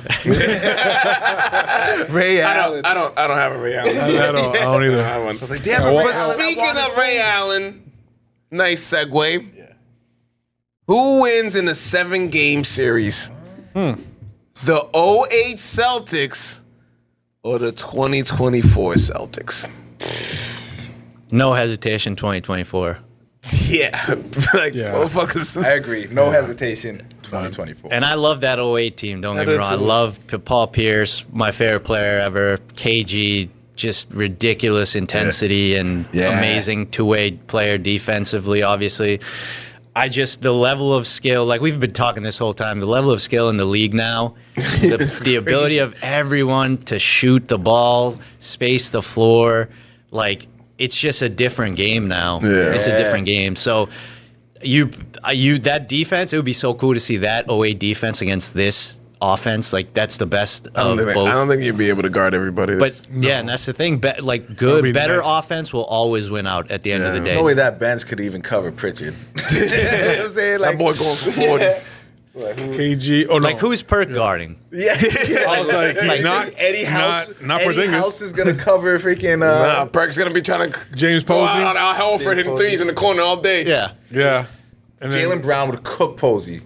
Ray Allen. I don't have a Ray Allen. I don't either. I I was like, damn I it, want- Ray But Allen, I speaking want of his Ray food. Allen, nice segue. Yeah. Who wins in a 7-game series? The 08 Celtics or the 2024 Celtics? No hesitation, 2024. Yeah. Like, Yeah. motherfuckers. I agree. No hesitation. 2024. And I love that 08 team, don't I get me do wrong. I too. love Paul Pierce, my favorite player ever. KG, just ridiculous intensity and Yeah. amazing two-way player defensively, obviously. The level of skill, like we've been talking this whole time, the level of skill in the league now, the ability of everyone to shoot the ball, space the floor, like it's just a different game now. Yeah. It's a different game. So that defense, it would be so cool to see that 08 defense against this offense. Like that's the best I of don't both. think you'd be able to guard everybody. But yeah, and that's the thing. Like That'd be better nice. offense will always win out at the end of the day. No way that bench could even cover Pritchard. You know what I'm saying? that boy going for 40. KG. Oh, no. Like who's perk guarding? Yeah. I was like, Like, not Eddie House. not Eddie Porzingis. House is gonna cover freaking. Nah, Perk's going to be trying to James go Posey. out on Al Horford hitting threes in the corner all day. Yeah. Yeah. And then- Jalen Brown would cook Posey.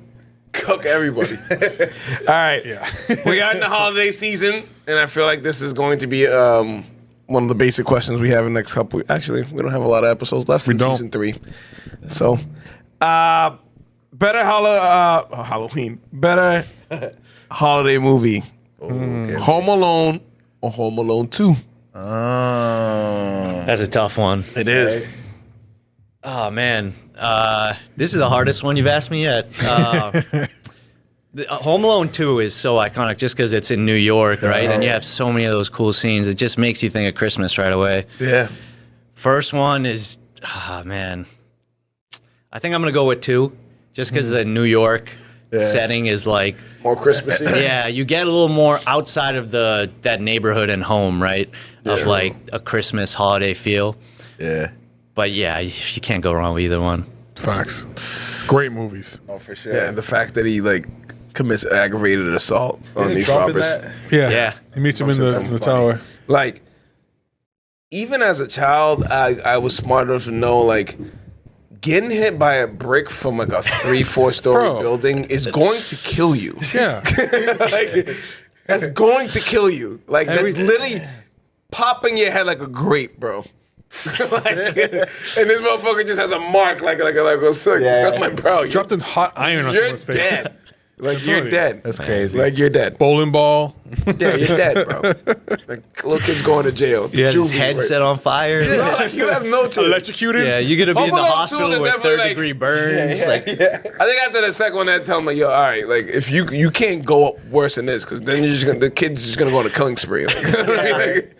Cook everybody. All right. Yeah. We are in the holiday season, and I feel like this is going to be one of the basic questions we have in the next couple. Actually, we don't have a lot of episodes left in don't. season 3. So, better Halloween. Better holiday movie. Okay. Home Alone or Home Alone 2? That's a tough one. It is. Oh man, this is the hardest one you've asked me yet. Home Alone 2 is so iconic just because it's in New York, right? And you have so many of those cool scenes. It just makes you think of Christmas right away. Yeah. First one is, man. I think I'm going to go with 2 just because the New York setting is like... More Christmassy. Yeah, you get a little more outside of that neighborhood and home, right? Of like a Christmas holiday feel. Yeah. But yeah, you can't go wrong with either one. Facts. Great movies. Oh, for sure. Yeah, and the fact that he like commits aggravated assault on Isn't these Trump in robbers. that? Yeah. He meets him in Trump's the funny. tower. Like, even as a child, I was smart enough to know like getting hit by a brick from like a 3-4 story Bro. building is going to kill you. Yeah. Like, that's going to kill you. Like that's literally popping your head like a grape, bro. Like, and this motherfucker just has a mark like I'm like, bro, Dropped in hot iron on you're someone's face. dead. Like you're dead. That's crazy. Like you're dead. Bowling ball. Yeah, you're dead, bro. Like little kids going to jail. You have his Juvie, head right? set on fire. No, like, you have no choice. Electrocuted. Yeah, you're gonna be in Home the Alone 2, hospital they're with definitely, third-degree burns. Yeah, like, I think after the second one, they tell me, yo, all right, like if you can't go worse than this, because then the kid's just gonna go on a killing spree. Like,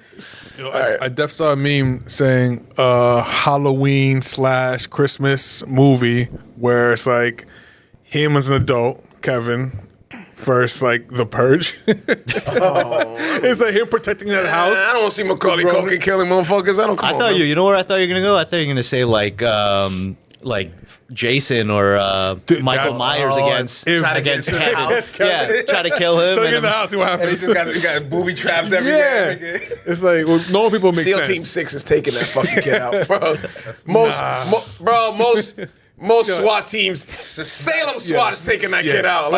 I def saw a meme saying Halloween / Christmas movie where it's like him as an adult, Kevin, first like The Purge. It's like him protecting that house. I don't want to see Macaulay Culkin killing motherfuckers. I don't. Come I on, thought bro. you know where I thought you were gonna go? I thought you were gonna say like Jason or Michael that- Myers against if- Try to get against into the Kevin. house. Yeah, try to kill him. So and get in the house, see what And he's happens. just got booby traps Yeah, everywhere. it's like well, normal people make SEAL sense. Team 6 is taking that fucking kid out, bro. Most SWAT teams, Salem SWAT is taking that kid out.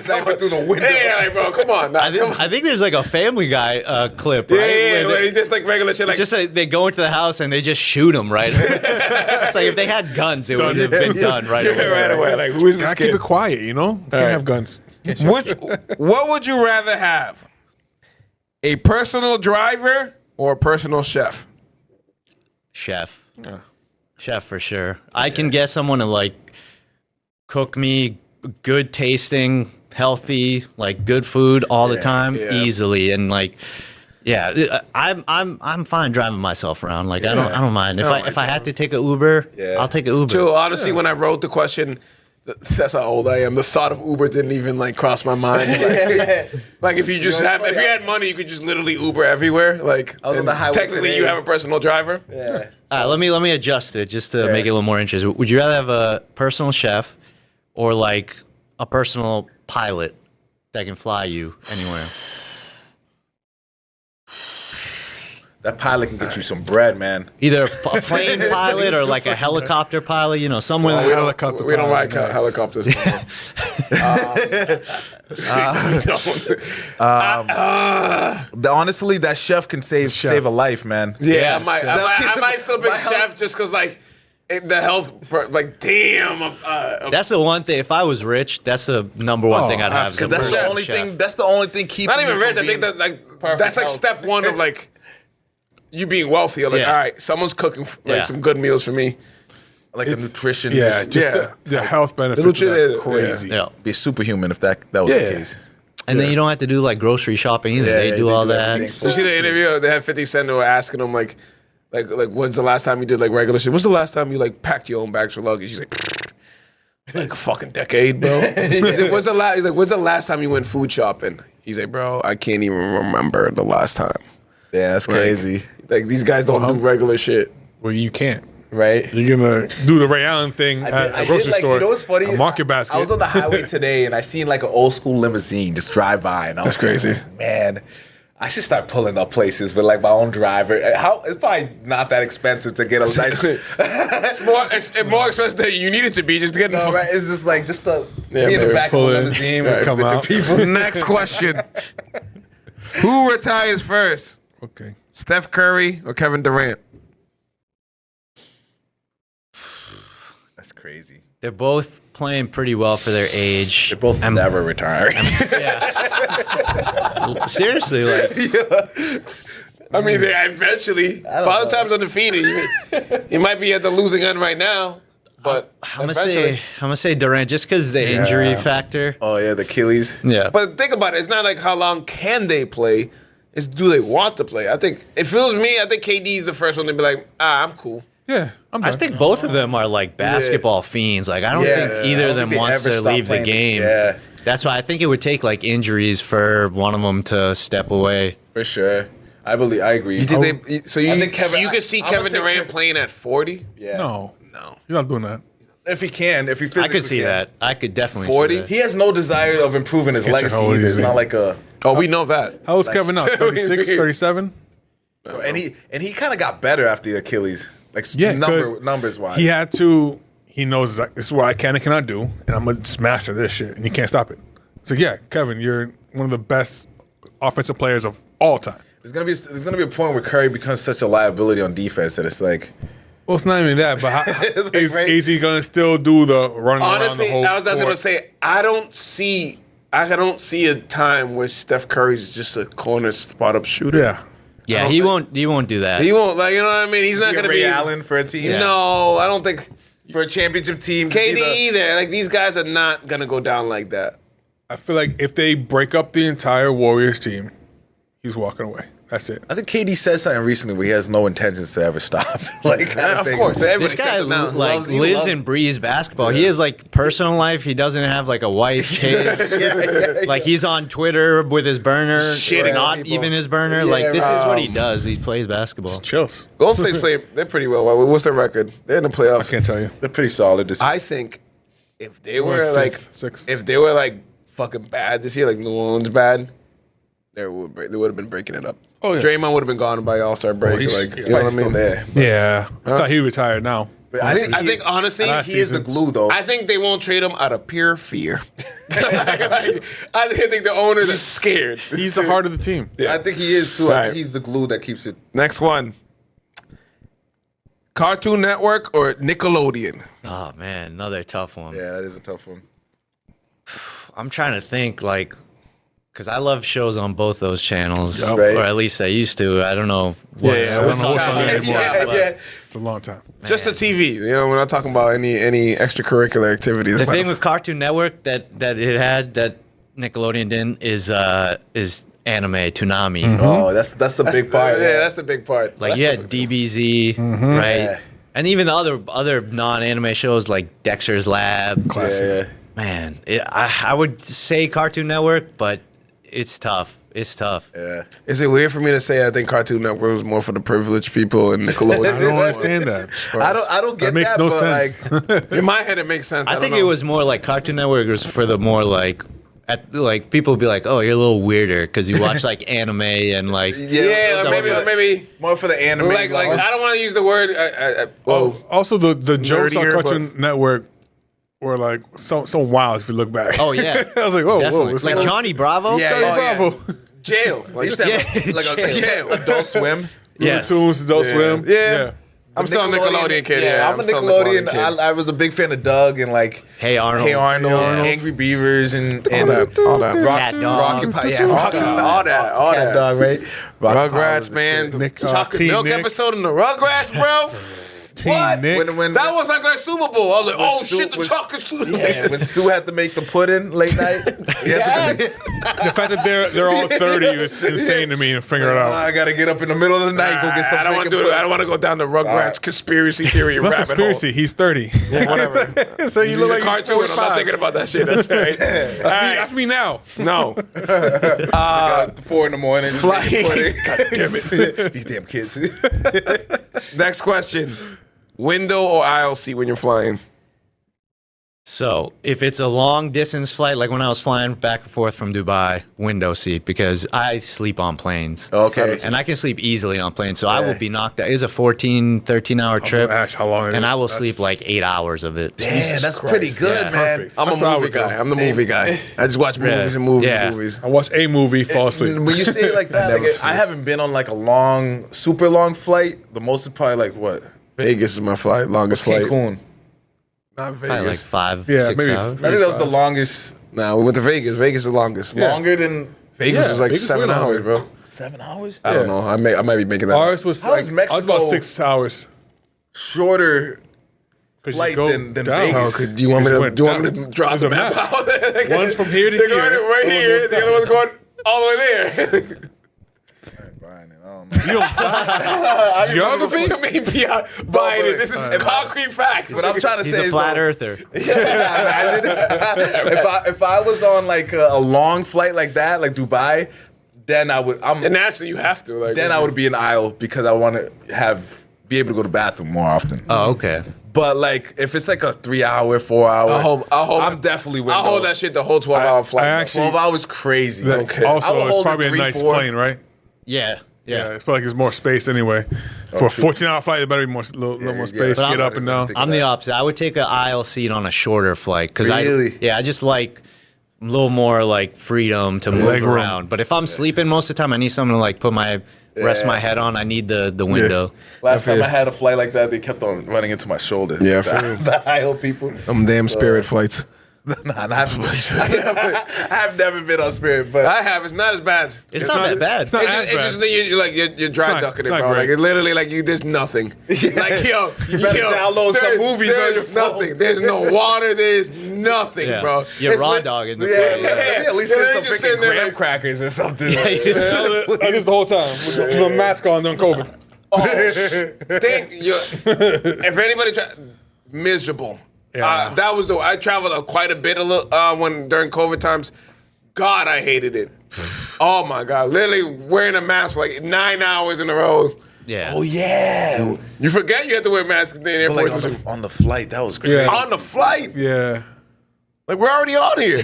Jumping through the window. Yeah, like, bro, come on. Nah, I think there's like a Family Guy clip, right? yeah, Where yeah, just like regular shit. Like, just like they go into the house and they just shoot him, right? It's like if they had guns, it would have been done right away. right away. Like, who is this Gotta keep kid? it quiet, you know. Can't have guns. What would you rather have? A personal driver or a personal chef? Chef. Chef for sure. I can get someone to like cook me good tasting, healthy, like good food all the time easily, and like I'm fine driving myself around. Like I don't mind. If I had to take an Uber, I'll take an Uber. True. Honestly, when I wrote the question, that's how old I am. The thought of Uber didn't even like cross my mind. Like if you just if you had money, you could just literally Uber everywhere. Like I was on the highway technically, today. you have a personal driver. Yeah. All right, let me adjust it just to make it a little more interesting. Would you rather have a personal chef or like a personal pilot that can fly you anywhere? That pilot can get you some bread, man. Either a plane pilot or like a helicopter pilot, you know, someone. Helicopter. We don't pilot, ride guys. helicopters. Honestly, that chef can save a life, man. Yeah, I chef. might still pick My health- chef just because like the health. Like damn. That's the one thing. If I was rich, that's the number one thing I'd have. is a Because that's the personal only chef. thing. That's the only thing keeping. Not even you from rich. I think being that like perfect that's like health. step one of like you being wealthy. Like Yeah. all right, someone's cooking like Yeah. some good meals for me. like the nutrition. Yeah, is- just the health benefits. Little That's shit, crazy. Yeah. be superhuman if that was Yeah. the case. And then you don't have to do like grocery shopping either. Yeah, they yeah, do they all do that. everything. You see the interview? They had 50 Cent. They were asking him like when's the last time you did like regular shit? When's the last time you like packed your own bags for luggage? He's like a fucking decade, bro. He's like, when's the last time you went food shopping? He's like, bro, I can't even remember the last time. Yeah, that's crazy, Like these guys don't do regular shit. Well, you can't. right? You're gonna do the Ray Allen thing at a grocery store. You know what's funny? A market basket. I was on the highway today and I seen like an old school limousine just drive by, and I was That's crazy. thinking, man, I should start pulling up places with like my own driver. It's probably not that expensive to get a nice. It's more expensive than you need it to be just to get in No, the right? It's just like just to Yeah, be in the maybe back of a pull in, limousine right, with, come with your out. people. Next question. Who retires first? Okay. Steph Curry or Kevin Durant? That's crazy. They're both playing pretty well for their age. They're both never retiring. Seriously, like I mean, eventually, Father Time's undefeated. He might be at the losing end right now, but I'm gonna say Durant just because the injury factor. Oh yeah, the Achilles. Yeah, But think about it. It's not like how long can they play. It's do they want to play. I think if it was me, I think KD is the first one to be like, I'm cool. Yeah, I'm I done. think both of them are like basketball fiends. Like I don't think either of them wants to leave the game. Yeah, That's why I think it would take like injuries for one of them to step away. for sure. I agree. You think they? So you I think Kevin- you could see I'm gonna Kevin say Durant Kevin- playing at 40? Yeah. No, No. he's not doing that. If he can, if he physically I could see can. that. I could definitely 40? see that. He has no desire of improving his Can't check legacy how old either. he It's is. not like a. Oh, we know that. How old's Kevin now? 36, 37? And he kind of got better after the Achilles, like Yeah, 'cause numbers wise. He had to. He knows like, this is what I can and cannot do, and I'm gonna just master this shit, and you can't stop it. So yeah, Kevin, you're one of the best offensive players of all time. There's gonna be a point where Curry becomes such a liability on defense that it's like. Well, it's not even that, but Like, is right? AZ gonna still do the running Honestly, around the whole I was just gonna court? say I don't see a time where Steph Curry's just a corner spot up shooter. Yeah. Yeah, he won't do that. He won't, like, you know what I mean? He's not Ray gonna be Allen for a team. No, I don't think For a championship team. KD either. either. Like, these guys are not gonna go down like that. I feel like if they break up the entire Warriors team, he's walking away. That's it. I think KD said something recently where he has no intentions to ever stop. Like, kind Of course, everybody This guy says it now. like lives and breathes basketball. He has like personal life. He doesn't have like a wife, kids. Like he's on Twitter with his burner, Shitting not on people. even his burner. Yeah, like this is what he right. does. He plays basketball. Chills. Golden State's playing. They're pretty well. What's their record? They're in the playoffs. I can't tell you. They're pretty solid. This I think if they We're were like like, fifth, sixth. if they were like fucking bad this year, like New Orleans bad, they would have been breaking it up. Oh, yeah. Draymond would have been gone by All-Star break. he's like, he's you know what I still mean? there. Yeah. I thought he retired now. But I think honestly, Last he is the season. glue though. I think they won't trade him out of pure fear. I think the owners are scared. He's the heart of the team. I think he is too. I Right. think he's the glue that keeps it. Next one. Cartoon Network or Nickelodeon? Oh man, another tough one. Yeah, that is a tough one. I'm trying to think like. Because I love shows on both those channels, Right. or at least I used to. I don't know what's, Yeah, what's I don't know on what's on there there. anymore, but It's a long time. Just the TV. You know, we're not talking about any extracurricular activities. The thing with Cartoon Network that it had that Nickelodeon didn't is anime Toonami. Oh, that's the big part. Yeah, that's the big part. Like That's you the had big- DBZ, right? Yeah. And even the other non-anime shows like Dexter's Lab. Classic. Yeah. Man, I would say Cartoon Network, but it's tough. It's tough. Yeah. Is it weird for me to say I think Cartoon Network was more for the privileged people and Nickelodeon? I don't understand that. I don't get That makes no but, sense. Like, In my head, it makes sense. I don't think know. it was more like Cartoon Network was for the more like people would be like, oh, you're a little weirder because you watch like anime and like Yeah, stuff or maybe more for the anime. like I don't want to use the word. Well, Also, the jokes on nerdier, Cartoon Network were like so wild if you look back. Oh yeah, I was like, whoa, definitely. whoa. It's Like Johnny Bravo. Yeah, Johnny oh, yeah. Bravo. jail. They used to have like a Jail. Adult Swim. Yes. Looney Tunes, Adult Swim. Yeah. I'm still a Nickelodeon kid. Yeah, I'm a still Nickelodeon. kid. I was a big fan of Doug and like Hey Arnold. Hey Arnold, Yeah. Angry Beavers, and all that. Cat Dog. Rocky Cat All right? Rocky Powers Rugrats, and man. shit. The Nick, chocolate Teen milk Nick. episode in the Rugrats, bro. Teen What? Nick. When That was like our Super Bowl. I was like, when oh Stu shit, the was- chocolate soup. Yeah, when Stu had to make the pudding late night. Yes. The fact that they're all 30 is insane to me and figure it out. I gotta get up in the middle of the night, go get some. I don't want to freaking do it. I don't want to go down the Rugrats conspiracy theory Not rabbit conspiracy. hole. He's 30. Yeah, whatever. So you He's look a like cartoon. he's I'm not 45. thinking about that shit. That's right. That's me now. No. 4 in the morning. just Fly. making pudding. God damn it. These damn kids. Next question. Window or aisle seat when you're flying? So if it's a long distance flight, like when I was flying back and forth from Dubai, window seat, because I sleep on planes. Okay. And I can sleep easily on planes, so I will be knocked out. It's a 14, 13-hour trip. Ash, how long it and is? I will That's- sleep like 8 hours of it. Damn, that's pretty good, Yeah. man. Perfect. I'm That's a what I movie would do. guy. I'm the movie guy. I just watch movies and movies Yeah. and movies. I watch a movie, fall asleep. When you say it like that, never like, sleep. I haven't been on like a long, super long flight. The most is probably like what? Vegas is my flight, longest flight. Cancun. Not Probably like Vegas. 5, Yeah, 6 maybe. hours. I think that was the longest, Nah, we went to Vegas. Vegas is the longest. longer than Vegas Yeah, was like Vegas 7 way hours, longer. bro. 7 hours? I don't know. I might be making that up. Ours was How like is Mexico- ours about 6 hours. Shorter 'Cause flight you go than down. Vegas. Do you want me to Went draw down. the There's a map map. out? One's from here to They're here. going right One here. goes The other down. one's going all the way there. Brian, I don't know. You don't geography? What you mean beyond Biden? This is concrete facts. But I'm trying to He's say a is, flat though, earther. Imagine if I was on like a long flight like that, like Dubai, then I would. And naturally, you have to. Like, Then I would be in the aisle because I want to be able to go to the bathroom more often. Oh, okay. But like, if it's like a 3 hour, 4 hour, I'll hold. I'm definitely window. I'll hold that shit the whole 12-hour flight. I actually- 12 hours crazy. Okay. I Also, would it's hold probably it a 3, nice 4. plane, right? Yeah. Yeah, it's probably like there's more space anyway. For a 14-hour flight, there better be little more space to But get I'm- up and down. I'm the opposite. I would take an aisle seat on a shorter flight because Really? I just like a little more like freedom to move Leg room. around. But if I'm sleeping most of the time, I need something to like put my rest my head on. I need the window. Last time I had a flight like that, they kept on running into my shoulder. Yeah, for real. the aisle people. Damn Spirit flights. Nah, I have never been on Spirit, but I have. It's not as bad. It's not that bad. It's not It's as just, it's bad. just you're like you're dry not- ducking it's it, not bro. great. Like it literally, like there's nothing. Like yo, You better download some movies on There's your phone. nothing. There's no water. There's nothing, Yeah. bro. You're It's raw lit- dogging the yeah, plane. at least Yeah, get they some just freaking sitting there graham like- crackers or something. I just the whole time with the mask on during COVID. If anybody miserable. Yeah. That was I traveled quite a bit when during COVID times. God, I hated it. Oh my God, literally wearing a mask for like 9 hours in a row. Yeah. Oh yeah, You forget you have to wear masks in the but like airport. on the flight, that was crazy. Yeah. On the flight, Yeah. like we're already on here.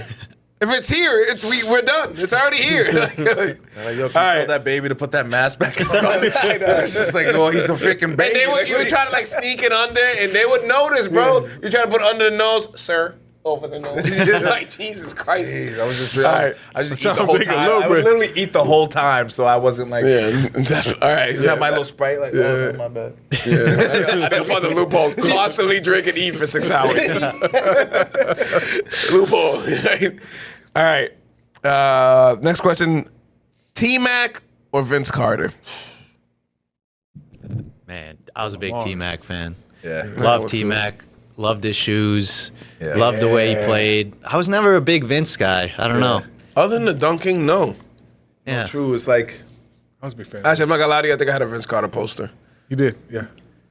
If it's here, we're done. It's already here. Like, yo, can you tell that baby to put that mask back on? It's just like, oh, he's a freaking And baby. you would try to like sneak it under, and they would notice, bro. You try to put it under the nose, sir, over the nose. Like Jesus Christ. Jeez, I was just, All right. I just eat trying the to whole make a time. little I would bit. literally eat the whole time, so I wasn't like, Yeah, that's all right. just have my little Sprite, like, oh, my bad. I didn't find the loophole. Constantly drink and eat for 6 hours. Loophole. All right. Next question: T-Mac or Vince Carter? Man, I was a big T-Mac fan. Yeah. Loved T-Mac. Loved his shoes. Yeah. Loved the way he played. I was never a big Vince guy. I don't know. Other than the dunking, no. Yeah. True, it's like, I was a big fan. Actually, I'm not gonna lie to you. I think I had a Vince Carter poster. You did, yeah.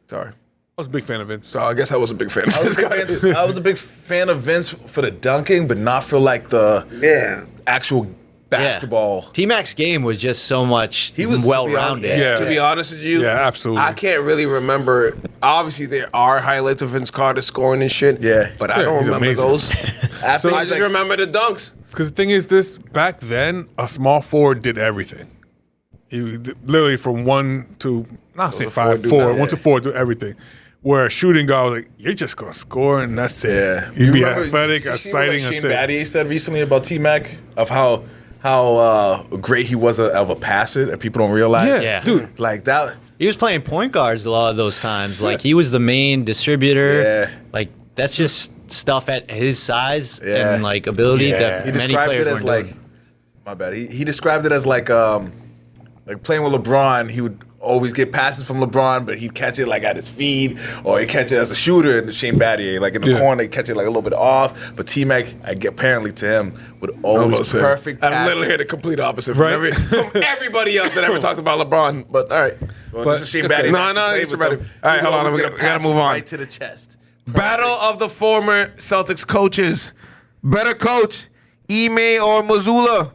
Sorry. I was a big fan of Vince. So I guess I was a big fan of Vince Carter. I was a big fan of Vince for the dunking, but not for like the actual basketball. T-Mac's game was just so much He was well-rounded. Yeah. To be honest with you, Yeah, absolutely. I can't really remember. Obviously, there are highlights of Vince Carter scoring and shit. Yeah. but I Yeah, don't he's remember amazing. those. After I he's just like- remember the dunks. Because the thing is, this back then, a small forward did everything. He literally from 1 to not say 5, do 4, now, 1 to 4 do everything. Where a shooting guard was like, you're just gonna score and that's it. Yeah. You be remember- athletic, you see what, exciting, like and Shane it. Battier said recently about T-Mac of how great he was of a passer that people don't realize. Yeah, Yeah. dude. Like that. He was playing point guards a lot of those times. Like, he was the main distributor. Yeah. Like, that's just stuff at his size Yeah. and, like, ability that He many described players it as weren't like, doing. my bad. He described it as like playing with LeBron. He would always get passes from LeBron, but he'd catch it like at his feet, or he'd catch it as a shooter in the Shane Battier, like in the corner, he'd catch it like a little bit off. But T-Mac, apparently to him, would always perfect I've pass. literally heard the complete opposite from, Right. from everybody else that ever talked about LeBron. But all right, Well, this is Shane Battier. No, actually no, played it's with Battier. him. All right, He would hold on, always we get a gotta pass move on. right to the chest. battle of the former Celtics coaches. Better coach, Ime or Mazzulla?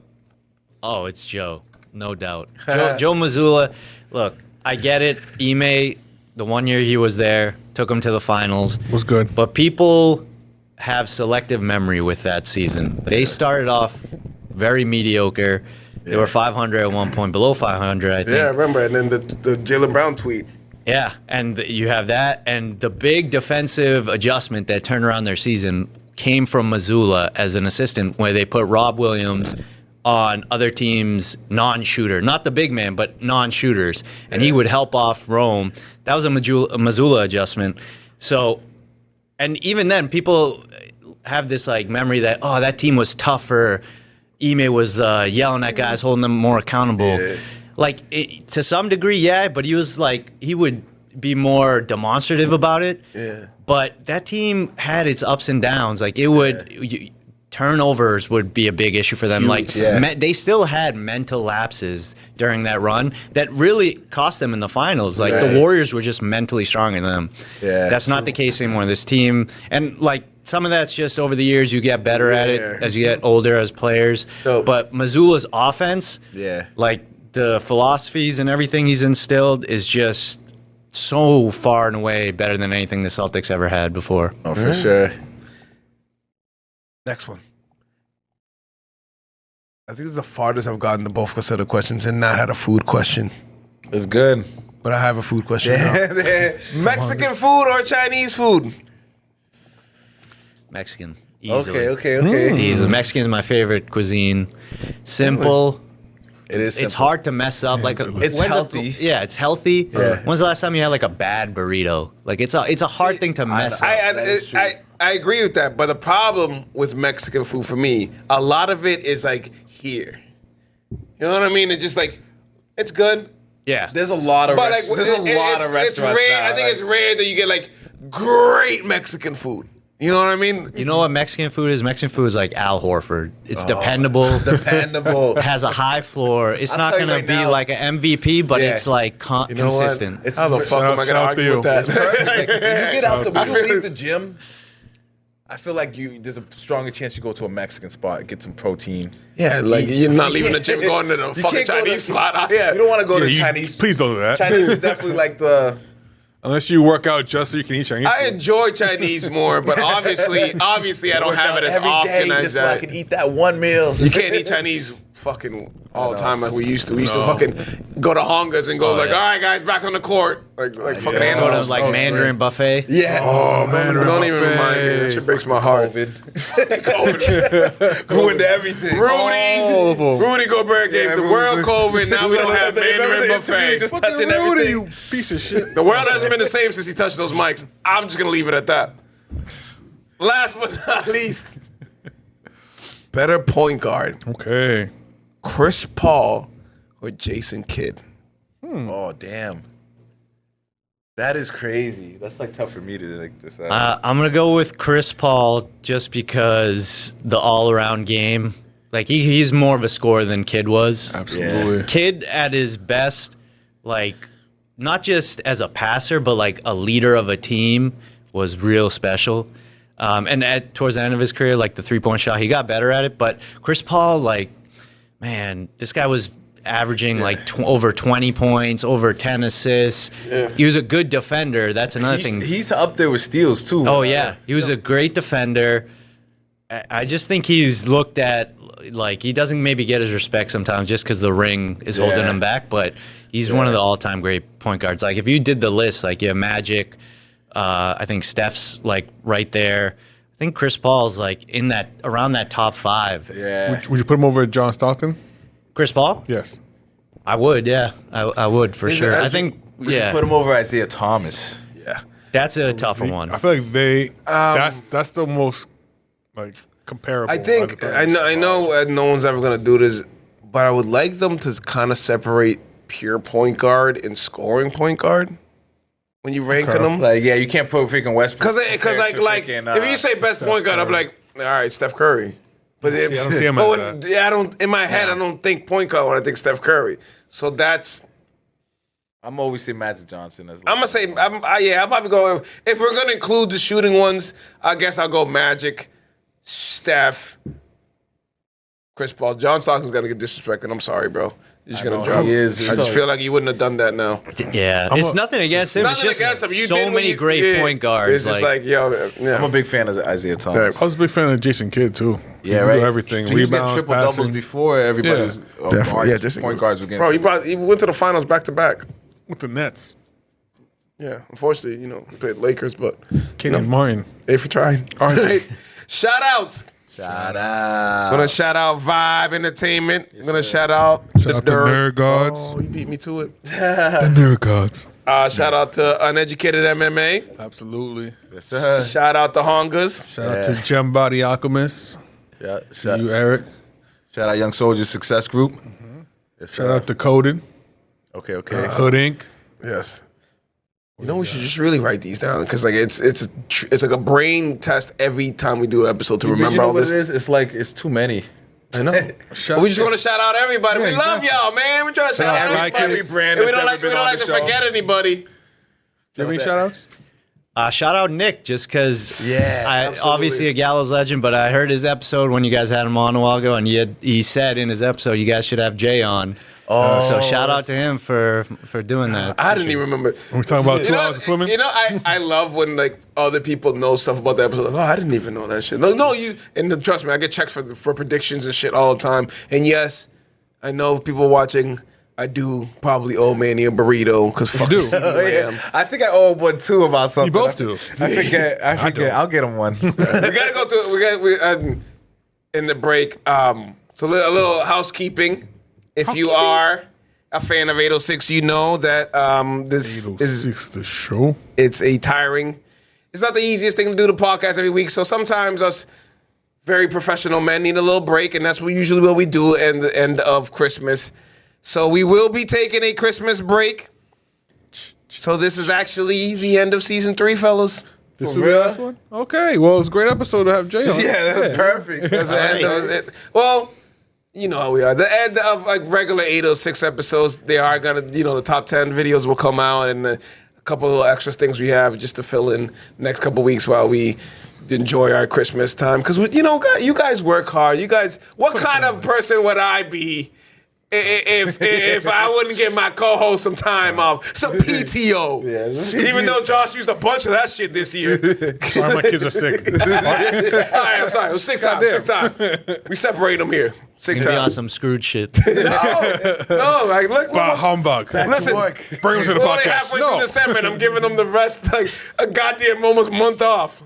Oh, it's Joe. No doubt. Joe Mazzulla, look, I get it. Ime, the 1 year he was there, took him to the finals. Was good. But people have selective memory with that season. They started off very mediocre. They were 500 at one point, below 500, I think. Yeah, I remember. And then the Jaylen Brown tweet. Yeah, and you have that, and the big defensive adjustment that turned around their season came from Mazzulla as an assistant, where they put Rob Williams on other teams' non-shooter, not the big man, but non-shooters, and he would help off Rome. That was a Mazzulla adjustment. So, and even then, people have this like memory that that team was tougher. Ime was yelling at guys, holding them more accountable. Yeah. To some degree, yeah, but he was like, he would be more demonstrative about it. Yeah. But that team had its ups and downs. Like, it would, turnovers would be a big issue for them. They still had mental lapses during that run that really cost them in the finals. Like, the Warriors were just mentally stronger than them. Yeah, that's not the case anymore. This team, and like, some of that's just over the years, you get better at it as you get older as players. But Mazzulla's offense, like the philosophies and everything he's instilled is just so far and away better than anything the Celtics ever had before. Oh, for sure. Next one. I think this is the farthest I've gotten to both set of questions and not had a food question. It's good. But I have a food question now. Mexican food or Chinese food? Mexican. Easily. Okay. Easily. Mexican is my favorite cuisine. Simple. It is simple. It's hard to mess up. Like it's healthy. It's healthy. Yeah. When's the last time you had like a bad burrito? Like it's a hard thing to mess up. I agree with that, but the problem with Mexican food for me, a lot of it is like here. You know what I mean? It's just like it's good. Yeah. There's a lot of restaurants. It's rare. I think it's rare that you get like great Mexican food. You know what I mean? You know what Mexican food is? Mexican food is like Al Horford. It's dependable. Has a high floor. It's not going to be like an MVP, but it's like consistent. How the fuck am I going to argue with that? It's perfect. Like, when you get out when you leave the gym, I feel like there's a stronger chance you go to a Mexican spot, get some protein. Yeah, like you're not leaving the gym going to the fucking Chinese spot. Yeah. You don't want to go to Chinese. Please don't do that. Chinese is definitely like the... Unless you work out just so you can eat Chinese food. I enjoy Chinese more, but obviously I don't have it as every often day as just so I can eat that one meal. You can't eat Chinese fucking all the time like we used to. We used to fucking go to Hongas and go all right, guys, back on the court. Like fucking Go animals. to like Mandarin buffet. Yeah. Oh, man, don't even remind me. That shit breaks my heart. COVID. Ruined everything. Rudy Gobert gave the world COVID. Now we don't have Mandarin buffet. Just touching everything. You piece of shit. The world hasn't been the same since he touched those mics. I'm just gonna leave it at that. Last but not least, better point guard, Okay. Chris Paul or Jason Kidd? Oh, damn. That is crazy. That's like tough for me to like decide. I'm going to go with Chris Paul just because the all-around game. Like, he's more of a scorer than Kidd was. Absolutely. Kidd at his best, like, not just as a passer, but like a leader of a team was real special. And towards the end of his career, like the three-point shot, he got better at it. But Chris Paul, like, man, this guy was averaging like over 20 points, over 10 assists. Yeah. He was a good defender. That's another thing. He's up there with steals, too. Oh, yeah. He was a great defender. I just think he's looked at, like, he doesn't maybe get his respect sometimes just because the ring is holding him back, but he's one of the all-time great point guards. Like, if you did the list, like, you have Magic, I think Steph's, like, right there. I think Chris Paul's, like, in that, around that top 5. Yeah. Would you put him over John Stockton? Chris Paul? Yes. I would, yeah. I would, for sure. I think, Would you put him over Isaiah Thomas? Yeah. That's a tougher one. I feel like that's the most, like, comparable. I think I know no one's ever gonna do this, but I would like them to kind of separate pure point guard and scoring point guard when you ranking them. Like, yeah, you can't put freaking Westbrook. Because like if you say best point guard, I'm like, all right, Steph Curry. But I don't see him as that. I don't. In my head, I don't think point guard when I think Steph Curry. So that's. I'm always saying Magic Johnson as. I'm gonna say, I'll probably go. If we're gonna include the shooting ones, I guess I'll go Magic, Steph, Chris Paul. John Stockton's gonna get disrespected. I'm sorry, bro. You're just gonna drop. He is. I just feel like you wouldn't have done that now. Yeah, it's nothing against him. Nothing it's just against him. You so did many great point guards. It's just like yo, yeah. I'm a big fan of Isaiah Thomas. I was a big fan of Jason Kidd too. Yeah, he right. Do everything. He was getting Rebounds, triple doubles passing. before everybody's point guards were getting. Bro, he went to the finals back to back. With the Nets. Yeah, unfortunately, he played Lakers, but Kenyon Martin. if you tried. All right. Shout outs. Shout out. I'm gonna shout out Vibe Entertainment. I'm gonna shout out Shout out to Nerd Gods. Oh, you beat me to it. The Nerd Gods. Shout out to Uneducated MMA. Absolutely. Yes, sir. Shout out to Hongas. Shout out to Gem Body Alchemist. Yeah. To you, Eric. Shout out Young Soldiers Success Group. Yes, Shout out to Coded. Okay. Hood Inc. Yes. You know, we should just really write these down because like it's like a brain test every time we do an episode to remember you know all what this. it is? It's like it's too many. I know. But we just want to shout out everybody. We love y'all, man. We're trying to shout out everybody. every brand And we that's don't ever like been on to the show. forget anybody. Do you have any shout outs? Shout out Nick, just because absolutely. obviously a Gallows legend, but I heard his episode when you guys had him on a while ago, and he said in his episode you guys should have Jay on. So shout out to him for doing that. I didn't even remember. We're talking about 2 hours of swimming. You know, I love when like other people know stuff about the episode. Like, oh, I didn't even know that shit. No, you and trust me, I get checks for predictions and shit all the time. And yes, I know people watching. I do probably owe Manny a burrito because fuck you. I think I owe one too about something. You both do. I forget. I'll get him one. We gotta go through it. We in the break. So a little housekeeping. If you are a fan of 806, you know that this is the show. it's a tiring. It's not the easiest thing to do the podcast every week. So sometimes us very professional men need a little break, and that's usually what we do at the end of Christmas. So we will be taking a Christmas break. So this is actually the end of season 3, fellas. This is the last one? Okay. Well, it's a great episode to have Jay on. Yeah, that's perfect. That's the end of it. Well, you know how we are. The end of like regular 806 episodes, they are gonna, the top 10 videos will come out, and a couple of little extra things we have just to fill in next couple weeks while we enjoy our Christmas time. Because you guys work hard. You guys, what kind of person would I be if I wouldn't give my co-host some time off, some PTO? Even though Josh used a bunch of that shit this year. Sorry, my kids are sick. All right, I'm sorry. It was sick time. Sick time. We separate them here. Sick Gonna be on time. some Scrooge shit. No, like look. Bah humbug. Listen, Bring them to the we're only podcast. halfway through December, and I'm giving them the rest, like a goddamn almost month off.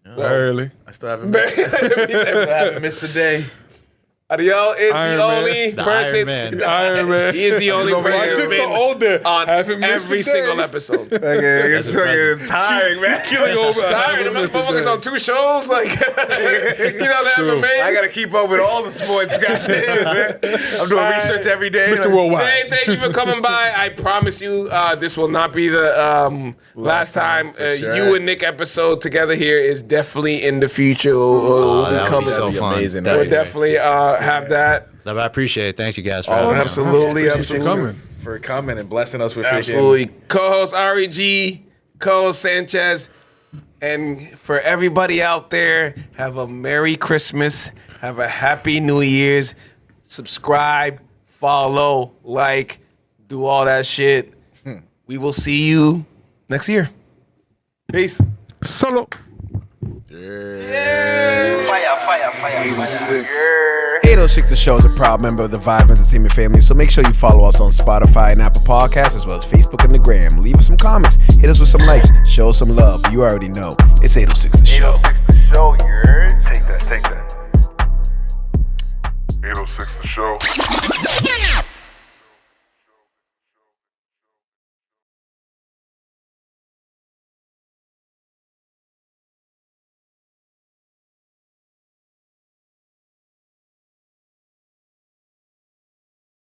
Early. I still haven't missed a day. Ariel is Iron the Man. only The person. Iron Man. Iron Man. He is the only person Why who's is it been so old there? on Haven't missed every a day. single episode. It's fucking tiring, man. Killing over. Tired of motherfuckers on 2 shows, like the MMA. I gotta keep up with all the sports, goddamn, man. I'm doing research every day. Mr. Worldwide. Jay, thank you for coming by. I promise you, this will not be the last time. sure. You and Nick episode together here is definitely in the future. We'll be that would coming. be so That'd be fun. amazing. That'd We'll be great. definitely have that. I appreciate it. Thank you guys for having me on. Absolutely, Appreciate you coming. For coming and blessing us with Absolutely. Co-host REG, co-host Sanchez, and for everybody out there, have a Merry Christmas, have a Happy New Year's, subscribe, follow, like, do all that shit. We will see you next year. Peace. Solo. Fire. 806 The Show is a proud member of the Vibe Entertainment family, so make sure you follow us on Spotify and Apple Podcasts, as well as Facebook and the Gram. Leave us some comments, hit us with some likes, show us some love. You already know. It's 806 The Show. 806 The Show, you're. Take that. 806 The Show.